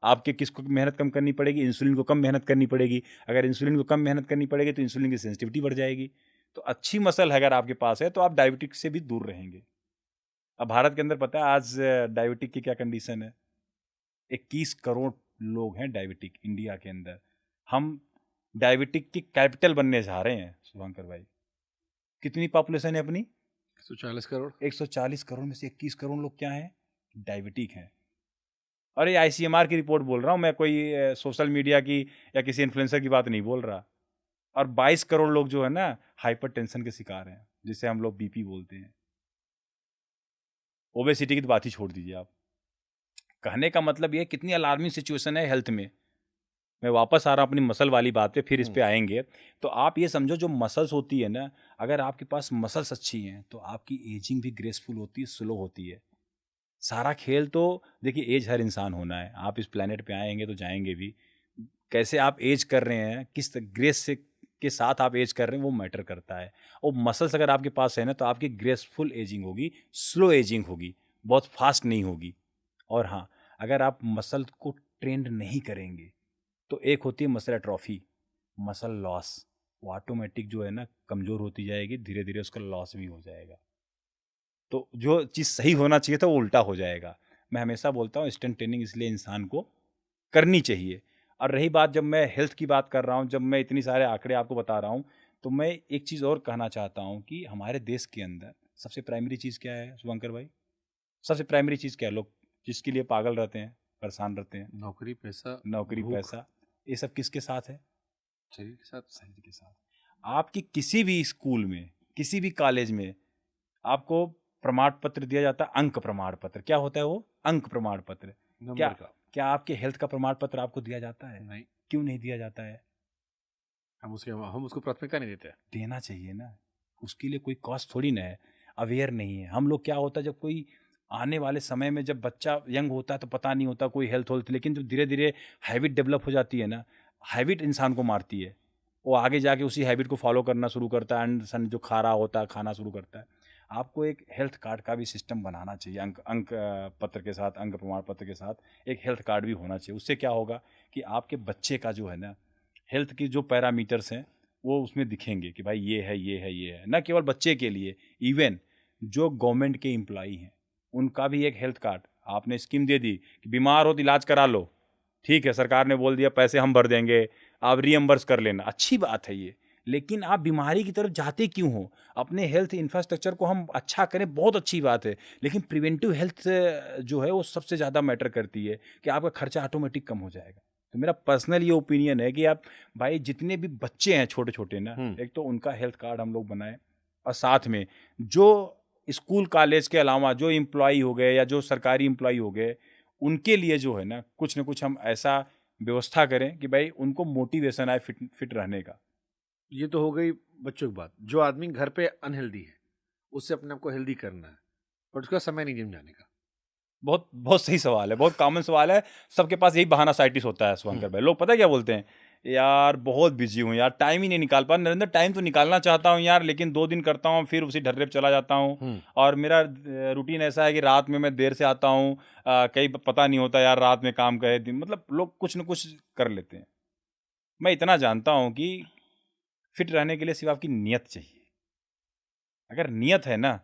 आपके किसको मेहनत कम करनी पड़ेगी? इंसुलिन को कम मेहनत करनी पड़ेगी। अगर इंसुलिन को कम मेहनत करनी पड़ेगी तो इंसुलिन की सेंसिटिविटी बढ़ जाएगी। तो अच्छी मसल अगर आपके पास है तो आप डायबिटिक से भी दूर रहेंगे। अब भारत के अंदर पता है आज डायबिटिक की क्या कंडीशन है? 21 करोड़ लोग हैं डायबिटिक इंडिया के अंदर। हम डायबिटिक की कैपिटल बनने जा रहे हैं शुभंकर भाई। कितनी पॉपुलेशन है अपनी? 140 करोड़। 140 करोड़ में से 21 करोड़ लोग क्या हैं? डायबिटिक हैं। और ये आईसीएमआर की रिपोर्ट बोल रहा हूँ मैं, कोई सोशल मीडिया की या किसी इन्फ्लुएंसर की बात नहीं बोल रहा। और 22 करोड़ लोग जो है ना, हाइपरटेंशन के शिकार हैं, जिसे हम लोग बीपी बोलते हैं। ओबेसिटी की तो बात ही छोड़ दीजिए आप। कहने का मतलब ये कितनी अलार्मिंग सिचुएशन है हेल्थ में। मैं वापस आ रहा हूँ अपनी मसल वाली बात पे, फिर इस पे आएंगे। तो आप ये समझो जो मसल्स होती है ना, अगर आपके पास मसल्स अच्छी हैं तो आपकी एजिंग भी ग्रेसफुल होती है, स्लो होती है। सारा खेल तो देखिए, एज हर इंसान होना है, आप इस प्लेनेट पे आएंगे तो जाएंगे भी। कैसे आप एज कर रहे हैं, किस ग्रेस से के साथ आप एज कर रहे हैं, वो मैटर करता है। और मसल्स अगर आपके पास है ना, तो आपकी ग्रेसफुल एजिंग होगी, स्लो एजिंग होगी, बहुत फास्ट नहीं होगी। और हाँ, अगर आप मसल को ट्रेंड नहीं करेंगे तो एक होती है मसल एट्रोफी, मसल लॉस। वो ऑटोमेटिक जो है ना कमज़ोर होती जाएगी, धीरे धीरे उसका लॉस भी हो जाएगा। तो जो चीज़ सही होना चाहिए था वो उल्टा हो जाएगा। मैं हमेशा बोलता हूँ स्ट्रेंथ ट्रेनिंग इसलिए इंसान को करनी चाहिए। और रही बात, जब मैं हेल्थ की बात कर रहा हूँ, जब मैं इतनी सारे आंकड़े आपको बता रहा हूँ, तो मैं एक चीज़ और कहना चाहता हूँ कि हमारे देश के अंदर सबसे प्राइमरी चीज़ क्या है शुभंकर भाई? सबसे प्राइमरी चीज़ क्या है? लोग जिसके लिए पागल रहते हैं, परेशान रहते हैं? नौकरी, पैसा, नौकरी, भूख। पैसा। ये सब किसके साथ है? शरीर के साथ। शरीर के साथ। आपकी किसी भी स्कूल में, किसी भी कॉलेज में आपको प्रमाण पत्र दिया जाता है, अंक प्रमाण पत्र। क्या होता है वो? अंक प्रमाण पत्र। क्या क्या आपके हेल्थ का प्रमाण पत्र आपको दिया जाता है? नहीं। क्यों नहीं दिया जाता है? हम उसको प्राथमिकता नहीं देते। देना चाहिए ना, उसके लिए कोई कॉस्ट थोड़ी ना है। अवेयर नहीं है हम लोग। क्या होता है जब कोई आने वाले समय में, जब बच्चा यंग होता है तो पता नहीं होता कोई हेल्थ, लेकिन जब धीरे धीरे हैबिट डेवलप हो जाती है ना, हैबिट इंसान को मारती है। वो आगे जाके उसी हैबिट को फॉलो करना शुरू करता है, एंड जो खा रहा होता है खाना शुरू करता है। आपको एक हेल्थ कार्ड का भी सिस्टम बनाना चाहिए, अंक पत्र के साथ, अंक प्रमाण पत्र के साथ एक हेल्थ कार्ड भी होना चाहिए। उससे क्या होगा कि आपके बच्चे का जो है ना, हेल्थ की जो पैरामीटर्स हैं वो उसमें दिखेंगे कि भाई ये है, ये है, ये है। ना केवल बच्चे के लिए, इवन जो गवर्नमेंट के एम्प्लॉई हैं उनका भी एक हेल्थ कार्ड। आपने स्कीम दे दी कि बीमार हो तो इलाज करा लो, ठीक है, सरकार ने बोल दिया पैसे हम भर देंगे, आप रीएम्बर्स कर लेना, अच्छी बात है ये। लेकिन आप बीमारी की तरफ जाते क्यों हो? अपने हेल्थ इंफ्रास्ट्रक्चर को हम अच्छा करें, बहुत अच्छी बात है, लेकिन प्रिवेंटिव हेल्थ जो है वो सबसे ज़्यादा मैटर करती है कि आपका खर्चा ऑटोमेटिक कम हो जाएगा। तो मेरा पर्सनल ये ओपिनियन है कि आप भाई जितने भी बच्चे हैं छोटे छोटे ना, एक तो उनका हेल्थ कार्ड हम लोग बनाएं, और साथ में जो स्कूल कॉलेज के अलावा जो एम्प्लॉई हो गए या जो सरकारी एम्प्लॉई हो गए, उनके लिए जो है ना कुछ हम ऐसा व्यवस्था करें कि भाई उनको मोटिवेशन आए फिट रहने का। ये तो हो गई बच्चों की बात। जो आदमी घर पे अनहेल्दी है, उससे अपने आप को हेल्दी करना है, पर उसका समय नहीं जिम जाने का। बहुत बहुत सही सवाल है, बहुत कॉमन सवाल है। सबके पास यही बहाना साइटिस होता है शुभंकर भाई। लोग पता है क्या बोलते हैं? यार बहुत बिजी हूँ यार, टाइम ही नहीं निकाल पा। नरेंद्र टाइम तो निकालना चाहता हूँ यार, लेकिन 2 दिन करता हूँ फिर उसी ढर्रे पे चला जाता हूँ। और मेरा रूटीन ऐसा है कि रात में मैं देर से आता हूँ, कहीं पता नहीं होता यार रात में काम करे दिन, मतलब लोग कुछ न कुछ कर लेते हैं। मैं इतना जानता हूँ कि फिट रहने के लिए सिर्फ आपकी नीयत चाहिए। अगर नीयत है ना,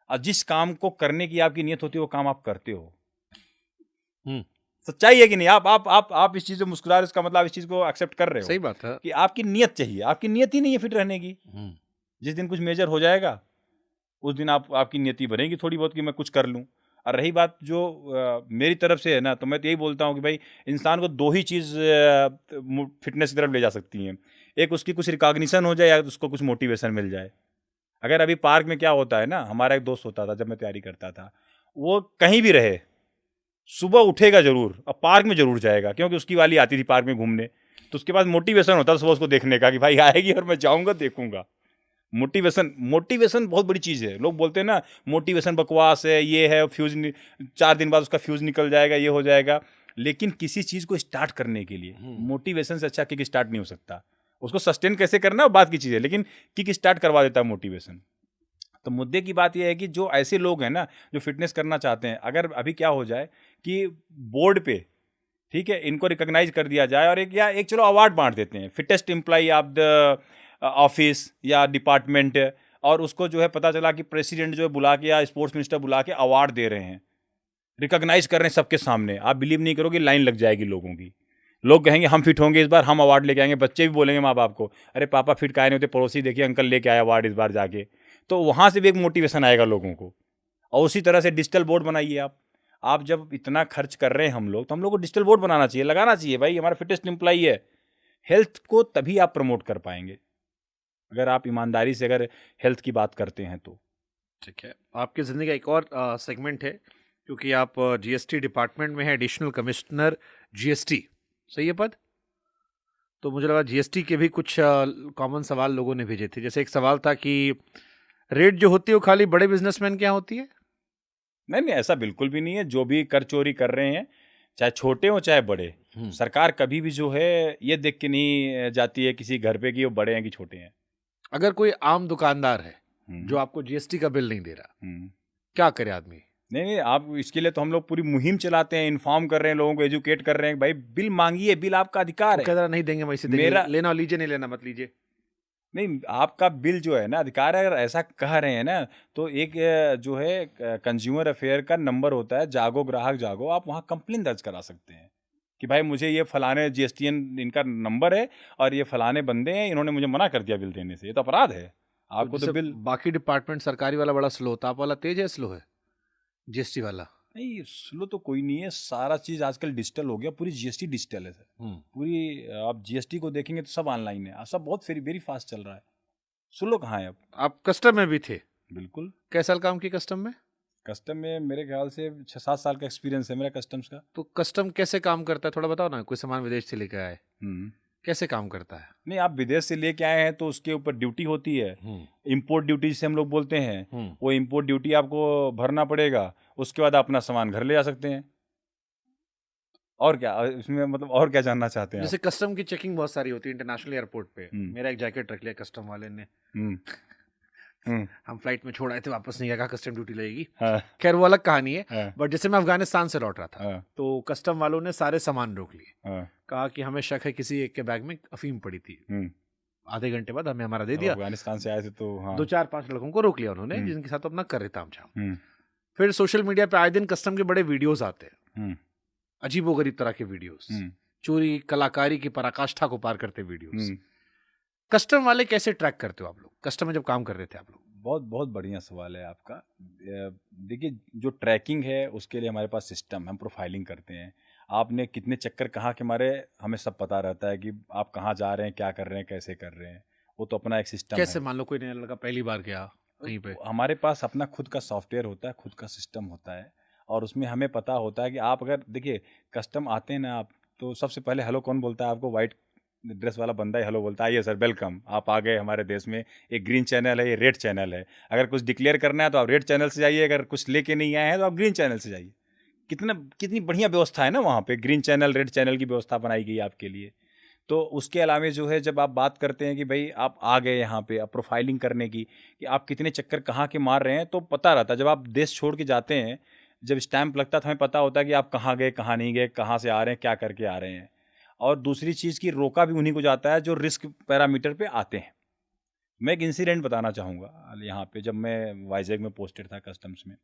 और जिस काम को करने की आपकी नीयत होती है वो काम आप करते हो। सच्चाई है कि नहीं? आप इस चीज से मुस्कुरा रहे हो, इसका मतलब आप इस चीज को एक्सेप्ट कर रहे हो। सही बात है कि आपकी नीयत चाहिए। आपकी नीयत ही नहीं है फिट रहने की। जिस दिन कुछ मेजर हो जाएगा उस दिन आपकी नीयत ही बनेगी थोड़ी बहुत कि मैं कुछ कर लूं। और रही बात जो मेरी तरफ से है ना, तो मैं तो यही बोलता हूं कि भाई इंसान को 2 ही चीज़ फिटनेस की तरफ ले जा सकती हैं। एक उसकी कुछ रिकॉग्निशन हो जाए या उसको कुछ मोटिवेशन मिल जाए। अगर अभी पार्क में क्या होता है ना, हमारा एक दोस्त होता था जब मैं तैयारी करता था, वो कहीं भी रहे सुबह उठेगा जरूर और पार्क में जरूर जाएगा, क्योंकि उसकी वाली आती थी पार्क में घूमने, तो उसके पास मोटिवेशन होता था सुबह उसको देखने का कि भाई आएगी और मैं जाऊंगा देखूंगा। मोटिवेशन बहुत बड़ी चीज़ है। लोग बोलते हैं ना मोटिवेशन बकवास है, ये है, फ्यूज 4 दिन बाद उसका फ्यूज निकल जाएगा, ये हो जाएगा। लेकिन किसी चीज़ को स्टार्ट करने के लिए मोटिवेशन से अच्छा किक स्टार्ट नहीं हो सकता। उसको सस्टेन कैसे करना है बात की चीज़ है, लेकिन किक स्टार्ट करवा देता है मोटिवेशन। तो मुद्दे की बात यह है कि जो ऐसे लोग हैं ना जो फिटनेस करना चाहते हैं, अगर अभी क्या हो जाए कि बोर्ड पे ठीक है इनको रिकॉग्नाइज कर दिया जाए और एक चलो अवार्ड बांट देते हैं, fittest employee of the office या डिपार्टमेंट, और उसको जो है पता चला कि प्रेसिडेंट जो है बुला के या स्पोर्ट्स मिनिस्टर बुला के अवार्ड दे रहे हैं, रिकॉग्नाइज कर रहे हैं सबके सामने। आप बिलीव नहीं करोगे, लाइन लग जाएगी लोगों की। लोग कहेंगे हम फिट होंगे इस बार, हम अवार्ड लेके आएंगे। बच्चे भी बोलेंगे माँ बाप को, अरे पापा फिट काहे नहीं होते, पड़ोसी देखिए अंकल लेके आए अवार्ड इस बार जाके। तो वहाँ से भी एक मोटिवेशन आएगा लोगों को। और उसी तरह से डिजिटल बोर्ड बनाइए आप जब इतना खर्च कर रहे हैं हम लोग, तो हम लोग को डिजिटल बोर्ड बनाना चाहिए, लगाना चाहिए। भाई हमारा फिटेस्ट एम्प्लॉई है। हेल्थ को तभी आप प्रमोट कर पाएंगे अगर आप ईमानदारी से अगर हेल्थ की बात करते हैं तो। ठीक है, आपकी ज़िंदगी का एक और सेगमेंट है, क्योंकि आप जीएसटी डिपार्टमेंट में है, एडिशनल कमिश्नर जीएसटी, सही है पद? तो मुझे लगा जीएसटी के भी कुछ कॉमन सवाल लोगों ने भेजे थे। जैसे एक सवाल था कि रेट जो होती है वो खाली बड़े बिजनेसमैन के यहाँ होती है? नहीं, ऐसा बिल्कुल भी नहीं है। जो भी कर चोरी कर रहे हैं, चाहे छोटे हो चाहे बड़े, सरकार कभी भी जो है ये देख के नहीं जाती है किसी घर पे कि वो बड़े हैं कि छोटे हैं। अगर कोई आम दुकानदार है जो आपको जीएसटी का बिल नहीं दे रहा, क्या करे आदमी? नहीं, आप इसके लिए तो हम लोग पूरी मुहिम चलाते हैं, इन्फॉर्म कर रहे हैं लोगों को, एजुकेट कर रहे हैं। भाई बिल मांगिए, बिल आपका अधिकार है। कह रहा नहीं देंगे, वैसे देंगे, लेना लीजिए, नहीं लेना मत लीजिए। नहीं, आपका बिल जो है ना अधिकार है। अगर ऐसा कह रहे हैं ना, तो एक जो है कंज्यूमर अफेयर का नंबर होता है, जागो ग्राहक जागो, आप वहाँ कंप्लेन दर्ज करा सकते हैं कि भाई मुझे ये फलाने जीएसटीएन इनका नंबर है और ये फलाने बंदे हैं, इन्होंने मुझे मना कर दिया बिल देने से। ये तो अपराध है। आपको तो बिल, बाकी डिपार्टमेंट सरकारी वाला बड़ा स्लो होता, आप वाला तेज है स्लो है जीएसटी वाला? नहीं, स्लो तो कोई नहीं है। सारा चीज आजकल डिजिटल हो गया, पूरी जीएसटी डिजिटल है सर। पूरी आप जीएसटी को देखेंगे तो सब ऑनलाइन है, सब बहुत वेरी फास्ट चल रहा है। स्लो कहाँ है अब? आप कस्टम में भी थे? बिल्कुल। कैसे साल काम की कस्टम में? कस्टम में मेरे ख्याल से 6-7 साल का एक्सपीरियंस है मेरा कस्टम्स का। तो कस्टम कैसे काम करता है, थोड़ा बताओ ना। कोई सामान विदेश से लेकर आए, कैसे काम करता है? नहीं, आप विदेश से लेके आए हैं तो उसके ऊपर ड्यूटी होती है, इंपोर्ट ड्यूटी जिसे हम लोग बोलते हैं। वो इंपोर्ट ड्यूटी आपको भरना पड़ेगा। उसके बाद अपना सामान घर ले जा सकते हैं। और क्या इसमें, मतलब और क्या जानना चाहते हैं? जैसे कस्टम की चेकिंग बहुत सारी होती है इंटरनेशनल एयरपोर्ट पे। मेरा एक जैकेट रख लिया कस्टम वाले ने, हम फ्लाइट में छोड़ आए थे, वापस नहीं आया, कस्टम ड्यूटी लगेगी। खैर वो अलग कहानी है। बट जैसे मैं अफगानिस्तान से लौट रहा था, तो कस्टम वालों ने सारे सामान रोक लिए। कहा कि हमें शक है किसी एक के बैग में अफीम पड़ी थी। आधे घंटे बाद हमें हमारा दे दिया। अफगानिस्तान से आए थे तो 2-4-5 लड़कों को रोक लिया उन्होंने, जिनके साथ अपना कर रहे तामझाम। फिर सोशल मीडिया पे आए दिन कस्टम के बड़े वीडियोस आते हैं, अजीबोगरीब तरह के वीडियोस, चोरी कलाकारी की पराकाष्ठा को पार करते वीडियोस। कस्टम वाले कैसे ट्रैक करते हो आप लोग? कस्टम में जब काम कर रहे थे आप लोग? बहुत बहुत बढ़िया सवाल है आपका। देखिए, जो ट्रैकिंग है उसके लिए हमारे पास सिस्टम है, हम प्रोफाइलिंग करते हैं। आपने कितने चक्कर कहाँ के मारे, हमें सब पता रहता है कि आप कहाँ जा रहे हैं, क्या कर रहे हैं, कैसे कर रहे हैं। वो तो अपना एक सिस्टम है। कैसे मान लो कोई नया लड़का पहली बार गया कहीं पे, हमारे पास अपना खुद का सॉफ्टवेयर होता है, खुद का सिस्टम होता है, और उसमें हमें पता होता है कि आप अगर देखिए कस्टम आते हैं ना आप, तो सबसे पहले हेलो कौन बोलता है आपको? वाइट ड्रेस वाला बंदा ही हेलो बोलता है, आइए सर वेलकम, आप आ गए हमारे देश में। एक ग्रीन चैनल है, ये रेड चैनल है। अगर कुछ डिक्लेयर करना है तो आप रेड चैनल से जाइए, अगर कुछ लेके नहीं आए हैं तो आप ग्रीन चैनल से जाइए। कितनी बढ़िया व्यवस्था है ना वहाँ पे, ग्रीन चैनल रेड चैनल की व्यवस्था बनाई गई आपके लिए। तो उसके अलावा जो है, जब आप बात करते हैं कि भाई आप आ गए यहाँ पे, आप प्रोफाइलिंग करने की कि आप कितने चक्कर कहाँ के मार रहे हैं, तो पता रहता है। जब आप देश छोड़ के जाते हैं, जब स्टैंप लगता है तो हमें पता होता है कि आप कहाँ गए, कहाँ नहीं गए, कहाँ से आ रहे हैं, क्या करके आ रहे हैं। और दूसरी चीज़ की रोका भी उन्हीं को जाता है जो रिस्क पैरामीटर पे आते हैं। मैं एक इंसिडेंट बताना चाहूँगा यहाँ पे, जब मैं वाइजैग में पोस्टेड था कस्टम्स में,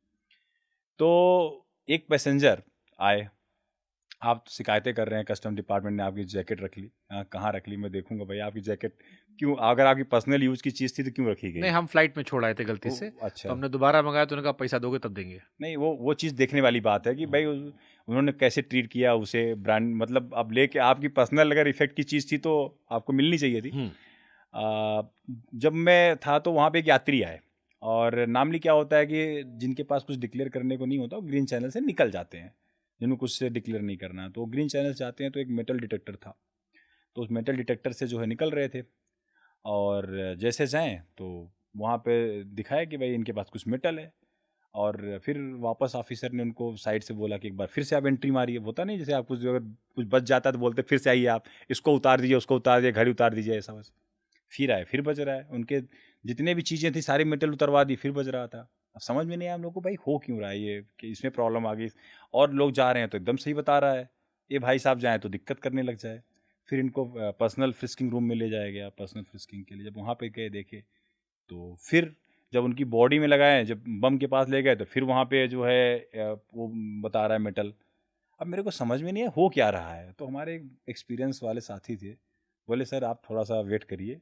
तो एक पैसेंजर आए। आप शिकायतें कर रहे हैं, कस्टम डिपार्टमेंट ने आपकी जैकेट रख ली। कहाँ रख ली? मैं देखूंगा भाई आपकी जैकेट क्यों, अगर आपकी पर्सनल यूज़ की चीज़ थी तो क्यों रखी गई? नहीं हम फ्लाइट में छोड़ आए थे गलती से, अच्छा, तो हमने दोबारा मंगाया तो उन्होंने कहा पैसा दोगे तब देंगे। नहीं वो चीज़ देखने वाली बात है कि भाई उन्होंने कैसे ट्रीट किया उसे, ब्रांड मतलब अब लेके आपकी पर्सनल अगर इफेक्ट की चीज़ थी तो आपको मिलनी चाहिए थी। जब मैं था तो वहाँ पे एक यात्री आए, और नॉर्मली क्या होता है कि जिनके पास कुछ डिक्लेयर करने को नहीं होता वो ग्रीन चैनल से निकल जाते हैं, जिनको कुछ से डिक्लेयर नहीं करना है तो वो ग्रीन चैनल से आते हैं। तो एक मेटल डिटेक्टर था, तो उस मेटल डिटेक्टर से जो है निकल रहे थे, और जैसे जाएँ तो वहाँ पे दिखाया कि भाई इनके पास कुछ मेटल है। और फिर वापस ऑफिसर ने उनको साइड से बोला कि एक बार फिर से आप एंट्री मारिए। होता नहीं, जैसे आप कुछ अगर कुछ बच जाता है तो बोलते फिर से आइए, आप इसको उतार दीजिए, उसको उतार दीजिए, घड़ी उतार दीजिए, ऐसा बस। फिर आए, फिर बज रहा है, उनके जितने भी चीज़ें थी सारी मेटल उतरवा दी, फिर बज रहा था। अब समझ में नहीं आया हम लोग को भाई हो क्यों रहा है ये, कि इसमें प्रॉब्लम आ गई। और लोग जा रहे हैं तो एकदम सही बता रहा है, ये भाई साहब जाएँ तो दिक्कत करने लग जाए। फिर इनको पर्सनल फ्रिस्किंग रूम में ले जाया गया, पर्सनल फ्रिस्किंग के लिए। जब वहाँ पे गए देखे, तो फिर जब उनकी बॉडी में लगाए, जब बम के पास ले गए, तो फिर वहाँ पे जो है वो बता रहा है मेटल। अब मेरे को समझ में नहीं है हो क्या रहा है। तो हमारे एक्सपीरियंस वाले साथी थे, बोले सर आप थोड़ा सा वेट करिए,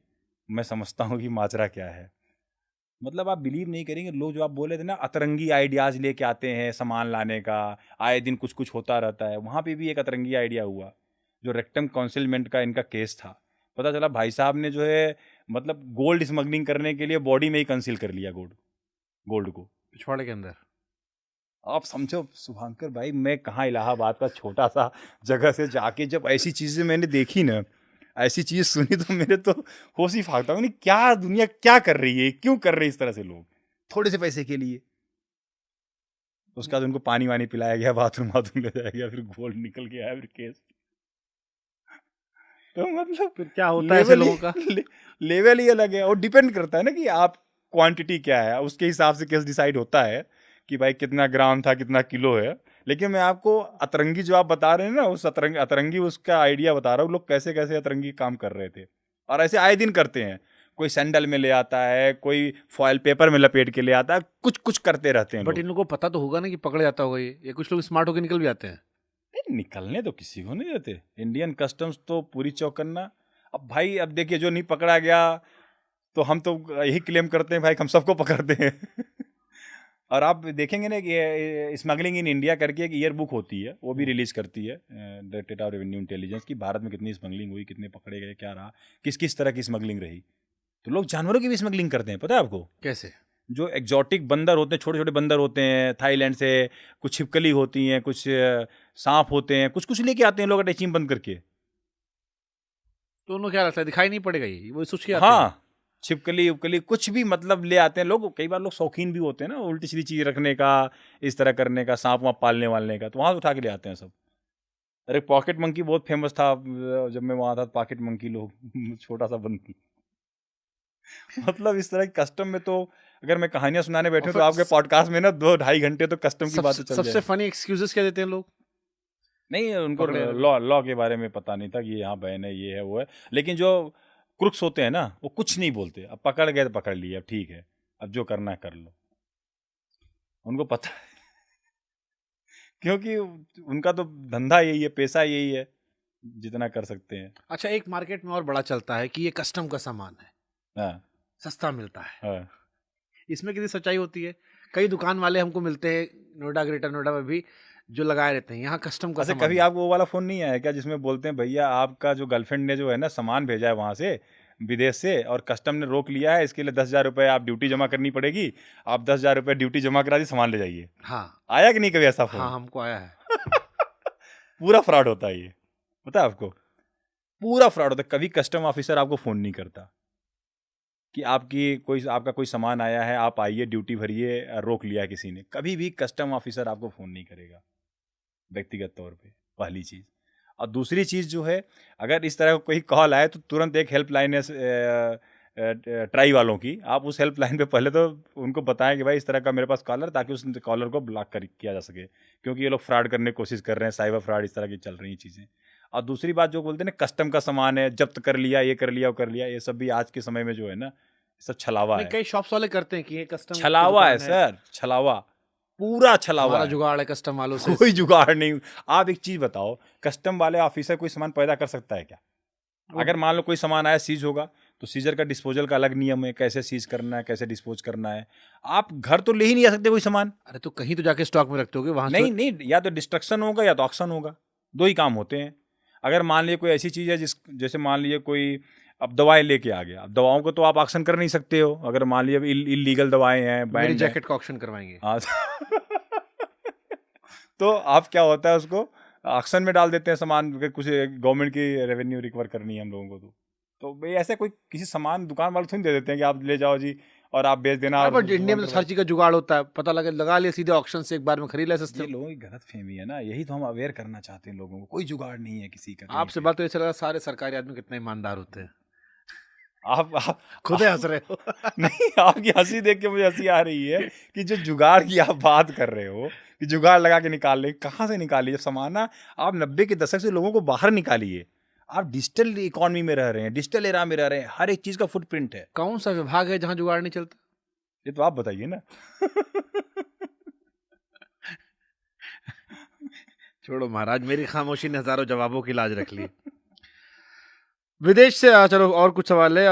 मैं समझता हूँ कि माजरा क्या है। मतलब आप बिलीव नहीं करेंगे, लोग जो आप बोले थे ना अतरंगी आइडियाज़ लेके आते हैं सामान लाने का, आए दिन कुछ कुछ होता रहता है। वहाँ पे भी एक अतरंगी आइडिया हुआ, जो रेक्टम कॉन्सिलमेंट का इनका केस था। पता चला भाई साहब ने जो है मतलब गोल्ड स्मगलिंग करने के लिए बॉडी में ही कंसील कर लिया गोल्ड को पिछवाड़े के अंदर। आप समझो शुभांकर भाई, मैं कहाँ इलाहाबाद का छोटा सा जगह से जाके जब ऐसी चीज़ें मैंने देखी ना, ऐसी चीज़ सुनी, तो मेरे तो होश ही फाकता हूँ। नहीं क्या दुनिया क्या कर रही है, क्यों कर रहे हैं इस तरह से लोग थोड़े से पैसे के लिए। उसके बाद उनको पानी वानी पिलाया गया, बाथरूम ले जाया गया, फिर गोल्ड निकल के आया, फिर केस। तो मतलब फिर क्या होता है ऐसे लोगों का? लेवल ही अलग है, और डिपेंड करता है ना कि आप क्वांटिटी क्या है, उसके हिसाब से केस डिसाइड होता है कि भाई कितना ग्राम था, कितना किलो है। लेकिन मैं आपको अतरंगी जो आप बता रहे हैं ना, उस अतरंगी उसका आइडिया बता रहा हूँ, लोग कैसे कैसे अतरंगी काम कर रहे थे, और ऐसे आए दिन करते हैं। कोई सैंडल में ले आता है, कोई फॉयल पेपर में लपेट के ले आता है, कुछ कुछ करते रहते हैं बट लोग। इन लोगों को पता तो होगा ना कि पकड़ जाता होगा ये कुछ लोग स्मार्ट होकर निकल भी आते हैं। निकलने तो किसी को नहीं देते, इंडियन कस्टम्स तो पूरी चौकन्ना। अब भाई अब देखिए, जो नहीं पकड़ा गया तो हम तो यही क्लेम करते हैं भाई हम सबको पकड़ते हैं। और आप देखेंगे ना कि स्मगलिंग इन इंडिया करके एक ईयर बुक होती है, वो भी रिलीज करती है डायरेक्टरेट ऑफ रेवेन्यू इंटेलिजेंस की, भारत में कितनी स्मगलिंग हुई, कितने पकड़े गए, क्या रहा, किस किस तरह की स्मगलिंग रही। तो लोग जानवरों की भी स्मगलिंग करते हैं, पता है आपको? कैसे? जो एग्जॉटिक बंदर होते हैं, छोटे छोटे बंदर होते हैं थाईलैंड से, कुछ छिपकली होती हैं, कुछ सांप होते हैं, कुछ कुछ लेके आते हैं लोग अटैचिंग बंद करके। तो उन्हें क्या लगता है दिखाई नहीं पड़ेगा ये वो सोच के आते हैं? हाँ, छिपकली उपकली कुछ भी मतलब ले आते हैं लोग। कई बार लोग शौकीन भी होते हैं ना उल्टी सीधी चीज रखने का, इस तरह करने का, सांप वाप पालने वालने का, तो वहां से उठा के ले आते हैं सब। अरे पॉकेट मंकी बहुत फेमस था जब मैं वहां था, पॉकेट मंकी लोग छोटा सा बंद। मतलब इस तरह की कस्टम में तो अगर मैं कहानियां सुनाने बैठूं तो आपके पॉडकास्ट में ना 2-2.5 घंटे तो कस्टम की बातें चल सबसे जाए। फनी एक्सक्यूजेस क्या देते हैं लोग? नहीं, उनको पकड़े रहने लॉ के बारे में पता नहीं था कि यहाँ बैन है, ये है, वो है। लेकिन जो क्रुक्स होते हैं ना, वो कुछ नहीं बोलते। अब पकड़ गए तो पकड़ लिए, अब ठीक है, अब जो करना है कर लो, उनको पता है। क्योंकि उनका तो धंधा यही है, पैसा यही है, जितना कर सकते हैं। अच्छा, एक मार्केट में और बड़ा चलता है कि ये कस्टम का सामान है, हाँ सस्ता मिलता है। हाँ। इसमें कितनी सच्चाई होती है? कई दुकान वाले हमको मिलते हैं नोएडा, ग्रेटर नोएडा में भी, जो लगाए रहते हैं यहाँ कस्टम का अच्छा, सामान कभी है। आपको वो वाला फोन नहीं आया क्या जिसमें बोलते हैं भैया आपका जो गर्लफ्रेंड ने जो है ना सामान भेजा है वहां से विदेश से और कस्टम ने रोक लिया है, इसके लिए 10,000 रुपये आप ड्यूटी जमा करनी पड़ेगी, आप 10,000 रुपये ड्यूटी जमा करा दी, सामान ले जाइए। हाँ आया कि नहीं कभी ऐसा हाँ, फोन? हमको आया है। पूरा फ्रॉड होता है ये, पता है आपको? पूरा फ्रॉड होता है। कभी कस्टम ऑफिसर आपको फोन नहीं करता कि आपका कोई सामान आया है, आप आइए ड्यूटी भरिए, रोक लिया किसी ने। कभी भी कस्टम ऑफिसर आपको फोन नहीं करेगा व्यक्तिगत तौर पे, पहली चीज़। और दूसरी चीज़ जो है, अगर इस तरह का कोई कॉल आए तो तुरंत एक हेल्पलाइन है ट्राई वालों की, आप उस हेल्पलाइन पे पहले तो उनको बताएं कि भाई इस तरह का मेरे पास कॉलर, ताकि उस कॉलर को ब्लॉक किया जा सके, क्योंकि ये लोग फ्रॉड करने की कोशिश कर रहे हैं, साइबर फ्रॉड इस तरह की चल रही हैं चीज़ें। और दूसरी बात जो बोलते हैं ना कस्टम का सामान है, जब्त कर लिया, ये कर लिया, वो कर लिया, ये सब भी आज के समय में जो है ना सब छलावा नहीं, है। कई शॉप्स वाले करते हैं कि ये कस्टम छलावा है सर, छलावा, पूरा छलावा हमारा है। जुगाड़ है कस्टम वालों से। कोई जुगाड़ नहीं। आप एक चीज बताओ, कस्टम वाले ऑफिसर कोई सामान पैदा कर सकता है क्या? अगर मान लो कोई सामान आया सीज होगा, तो सीजर का डिस्पोजल का अलग नियम है, कैसे सीज करना है, कैसे डिस्पोज करना है। आप घर तो ले ही नहीं आ सकते कोई सामान। अरे तो कहीं तो जाके स्टॉक में रखते होगे वहां नहीं नहीं, या तो डिस्ट्रक्शन होगा या तो ऑक्शन होगा, दो ही काम होते हैं। अगर मान लीजिए कोई ऐसी चीज़ है जैसे मान लीजिए कोई अब दवाएं लेके आ गया, अब दवाओं को तो आप ऑक्शन कर नहीं सकते हो। अगर मान लीजिए इलीगल दवाएं हैं, मेरी बैंड है, जैकेट का ऑक्शन करवाएंगे। हाँ तो आप क्या होता है, उसको ऑक्शन में डाल देते हैं सामान, अगर कुछ गवर्नमेंट की रेवेन्यू रिकवर करनी है हम लोगों को तो भाई ऐसे कोई किसी सामान दुकान वाले थोड़ी दे देते हैं कि आप ले जाओ जी और आप बेच देना। और इंडिया में तो हर चीज का जुगाड़ होता है, पता लगे लगा लिया सीधे ऑक्शन से, एक बार में खरीद ले सस्ते ये में। लोगों की गलत फहमी है ना, यही तो हम अवेयर करना चाहते हैं लोगों को। कोई जुगाड़ नहीं है किसी का। आपसे बात तो ऐसा लगा सारे सरकारी आदमी कितने ईमानदार होते हैं। आप खुद ही हंस रहे हो। नहीं, आपकी हंसी देख के मुझे हंसी आ रही है कि जो जुगाड़ की आप बात कर रहे हो कि जुगाड़ लगा के निकाल ले, कहाँ से निकालिए सामान ना। आप 90 के दशक से लोगों को बाहर निकालिए। आप डिजिटल इकोनॉमी में रह रहे हैं, डिजिटल एरा में रह रहे हैं, हर एक चीज का फुटप्रिंट है। कौन सा विभाग है जहां जुगाड़ नहीं चलता? ये तो आप बताइए ना। छोड़ो महाराज, मेरी खामोशी ने हजारों जवाबों की लाज रख ली। विदेश से चलो और कुछ सवाल है।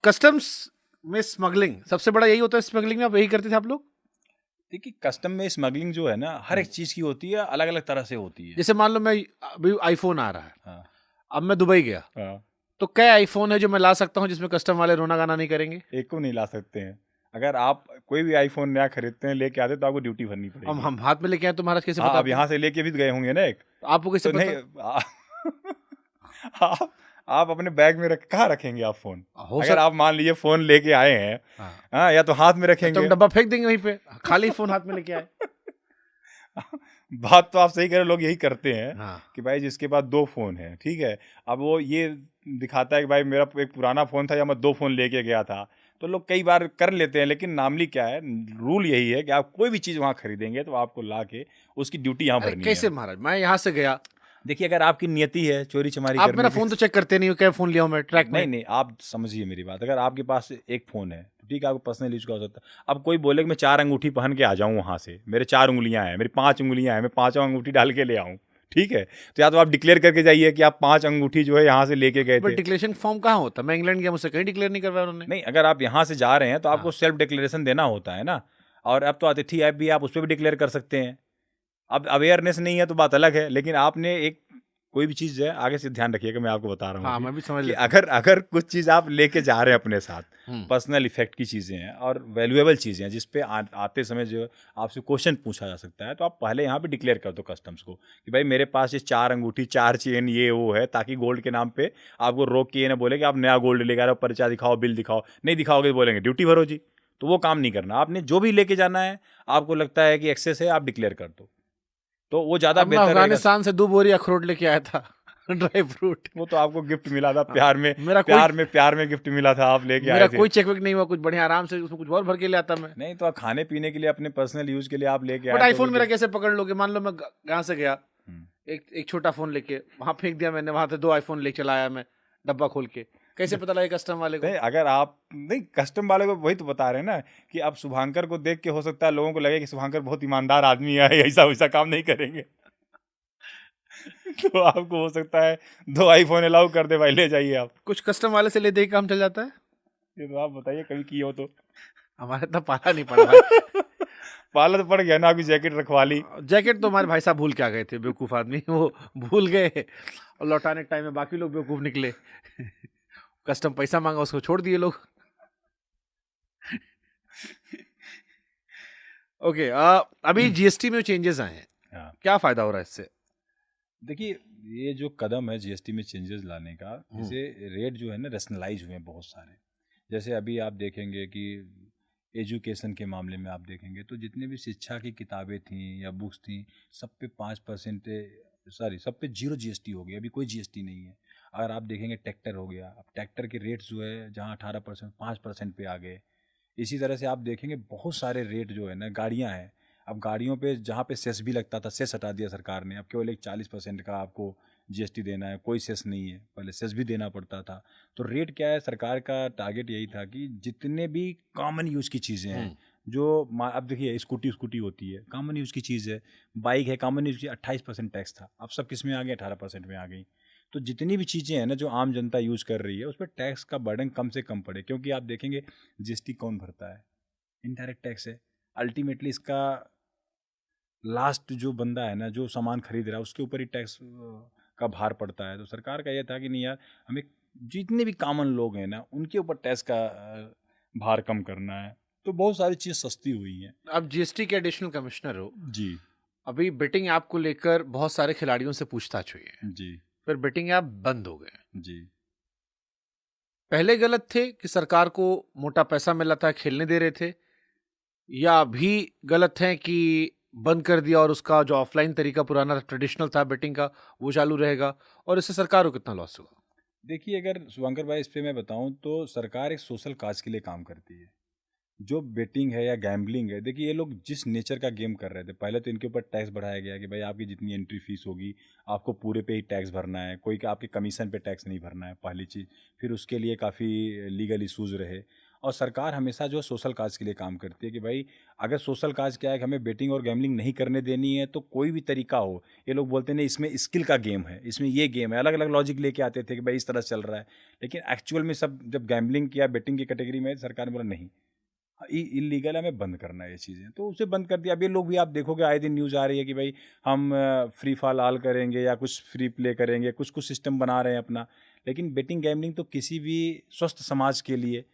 कस्टम्स में स्मगलिंग सबसे बड़ा यही होता है। स्मगलिंग में आप यही करते थे आप लोग? देखिए, कस्टम में स्मगलिंग जो है ना हर एक चीज की होती है, अलग अलग तरह से होती है। जैसे मान लो मैं अभी आईफोन आ रहा है, हाँ अब मैं दुबई गया, हाँ। तो क्या आईफोन है जो मैं ला सकता हूँ जिसमें कस्टम वाले रोना गाना नहीं करेंगे? एक को नहीं ला सकते हैं। अगर आप कोई भी आईफोन नया खरीदते हैं, लेके आते तो आपको ड्यूटी भरनी पड़ेगी। हम हाथ में लेके आए तो महाराज कैसे हाँ, पता? आप यहाँ से लेके भी गए होंगे ना एक, आपको कैसे तो पता? नहीं आप अपने बैग में कहाँ रखेंगे आप फोन? हो अगर आप मान लीजिए फोन लेके आए हैं, हाँ, या तो हाथ में तो रखेंगे। हम डब्बा फेंक देंगे वहीं पे, खाली फोन हाथ में लेके आए। बात तो आप सही कह रहे हो, लोग यही करते हैं हाँ। कि भाई जिसके पास 2 फोन है, ठीक है, अब वो ये दिखाता है कि भाई मेरा एक पुराना फोन था या मैं 2 फोन लेके गया था, तो लोग कई बार कर लेते हैं। लेकिन नामली क्या है, रूल यही है कि आप कोई भी चीज़ वहाँ खरीदेंगे तो आपको ला के उसकी ड्यूटी यहाँ भरनी है। कैसे महाराज? मैं यहाँ से गया, देखिए, अगर आपकी नियति है चोरी चमारी आप करने मेरा की, फोन तो चेक करते नहीं हो, क्या फोन लिया हूँ मैं ट्रैक में? नहीं, आप समझिए मेरी बात। अगर आपके पास एक फ़ोन है, ठीक है, आपको पर्सनल यूज का हो सकता है। अब कोई बोले कि मैं 4 अंगूठी पहन के आ जाऊँ वहाँ से, मेरे 4 उंगलियाँ हैं, मेरी 5 उंगलियाँ हैं, मैं 5वां अंगूठी डाल के ले आऊँ, ठीक है, तो या तो आप डिक्लेयर करके जाइए कि आप 5 अंगूठी जो है यहाँ से लेके गए थे। डिक्लेरेशन फॉर्म कहाँ होता? मैं इंग्लैंड गया, मुझसे कहीं डिक्लेयर नहीं करवाया उन्होंने। नहीं, अगर आप यहाँ से जा रहे हैं तो आपको सेल्फ डिक्लेरेशन देना होता है ना। और अब तो अतिथि ऐप भी, आप उस पर भी डिक्लेयर कर सकते हैं। अब अवेयरनेस नहीं है तो बात अलग है, लेकिन आपने एक कोई भी चीज़ है, आगे से ध्यान रखिएगा, मैं आपको बता रहा हूँ। हाँ, मैं भी समझ कि लेता अगर कुछ चीज़ आप लेके जा रहे हैं अपने साथ, हूँ। पर्सनल इफेक्ट की चीज़ें हैं और वैल्यूएबल चीज़ें हैं, जिस पे आते समय जो आपसे क्वेश्चन पूछा जा सकता है, तो आप पहले यहाँ पे डिक्लेयर कर दो कस्टम्स को कि भाई मेरे पास ये 4 अंगूठी, 4 चेन, ये वो है, ताकि गोल्ड के नाम पे आपको रोक के ये ना बोले कि आप नया गोल्ड लेकर आ रहे हो, पर्चा दिखाओ, बिल दिखाओ। नहीं दिखाओगे तो बोलेंगे ड्यूटी भरो जी। तो वो काम नहीं करना। आपने जो भी लेके जाना है, आपको लगता है कि एक्सेस है, आप डिक्लेयर कर दो, तो वो ज़्यादा अब मैं बेहतर रहेगा। अफगानिस्तान से 2 बोरी अखरोट लेके आया था, ड्राई फ्रूट। वो तो आपको गिफ्ट मिला था, प्यार में गिफ्ट मिला था, आप लेके आए मेरा थे। कोई चेक वेक नहीं हुआ, कुछ बढ़िया आराम से उसमें कुछ और भर के ले आता मैं। नहीं तो आप खाने पीने के लिए, अपने पर्सनल यूज के लिए आप लेके आए। बट आईफोन मेरा कैसे पकड़ लोगे? मान लो मैं यहाँ से गया, हम्म। एक छोटा फोन लेके वहां फेंक दिया मैंने, वहां से 2 आईफोन लेके चला आया मैं डब्बा खोल के, कैसे पता लगे कस्टम वाले को? नहीं, अगर आप नहीं, कस्टम वाले को वही तो बता रहे हैं ना कि अब शुभांकर को देख के हो सकता है लोगों को लगे कि शुभांकर बहुत ईमानदार आदमी है, ऐसा वैसा काम नहीं करेंगे। तो आपको हो सकता है 2 आईफोन अलाउ कर दे भाई, ले जाइए आप। कुछ कस्टम वाले से ले दे के काम चल जाता है। ये तो आप बताइए कभी किए हो तो। हमारे तो पाला नहीं पड़ा भाई। पाला तो पड़ गया ना, अभी जैकेट रखवा ली। जैकेट तो हमारे भाई साहब भूल के आ गए थे, बेवकूफ आदमी, वो भूल गए और लौटाने के टाइम में बाकी लोग बेवकूफ निकले। कस्टम पैसा मांगा, उसको छोड़ दिए लोग। ओके, अभी जीएसटी में चेंजेस आए हैं, हाँ। क्या फायदा हो रहा है इससे? देखिए, ये जो कदम है जीएसटी में चेंजेस लाने का, इससे रेट जो है ना रैशनलाइज हुए हैं बहुत सारे। जैसे अभी आप देखेंगे कि एजुकेशन के मामले में आप देखेंगे तो जितने भी शिक्षा की किताबें थी या बुक्स थी, सब पे 5% सब पे 0 जीएसटी हो गया, अभी कोई जीएसटी नहीं है। अगर आप देखेंगे ट्रैक्टर हो गया, अब ट्रैक्टर के रेट्स जो है जहाँ 18% 5% पे आ गए। इसी तरह से आप देखेंगे बहुत सारे रेट जो है ना, गाड़ियाँ हैं, अब गाड़ियों पे जहाँ पे सेस भी लगता था, सेस हटा दिया सरकार ने। अब केवल एक 40% का आपको जीएसटी देना है, कोई सेस नहीं है, पहले सेस भी देना पड़ता था। तो रेट क्या है, सरकार का टारगेट यही था कि जितने भी कॉमन यूज़ की चीज़ें हैं, जो अब देखिए स्कूटी होती है, कॉमन यूज़ की चीज़ है, बाइक है कॉमन यूज़ की, 28% टैक्स था, अब सब किस में आ गया, 18% में आ गई। तो जितनी भी चीज़ें हैं ना जो आम जनता यूज़ कर रही है, उस पर टैक्स का बर्डन कम से कम पड़े। क्योंकि आप देखेंगे जीएसटी कौन भरता है, इनडायरेक्ट टैक्स है। अल्टीमेटली इसका लास्ट जो बंदा है ना, जो सामान खरीद रहा है, उसके ऊपर ही टैक्स का भार पड़ता है। तो सरकार का यह था कि नहीं यार, हमें जितने भी कॉमन लोग हैं ना, उनके ऊपर टैक्स का भार कम करना है। तो बहुत सारी चीज़ सस्ती हुई हैं। आप जीएसटी के एडिशनल कमिश्नर हो जी अभी, बेटिंग ऐप को लेकर बहुत सारे खिलाड़ियों से पूछताछ हुई है, जी फिर बेटिंग ऐप बंद हो गए। जी। पहले गलत थे कि सरकार को मोटा पैसा मिला था, खेलने दे रहे थे, या अभी गलत है कि बंद कर दिया और उसका जो ऑफलाइन तरीका पुराना ट्रेडिशनल था बेटिंग का वो चालू रहेगा, और इससे सरकार को कितना लॉस हुआ? देखिए, अगर शुभंकर भाई इस पे मैं बताऊं तो सरकार एक सोशल काज के लिए काम करती है। जो बेटिंग है या गैम्बलिंग है, देखिए ये लोग जिस नेचर का गेम कर रहे थे, पहले तो इनके ऊपर टैक्स बढ़ाया गया कि भाई आपकी जितनी एंट्री फीस होगी आपको पूरे पे ही टैक्स भरना है, कोई आपके कमीशन पे टैक्स नहीं भरना है, पहली चीज़। फिर उसके लिए काफ़ी लीगल इशूज़ रहे। और सरकार हमेशा जो सोशल काज के लिए काम करती है कि भाई अगर सोशल काज क्या है कि हमें बेटिंग और गैम्बलिंग नहीं करने देनी है, तो कोई भी तरीका हो। ये लोग बोलते नहीं इसमें स्किल का गेम है, इसमें ये गेम है, अलग अलग लॉजिक लेके आते थे कि भाई इस तरह चल रहा है। लेकिन एक्चुअल में सब जब गैम्बलिंग किया बेटिंग की कैटेगरी में, सरकार ने बोला नहीं, इलीगल है, हमें बंद करना है ये चीज़ें। तो उसे बंद कर दिया। अब ये लोग भी आप देखोगे आए दिन न्यूज़ आ रही है कि भाई हम फ्री फॉल ऑल करेंगे या कुछ फ्री प्ले करेंगे, कुछ कुछ सिस्टम बना रहे हैं अपना। लेकिन बेटिंग गैमलिंग तो किसी भी स्वस्थ समाज के लिए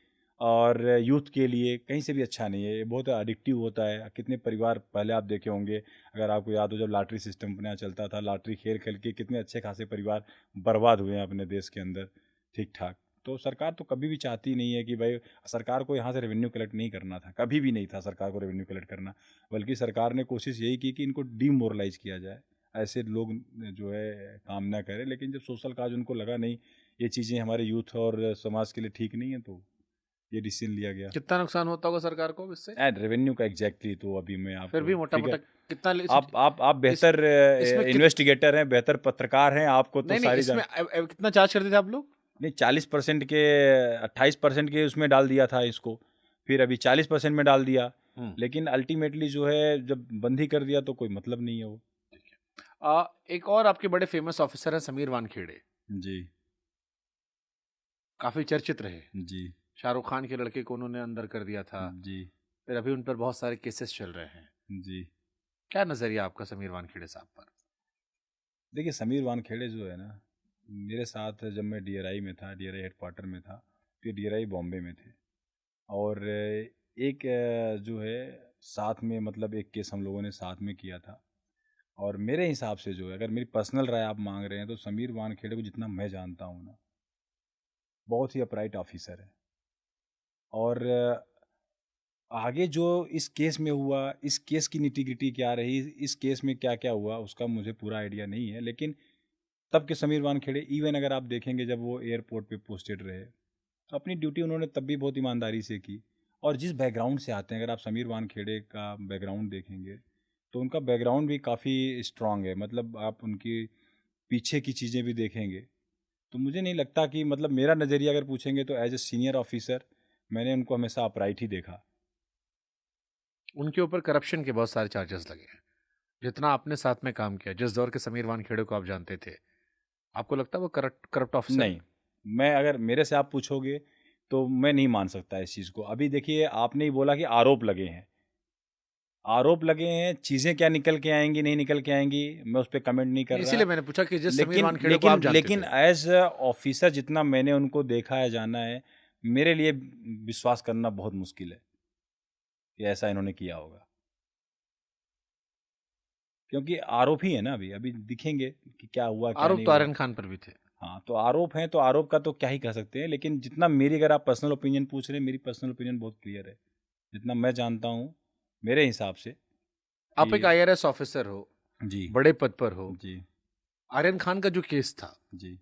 और यूथ के लिए कहीं से भी अच्छा नहीं है। ये बहुत एडिक्टिव होता है। कितने परिवार पहले आप देखे होंगे, अगर आपको याद हो, जब लॉटरी सिस्टम अपने यहाँ चलता था, लॉटरी खेल खेल के कितने अच्छे खासे परिवार बर्बाद हुए हैं अपने देश के अंदर ठीक ठाक। तो सरकार तो कभी भी चाहती नहीं है कि भाई, सरकार को यहाँ से रेवेन्यू कलेक्ट नहीं करना था, कभी भी नहीं था सरकार को रेवेन्यू कलेक्ट करना। बल्कि सरकार ने कोशिश यही की कि इनको डीमोरलाइज किया जाए, ऐसे लोग जो है काम ना करें। लेकिन जब सोशल काज उनको लगा नहीं ये चीज़ें हमारे यूथ और समाज के लिए ठीक नहीं है, तो ये डिसीजन लिया गया। कितना नुकसान होता होगा सरकार को इससे? एंड रेवेन्यू का एग्जैक्टली तो अभी मैं आप फिर भी मोटा मोटा कितना आप बेहतर इन्वेस्टिगेटर हैं, बेहतर पत्रकार हैं, आपको तो सारी इसमें कितना चार्ज करते थे आप लोग? नहीं, 40% के 28% के उसमें डाल दिया था इसको, फिर अभी 40% में डाल दिया। लेकिन अल्टीमेटली जो है जब बंद ही कर दिया तो कोई मतलब नहीं है वो। एक और आपके बड़े फेमस ऑफिसर हैं समीर वानखेड़े जी, काफी चर्चित रहे जी, शाहरुख खान के लड़के को उन्होंने अंदर कर दिया था जी, फिर अभी उन पर बहुत सारे केसेस चल रहे हैं जी। क्या नजरिया आपका समीर वानखेड़े साहब पर? देखिए, समीर वानखेड़े जो है ना, मेरे साथ जब मैं डीआरआई में था, डीआरआई हेडक्वार्टर में था, फिर डीआरआई बॉम्बे में थे। और एक जो है साथ में, मतलब एक केस हम लोगों ने साथ में किया था। और मेरे हिसाब से जो है, अगर मेरी पर्सनल राय आप मांग रहे हैं, तो समीर वानखेड़े को जितना मैं जानता हूँ ना, बहुत ही अपराइट ऑफिसर है। और आगे जो इस केस में हुआ, इस केस की निटिग्रिटी क्या रही, इस केस में क्या क्या हुआ, उसका मुझे पूरा आइडिया नहीं है। लेकिन तब के समीर वानखेड़े, इवन अगर आप देखेंगे जब वो एयरपोर्ट पे पोस्टेड रहे, तो अपनी ड्यूटी उन्होंने तब भी बहुत ईमानदारी से की। और जिस बैकग्राउंड से आते हैं, अगर आप समीर वानखेड़े का बैकग्राउंड देखेंगे तो उनका बैकग्राउंड भी काफ़ी स्ट्रांग है। मतलब आप उनकी पीछे की चीज़ें भी देखेंगे तो मुझे नहीं लगता कि, मतलब मेरा नज़रिया अगर पूछेंगे तो एज ए सीनियर ऑफिसर मैंने उनको हमेशा अपराइट ही देखा। उनके ऊपर करप्शन के बहुत सारे चार्जेस लगे हैं जितना आपने साथ में काम किया, जिस दौर के समीर वानखेड़े को आप जानते थे, आपको लगता है वो करप्ट ऑफिसर? नहीं, मैं अगर मेरे से आप पूछोगे तो मैं नहीं मान सकता इस चीज़ को। अभी देखिए, आपने ही बोला कि आरोप लगे हैं। आरोप लगे हैं, चीज़ें क्या निकल के आएँगी, नहीं निकल के आएँगी, मैं उस पे कमेंट नहीं कर रहा। इसीलिए मैंने पूछा कि जिस समीर लेकिन वानखेड़े को आप लेकिन जानते लेकिन थे। एज़ अ ऑफ़िसर जितना मैंने उनको देखा है, जाना है, मेरे लिए विश्वास करना बहुत मुश्किल है कि ऐसा इन्होंने किया होगा। क्योंकि आरोप ही है ना अभी, अभी दिखेंगे कि क्या हुआ, क्या आरोप नहीं तो हुआ। आर्यन खान पर भी थे। हाँ, तो आरोप हैं, तो आरोप का तो क्या ही कह सकते हैं, लेकिन जितना मेरी, अगर आप पर्सनल ओपिनियन पूछ रहे हैं, मेरी पर्सनल ओपिनियन बहुत क्लियर है। जितना मैं जानता हूँ, मेरे हिसाब से आप एक कि आईआरएस ऑफिसर हो, जी, बड़े पद पर हो, जी, आर्यन खान का जो केस था, जी,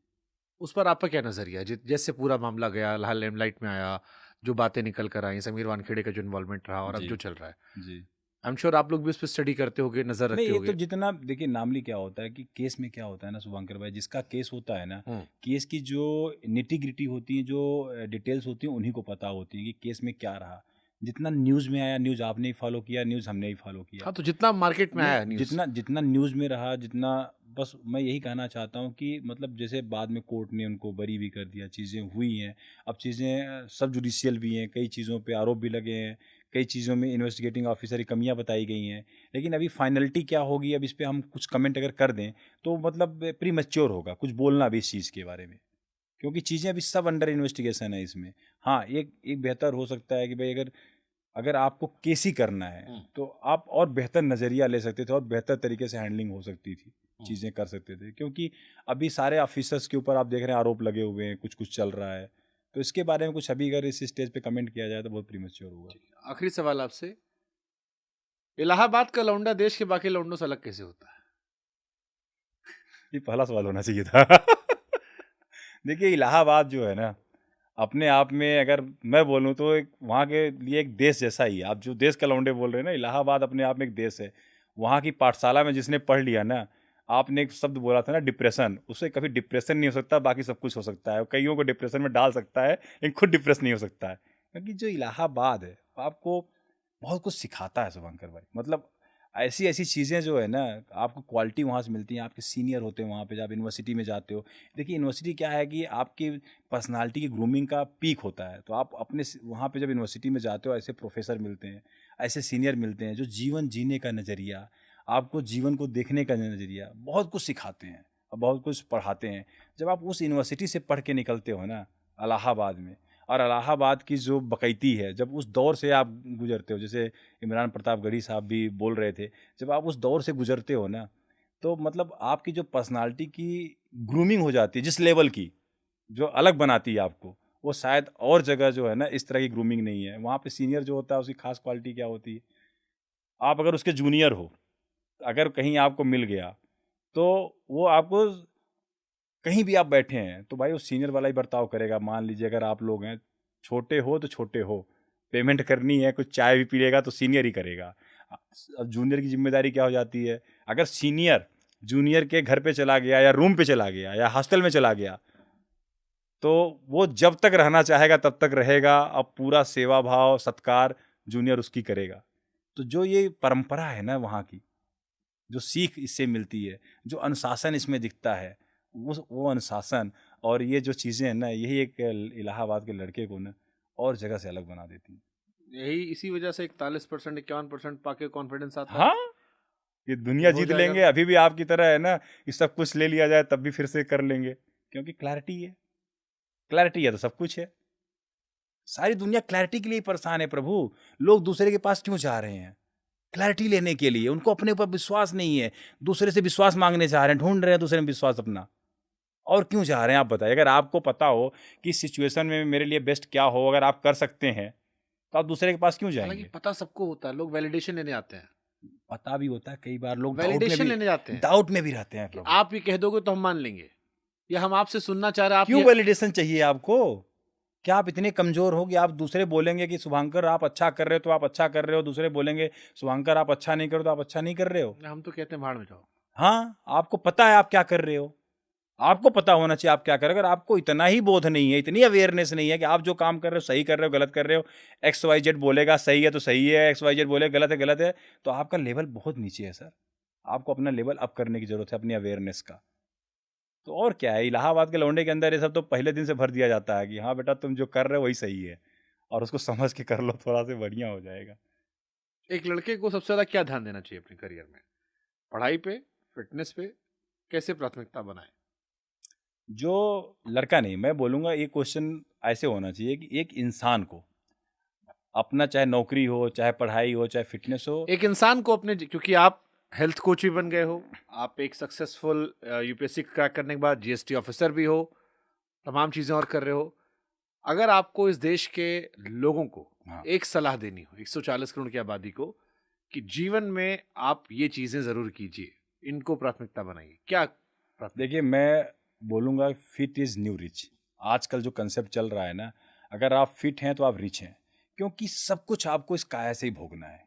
उस पर आपका क्या नजरिया है? जैसे पूरा मामला गया, लाइमलाइट में आया, जो बातें निकल कर आई, समीर वानखेड़े का जो इन्वॉल्वमेंट रहा और अब जी, जो चल रहा है, जी। आई एम श्योर आप लोग भी उस पर स्टडी करते होगे, नजर नहीं, रखते ये तो होगे। जितना देखिए, नॉर्मली क्या होता है कि केस में क्या होता है ना शुभंकर भाई, जिसका केस होता है ना, केस की जो निटी-ग्रिटी होती है, जो डिटेल्स होती हैं, उन्हीं को पता होती है कि केस में क्या रहा। जितना न्यूज़ में आया, न्यूज़ आपने ही फॉलो किया, न्यूज़ हमने ही फॉलो किया। हाँ, तो जितना मार्केट में आया नहीं, न्यूज। जितना जितना न्यूज़ में रहा, जितना, बस मैं यही कहना चाहता हूँ कि मतलब जैसे बाद में कोर्ट ने उनको बरी भी कर दिया, चीज़ें हुई हैं। अब चीज़ें सब जुडिशियल भी हैं, कई चीज़ों पे आरोप भी लगे हैं, कई चीज़ों में इन्वेस्टिगेटिंग ऑफिसर की कमियां बताई गई हैं। लेकिन अभी फाइनलिटी क्या होगी, अब इस पर हम कुछ कमेंट अगर कर दें तो मतलब प्री मैच्योर होगा कुछ बोलना अभी इस चीज़ के बारे में, क्योंकि चीज़ें अभी सब अंडर इन्वेस्टिगेशन है इसमें। हाँ, एक एक बेहतर हो सकता है कि भाई अगर अगर आपको केस ही करना है तो आप और बेहतर नज़रिया ले सकते थे और बेहतर तरीके से हैंडलिंग हो सकती थी, चीज़ें कर सकते थे। क्योंकि अभी सारे ऑफिसर्स के ऊपर आप देख रहे हैं आरोप लगे हुए हैं, कुछ कुछ चल रहा है, तो इसके बारे में कुछ अभी अगर इस स्टेज पे कमेंट किया जाए तो बहुत प्रीमेच्योर होगा। आखिरी सवाल आपसे, इलाहाबाद का लौंडा देश के बाकी लौंडों से अलग कैसे होता है? ये पहला सवाल होना चाहिए था। देखिए, इलाहाबाद जो है ना, अपने आप में अगर मैं बोलूँ तो एक वहाँ के लिए एक देश जैसा ही है। आप जो देश का लौंडे बोल रहे हैं ना, इलाहाबाद अपने आप में एक देश है। वहाँ की पाठशाला में जिसने पढ़ लिया ना, आपने एक शब्द बोला था ना डिप्रेशन, उससे कभी डिप्रेशन नहीं हो सकता, बाकी सब कुछ हो सकता है। कईयों को डिप्रेशन में डाल सकता है, लेकिन खुद डिप्रेस नहीं हो सकता है। क्योंकि जो इलाहाबाद है, आपको बहुत कुछ सिखाता है शुभंकर भाई। मतलब ऐसी ऐसी चीज़ें जो है ना, आपको क्वालिटी वहाँ से मिलती हैं, आपके सीनियर होते हैं वहाँ पे, जब आप यूनिवर्सिटी में जाते हो। देखिए, यूनिवर्सिटी क्या है कि आपकी पर्सनालिटी की ग्रूमिंग का पीक होता है, तो आप अपने वहाँ पे जब यूनिवर्सिटी में जाते हो, ऐसे प्रोफेसर मिलते हैं, ऐसे सीनियर मिलते हैं जो जीवन जीने का नज़रिया, आपको जीवन को देखने का नज़रिया, बहुत कुछ सिखाते हैं और बहुत कुछ पढ़ाते हैं। जब आप उस यूनिवर्सिटी से पढ़ के निकलते हो ना इलाहाबाद में, और इलाहाबाद की जो बकैती है, जब उस दौर से आप गुजरते हो, जैसे इमरान प्रतापगढ़ी साहब भी बोल रहे थे, जब आप उस दौर से गुजरते हो ना, तो मतलब आपकी जो पर्सनालिटी की ग्रूमिंग हो जाती है जिस लेवल की, जो अलग बनाती है आपको, वो शायद और जगह जो है ना इस तरह की ग्रूमिंग नहीं है। वहाँ पे सीनियर जो होता है उसकी खास क्वालिटी क्या होती है, आप अगर उसके जूनियर हो, अगर कहीं आपको मिल गया, तो वो आपको कहीं भी आप बैठे हैं तो भाई वो सीनियर वाला ही बर्ताव करेगा। मान लीजिए अगर आप लोग हैं, छोटे हो तो छोटे हो, पेमेंट करनी है, कुछ चाय भी पिएगा तो सीनियर ही करेगा। अब जूनियर की जिम्मेदारी क्या हो जाती है, अगर सीनियर जूनियर के घर पे चला गया या रूम पे चला गया या हॉस्टल में चला गया, तो वो जब तक रहना चाहेगा तब तक रहेगा। अब पूरा सेवा भाव सत्कार जूनियर उसकी करेगा। तो जो ये परंपरा है ना वहाँ की, जो सीख इससे मिलती है, जो अनुशासन इसमें दिखता है, वो अनुशासन और ये जो चीज़ें हैं ना, यही एक इलाहाबाद के लड़के को ना और जगह से अलग बना देती हैं। यही इसी वजह से 41% 51% पाके कॉन्फिडेंस आता है हाँ, ये दुनिया कि हो जीत जाएगा। लेंगे। अभी भी आपकी तरह है ना कि सब कुछ ले लिया जाए तब भी फिर से कर लेंगे, क्योंकि क्लैरिटी है। क्लैरिटी है तो सब कुछ है। सारी दुनिया क्लैरिटी के लिए परेशान है प्रभु। लोग दूसरे के पास क्यों जा रहे हैं? क्लैरिटी लेने के लिए। उनको अपने ऊपर विश्वास नहीं है, दूसरे से विश्वास मांगने जा रहे हैं, ढूंढ रहे हैं दूसरे में विश्वास अपना। और क्यों जा रहे हैं आप बताइए? अगर आपको पता हो कि इस सिचुएशन में मेरे लिए बेस्ट क्या हो, अगर आप कर सकते हैं, तो आप दूसरे के पास क्यों हालांकि जाएंगे? पता सबको होता है, लोग वैलिडेशन लेने आते हैं, पता भी होता है, कई बार लोग वैलिडेशन लेने जाते हैं डाउट में भी रहते हैं कि प्रभु। आप ये कह दोगे तो हम मान लेंगे, या हम आपसे सुनना चाह रहे हैं, आप क्यों ये वैलिडेशन चाहिए आपको? क्या आप इतने कमजोर हो कि आप दूसरे बोलेंगे कि शुभांकर आप अच्छा कर रहे हो तो आप अच्छा कर रहे हो, दूसरे बोलेंगे शुभांकर आप अच्छा नहीं कर रहे हो तो आप अच्छा नहीं कर रहे हो? हम तो कहते हैं भाड़ में जाओ। हाँ, आपको पता है आप क्या कर रहे हो, आपको पता होना चाहिए आप क्या कर रहे हो। अगर आपको इतना ही बोध नहीं है, इतनी अवेयरनेस नहीं है कि आप जो काम कर रहे हो सही कर रहे हो गलत कर रहे हो, एक्स वाई जेड बोलेगा सही है तो सही है, एक्स वाई जेड बोले गलत है, तो आपका लेवल बहुत नीचे है सर। आपको अपना लेवल अप करने की जरूरत है, अपनी अवेयरनेस का। तो और क्या है, इलाहाबाद के लौंडे के अंदर ये सब तो पहले दिन से भर दिया जाता है कि हाँ बेटा तुम जो कर रहे हो वही सही है, और उसको समझ के कर लो, थोड़ा सा बढ़िया हो जाएगा। एक लड़के को सबसे ज्यादा क्या ध्यान देना चाहिए अपने करियर में? पढ़ाई पे, फिटनेस पे, कैसे प्राथमिकता बनाए? जो लड़का नहीं, मैं बोलूँगा ये क्वेश्चन ऐसे होना चाहिए कि एक इंसान को अपना, चाहे नौकरी हो, चाहे पढ़ाई हो, चाहे फिटनेस हो, एक इंसान को अपने, क्योंकि आप हेल्थ कोच भी बन गए हो, आप एक सक्सेसफुल यूपीएससी क्रैक करने के बाद जीएसटी ऑफिसर भी हो, तमाम चीजें और कर रहे हो। अगर आपको इस देश के लोगों को हाँ एक सलाह देनी हो, 140 करोड़ की आबादी को, कि जीवन में आप ये चीजें जरूर कीजिए, इनको प्राथमिकता बनाइए, क्या प्राथमिकता? देखिए मैं बोलूँगा फिट इज़ न्यू रिच। आजकल जो कंसेप्ट चल रहा है ना, अगर आप फिट हैं तो आप रिच हैं, क्योंकि सब कुछ आपको इस काया से ही भोगना है।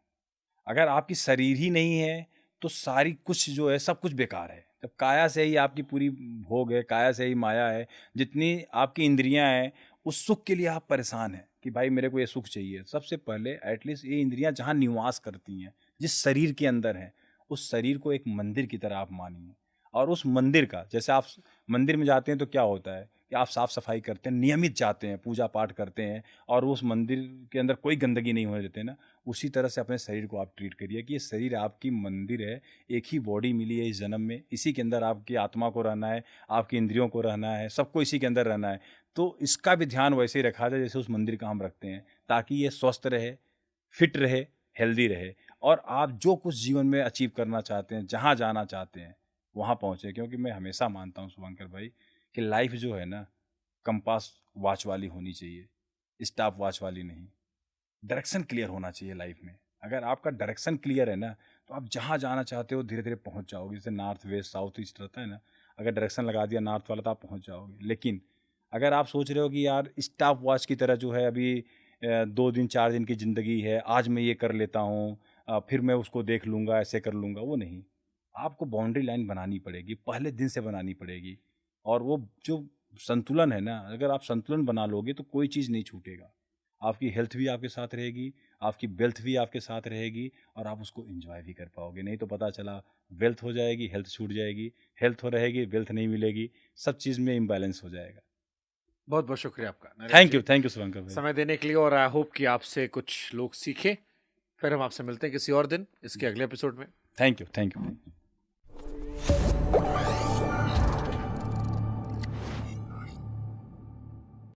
अगर आपकी शरीर ही नहीं है तो सारी कुछ जो है सब कुछ बेकार है। जब काया से ही आपकी पूरी भोग है, काया से ही माया है, जितनी आपकी इंद्रियां हैं उस सुख के लिए आप परेशान हैं कि भाई मेरे को ये सुख चाहिए। सबसे पहले एटलीस्ट ये इंद्रियां जहाँ निवास करती हैं, जिस शरीर के अंदर हैं, उस शरीर को एक मंदिर की तरह आप मानिए। और उस मंदिर का, जैसे आप मंदिर में जाते हैं तो क्या होता है कि आप साफ सफाई करते हैं, नियमित जाते हैं, पूजा पाठ करते हैं, और उस मंदिर के अंदर कोई गंदगी नहीं होने देते ना, उसी तरह से अपने शरीर को आप ट्रीट करिए कि ये शरीर आपकी मंदिर है। एक ही बॉडी मिली है इस जन्म में, इसी के अंदर आपकी आत्मा को रहना है, आपकी इंद्रियों को रहना है, सबको इसी के अंदर रहना है। तो इसका भी ध्यान वैसे ही रखा जाए जैसे उस मंदिर का हम रखते हैं, ताकि ये स्वस्थ रहे, फिट रहे, हेल्दी रहे, और आप जो कुछ जीवन में अचीव करना चाहते हैं, जहाँ जाना चाहते हैं, वहाँ पहुँचे। क्योंकि मैं हमेशा मानता हूँ शुभंकर भाई कि लाइफ जो है ना, कंपास वॉच वाली होनी चाहिए, स्टॉप वॉच वाली नहीं। डायरेक्शन क्लियर होना चाहिए लाइफ में। अगर आपका डायरेक्शन क्लियर है ना, तो आप जहाँ जाना चाहते हो धीरे धीरे पहुँच जाओगे। जैसे नॉर्थ वेस्ट साउथ ईस्ट रहता है ना, अगर डायरेक्शन लगा दिया नॉर्थ वाला तो आप पहुँच जाओगे। लेकिन अगर आप सोच रहे हो कि यार स्टॉप वॉच की तरह जो है, अभी 2 दिन 4 दिन की ज़िंदगी है, आज मैं ये कर लेता हूँ, फिर मैं उसको देख लूँगा, ऐसे कर लूँगा, वो नहीं। आपको बाउंड्री लाइन बनानी पड़ेगी, पहले दिन से बनानी पड़ेगी। और वो जो संतुलन है ना, अगर आप संतुलन बना लोगे तो कोई चीज़ नहीं छूटेगा। आपकी हेल्थ भी आपके साथ रहेगी, आपकी वेल्थ भी आपके साथ रहेगी, और आप उसको एंजॉय भी कर पाओगे। नहीं तो पता चला वेल्थ हो जाएगी, हेल्थ छूट जाएगी, हेल्थ हो रहेगी, वेल्थ नहीं मिलेगी, सब चीज़ में इम्बैलेंस हो जाएगा। बहुत बहुत शुक्रिया आपका नरेश जी, थैंक यू शुभंकर भाई। समय देने के लिए, और आई होप कि आपसे कुछ लोग सीखें। फिर हम आपसे मिलते हैं किसी और दिन इसके अगले एपिसोड में। Thank you.